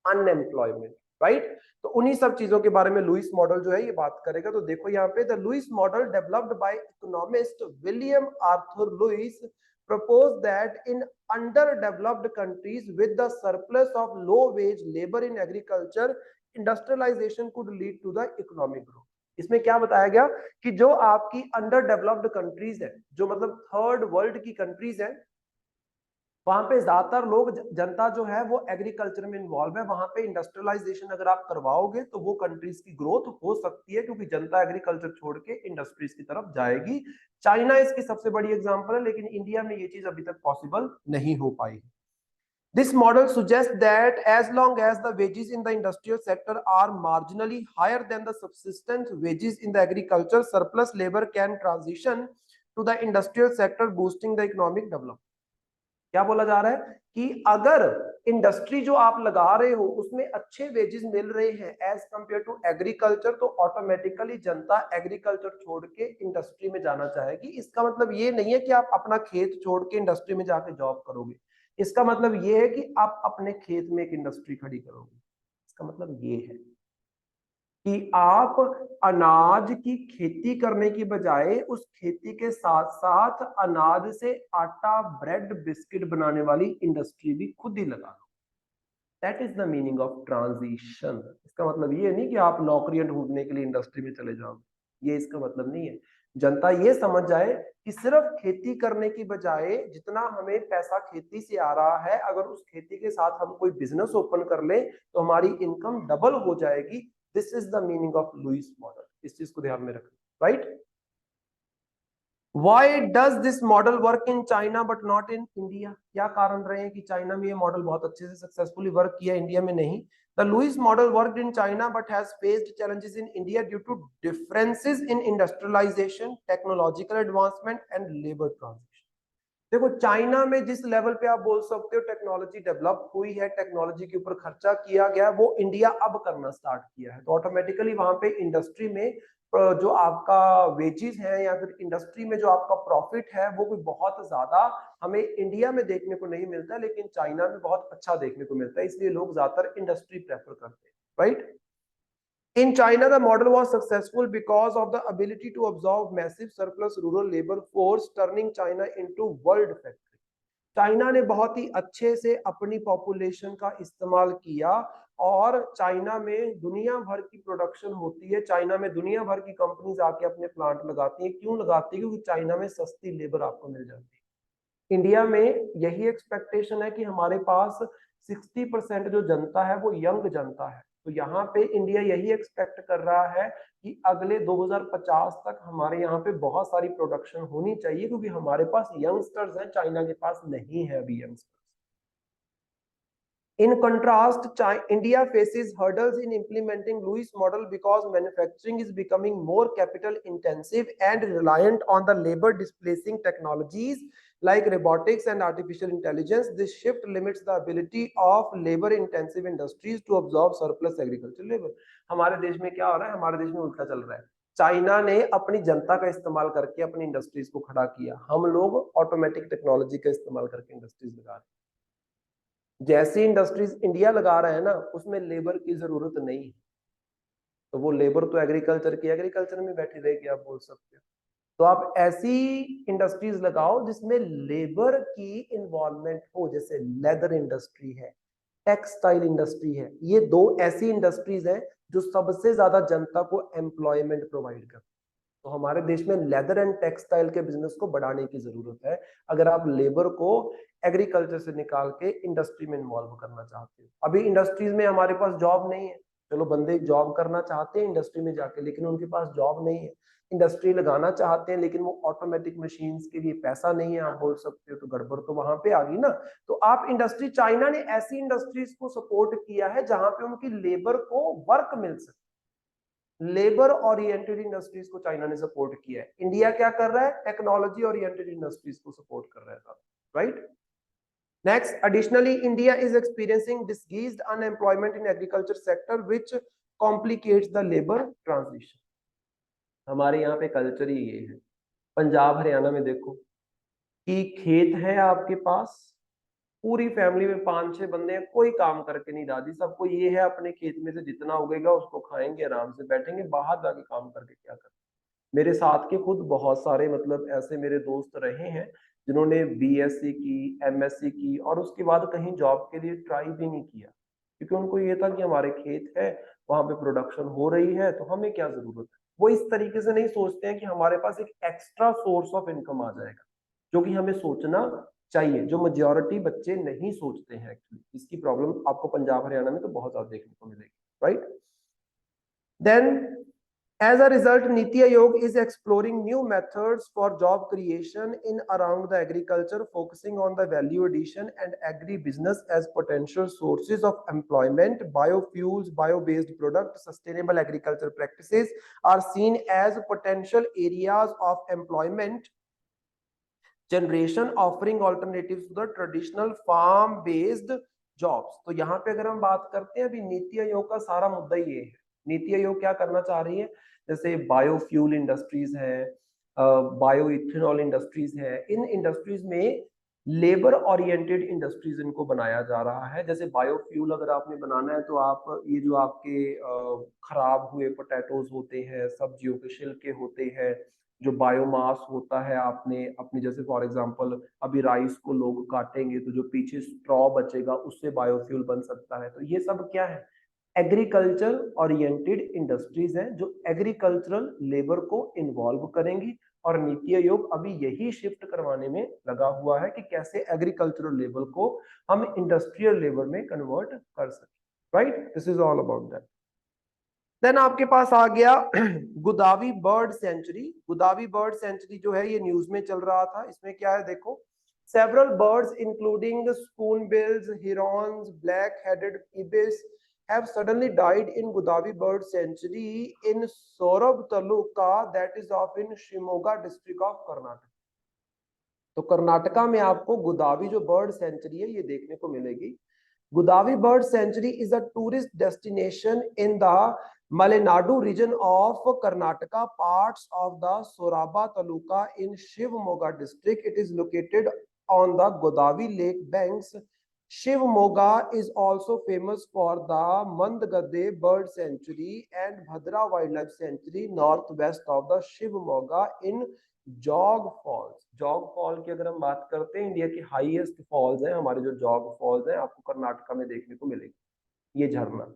अनएम्प्लॉयमेंट। राइट। तो उन्हीं सब चीजों के बारे में लुईस मॉडल जो है ये बात करेगा। तो देखो यहाँ पे, the Lewis model developed by economist William Arthur Lewis proposed that in underdeveloped countries with the surplus of low wage labor in agriculture, industrialization could lead to the economic growth. इसमें क्या बताया गया कि जो आपकी अंडर डेवलप्ड कंट्रीज है, जो मतलब थर्ड वर्ल्ड की कंट्रीज है, वहां पे ज्यादातर लोग, जनता जो है वो एग्रीकल्चर में इन्वॉल्व है। वहां पे इंडस्ट्रियलाइजेशन अगर आप करवाओगे तो वो कंट्रीज की ग्रोथ हो सकती है, क्योंकि जनता एग्रीकल्चर छोड़ के इंडस्ट्रीज की तरफ जाएगी। चाइना इसकी सबसे बड़ी एग्जांपल है, लेकिन इंडिया में ये चीज अभी तक पॉसिबल नहीं हो पाई। This model suggests that as long as the wages in the industrial sector are marginally higher than the subsistence wages in the agriculture, surplus labor can transition to the industrial sector, boosting the economic development. क्या बोला जा रहा है कि अगर industry जो आप लगा रहे हो उसमें अच्छे वेजेस मिल रहे हैं एज कंपेयर टू एग्रीकल्चर, तो ऑटोमेटिकली जनता एग्रीकल्चर छोड़ के इंडस्ट्री में जाना चाहेगी। इसका मतलब ये नहीं है कि आप अपना खेत छोड़ के इंडस्ट्री में जाके जॉब करोगे, इसका मतलब ये है कि आप अपने खेत में एक इंडस्ट्री खड़ी करोगे। इसका मतलब ये है कि आप अनाज की खेती करने की बजाय उस खेती के साथ साथ अनाज से आटा, ब्रेड, बिस्किट बनाने वाली इंडस्ट्री भी खुद ही लगा लो। That is the meaning of transition. इसका मतलब ये नहीं कि आप नौकरियां ढूंढने के लिए इंडस्ट्री में चले जाओ, ये इसका मतलब नहीं है। जनता ये समझ जाए कि सिर्फ खेती करने की बजाय जितना हमें पैसा खेती से आ रहा है, अगर उस खेती के साथ हम कोई बिजनेस ओपन कर ले तो हमारी इनकम डबल हो जाएगी। This is the meaning of Lewis model. इस चीज को ध्यान में रखना, right. Why does this model work in China but not in India? क्या कारण रहे हैं कि चाइना में ये मॉडल बहुत अच्छे से सक्सेसफुली वर्क किया, इंडिया में नहीं? The Lewis model worked in China but has faced challenges in India due to differences in industrialization, technological advancement and labor transition. देखो, चाइना में जिस लेवल पे आप बोल सकते हो टेक्नोलॉजी डेवलप हुई है, टेक्नोलॉजी के ऊपर खर्चा किया गया, वो इंडिया अब करना स्टार्ट किया है। तो ऑटोमेटिकली वहां पे इंडस्ट्री में जो आपका वेजेस है या फिर इंडस्ट्री में जो आपका प्रॉफिट है वो भी बहुत ज्यादा हमें इंडिया में देखने को नहीं मिलता, लेकिन चाइना में बहुत अच्छा देखने को मिलता है। इसलिए लोग ज्यादातर इंडस्ट्री प्रेफर करते हैं, right. In China, the model was successful because of the ability to absorb massive surplus rural labor force, turning China into world factory. China ने बहुत ही अच्छे से अपनी पॉपुलेशन का इस्तेमाल किया और चाइना में दुनिया भर की प्रोडक्शन होती है। चाइना में दुनिया भर की कंपनीज आके अपने प्लांट लगाती हैं। क्यों लगाती है? क्योंकि चाइना में सस्ती लेबर आपको मिल जाती है। इंडिया में यही एक्सपेक्टेशन है कि हमारे पास 60% जो जनता है वो यंग जनता है। तो यहाँ पे इंडिया यही एक्सपेक्ट कर रहा है कि अगले 2050 तक हमारे यहाँ पे बहुत सारी प्रोडक्शन होनी चाहिए, क्योंकि हमारे पास यंगस्टर्स हैं, चाइना के पास नहीं है अभी youngsters. In contrast, India faces hurdles in implementing Lewis model because manufacturing is becoming more capital intensive and reliant on the labor displacing technologies like robotics and artificial intelligence. This shift limits the ability of labor intensive industries to absorb surplus agricultural labor. हमारे देश में क्या हो रहा है? हमारे देश में उल्टा चल रहा है। चाइना ने अपनी जनता का इस्तेमाल करके अपनी इंडस्ट्रीज को खड़ा किया, हम लोग ऑटोमेटिक टेक्नोलॉजी का इस्तेमाल करके इंडस्ट्रीज लगा रहे हैं। जैसी इंडस्ट्रीज इंडिया लगा रहा है ना, उसमें लेबर की जरूरत नहीं है, तो वो लेबर तो एग्रीकल्चर में बैठी रहेगी, आप बोल सकते हो। तो आप ऐसी इंडस्ट्रीज लगाओ जिसमें लेबर की इन्वॉल्वमेंट हो, जैसे लेदर इंडस्ट्री है, टेक्सटाइल इंडस्ट्री है। ये दो ऐसी इंडस्ट्रीज हैं जो सबसे ज्यादा जनता को एम्प्लॉयमेंट प्रोवाइड करती है। तो हमारे देश में लेदर एंड टेक्सटाइल के बिजनेस को बढ़ाने की जरूरत है, अगर आप लेबर को एग्रीकल्चर से निकाल के इंडस्ट्री में इन्वॉल्व करना चाहते हो। अभी इंडस्ट्रीज में हमारे पास जॉब नहीं है, चलो बंदे जॉब करना चाहते हैं इंडस्ट्री में जाके, लेकिन उनके पास जॉब नहीं है। इंडस्ट्री लगाना चाहते हैं लेकिन वो ऑटोमेटिक मशीन्स के लिए पैसा नहीं है, आप बोल सकते हो। तो गड़बड़ तो वहां पे आ गई ना। तो आप इंडस्ट्री, चाइना ने ऐसी इंडस्ट्रीज को सपोर्ट किया है जहां पे उनकी लेबर को वर्क मिल सके। लेबर ओरिएंटेड इंडस्ट्रीज को चाइना ने सपोर्ट किया है। इंडिया क्या कर रहा है? टेक्नोलॉजी ओरिएंटेड इंडस्ट्रीज को सपोर्ट कर रहा है, right. Next, additionally India is experiencing disguised unemployment in agriculture sector which complicates the labour transition. हमारे यहाँ पे कल्चर ही ये है। पंजाब हरियाणा में देखो कि खेत है आपके पास, पूरी फैमिली में 5-6 बंदे हैं, कोई काम करके नहीं राजी, सबको ये है अपने खेत में से जितना उगेगा उसको खाएंगे, आराम से बैठेंगे, बाहर जाके काम करके क्या करें। मेरे साथ के खुद बहुत सारे मतलब ऐसे मेरे दोस्त रहे हैं जिन्होंने बीएससी की, एमएससी की और उसके बाद कहीं जॉब के लिए ट्राई भी नहीं किया, क्योंकि उनको ये था कि हमारे खेत है, वहां पे प्रोडक्शन हो रही है, तो हमें क्या जरूरत है। वो इस तरीके से नहीं सोचते हैं कि हमारे पास एक एक्स्ट्रा सोर्स ऑफ इनकम आ जाएगा, जो कि हमें सोचना चाहिए, जो मेजोरिटी बच्चे नहीं सोचते हैं। एक्चुअली इसकी प्रॉब्लम आपको पंजाब हरियाणा में तो बहुत ज्यादा देखने को मिलेगी, right. Then, as a result, Niti Aayog is exploring new methods for job creation in around the agriculture, focusing on the value addition and agri-business as potential sources of employment. Biofuels, bio-based products, sustainable agriculture practices are seen as potential areas of employment generation, offering alternatives to the traditional farm-based jobs. तो यहाँ पे अगर हम बात करते हैं, अभी नीति आयोग का सारा मुद्दा ये है। नीति आयोग क्या करना चाह रही है, जैसे बायोफ्यूल इंडस्ट्रीज है, बायो इथेनॉल इंडस्ट्रीज है, इन इंडस्ट्रीज में लेबर ओरिएंटेड इंडस्ट्रीज इनको बनाया जा रहा है। जैसे बायोफ्यूल अगर आपने बनाना है तो आप ये जो आपके खराब हुए पोटैटोज होते हैं, सब्जियों के छिलके होते हैं, जो बायोमास होता है, आपने अपनी जैसे फॉर एग्जांपल अभी राइस को लोग काटेंगे तो जो पीछे स्ट्रॉ बचेगा उससे बायोफ्यूल बन सकता है। तो ये सब क्या है, एग्रीकल्चर ओरिएंटेड इंडस्ट्रीज हैं जो एग्रीकल्चरल लेबर को इन्वॉल्व करेंगी। और नीति आयोग अभी यही शिफ्ट करवाने में लगा हुआ है कि कैसे एग्रीकल्चरल लेबर को हम इंडस्ट्रियल लेबर में कन्वर्ट कर सकें, right. This is all about that. Then आपके पास आ गया Godavari bird sanctuary. Godavari bird sanctuary जो है ये न्यूज में चल रहा था। इसमें क्या है देखो, several birds including spoonbills, herons, black-headed ibis have suddenly died in Godavari bird sanctuary in Sorab Taluka, that is of in Shimoga district of Karnataka। तो कर्नाटका में आपको गोदावरी जो बर्ड सेंचुरी है ये देखने को मिलेगी। Godavari Bird Sanctuary is a tourist destination in the Malenadu region of Karnataka, parts of the Soraba Taluka in Shivamogga district. It is located on the Godavari lake banks. Shivamogga is also famous for the Mandgade Bird Sanctuary and Bhadra Wildlife Sanctuary northwest of the Shivamogga in Jog falls. Jog fall की अगर हम बात करते हैं, India की highest false है हमारे जो जॉग फॉल्स है, आपको कर्नाटका में देखने को मिलेगी ये झरना।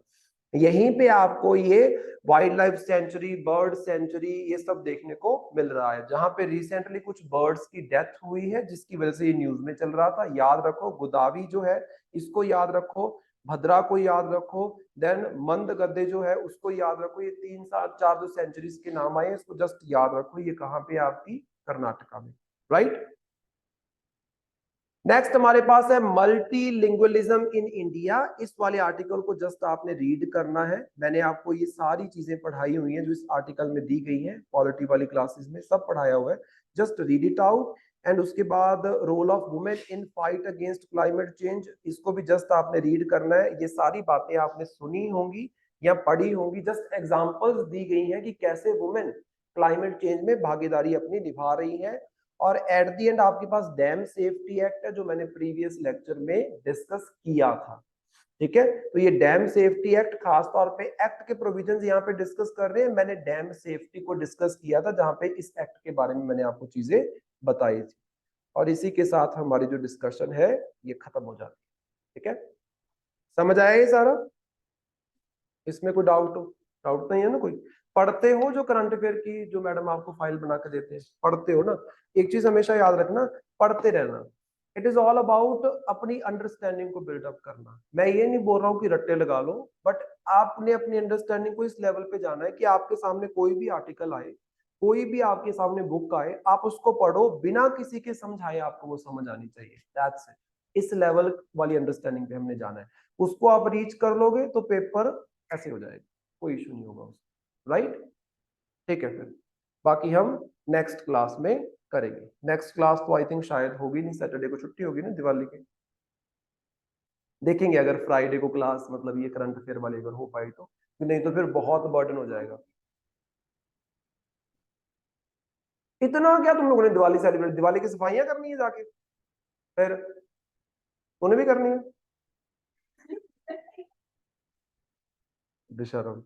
यहीं पे आपको ये wild life sanctuary, bird sanctuary, ये सब देखने को मिल रहा है, जहां पे रिसेंटली कुछ बर्ड्स की डेथ हुई है जिसकी वजह से ये न्यूज में चल रहा था। याद रखो गोदावरी जो है इसको याद रखो, भद्रा को याद रखो, देन मंद गद्दे जो है उसको याद रखो। ये 3-4 जो सेंचुरीज के नाम आए इसको जस्ट याद रखो। ये कहाँ पे आपकी कर्नाटका में, राइट। नेक्स्ट हमारे पास है मल्टीलिंगुअलिज्म इन इंडिया। इस वाले आर्टिकल को जस्ट आपने रीड करना है। मैंने आपको ये सारी चीजें पढ़ाई हुई हैं जो इस आर्टिकल में दी गई हैं, पॉलिटी वाली क्लासेस में सब पढ़ाया हुआ है। Just read it out. And उसके बाद role of women in fight against climate change, इसको भी जस्ट आपने रीड करना है। ये सारी बातें आपने सुनी होंगी या पढ़ी होंगी, जस्ट एग्जांपल्स दी गई हैं कि कैसे वुमेन क्लाइमेट चेंज में भागीदारी अपनी निभा रही है। और एट द एंड आपके पास डैम सेफ्टी एक्ट है जो मैंने प्रीवियस लेक्चर में डिस्कस किया था, ठीक है। तो ये डैम सेफ्टी एक्ट, खासतौर पे एक्ट के प्रोविजंस यहाँ पे डिस्कस कर रहे हैं। मैंने डैम सेफ्टी को डिस्कस किया था जहां पे इस एक्ट के बारे में मैंने आपको चीजें बताई थी। और इसी के साथ हमारी जो डिस्कशन है ये खत्म हो जाती है, ठीक है। समझ आया ये सारा? इसमें कोई डाउट हो? डाउट नहीं है ना कोई? पढ़ते हो जो करंट अफेयर की जो मैडम आपको फाइल बना के देते हैं, पढ़ते हो ना? एक चीज हमेशा याद रखना, पढ़ते रहना। इट इज ऑल अबाउट अपनी अंडरस्टैंडिंग को बिल्डअप करना। मैं ये नहीं बोल रहा हूँ कि रट्टे लगा लो, बट आपने अपनी अंडरस्टैंडिंग को इस लेवल पे जाना है कि आपके सामने कोई भी आर्टिकल आए, कोई भी आपके सामने बुक आए, आप उसको पढ़ो बिना किसी के समझाए, आपको वो समझ आनी चाहिए। That's it. इस लेवल वाली अंडरस्टैंडिंग पे हमने जाना है। उसको आप रीच कर लोगे तो पेपर ऐसे हो जाएगा, कोई इशू नहीं होगा उसको, राइट। ठीक है, फिर बाकी हम नेक्स्ट क्लास में करेंगे। नेक्स्ट क्लास तो आई थिंक शायद होगी नहीं, सैटरडे को छुट्टी होगी ना दिवाली की। देखेंगे अगर फ्राइडे को क्लास मतलब ये करंट अफेयर वाली अगर हो पाई तो, नहीं तो फिर बहुत बर्डन हो जाएगा। इतना क्या तुम लोगों ने दिवाली सेलिब्रेट, दिवाली की सफाइयां करनी है जाके फिर? उन्हें भी करनी है? बेशर्म।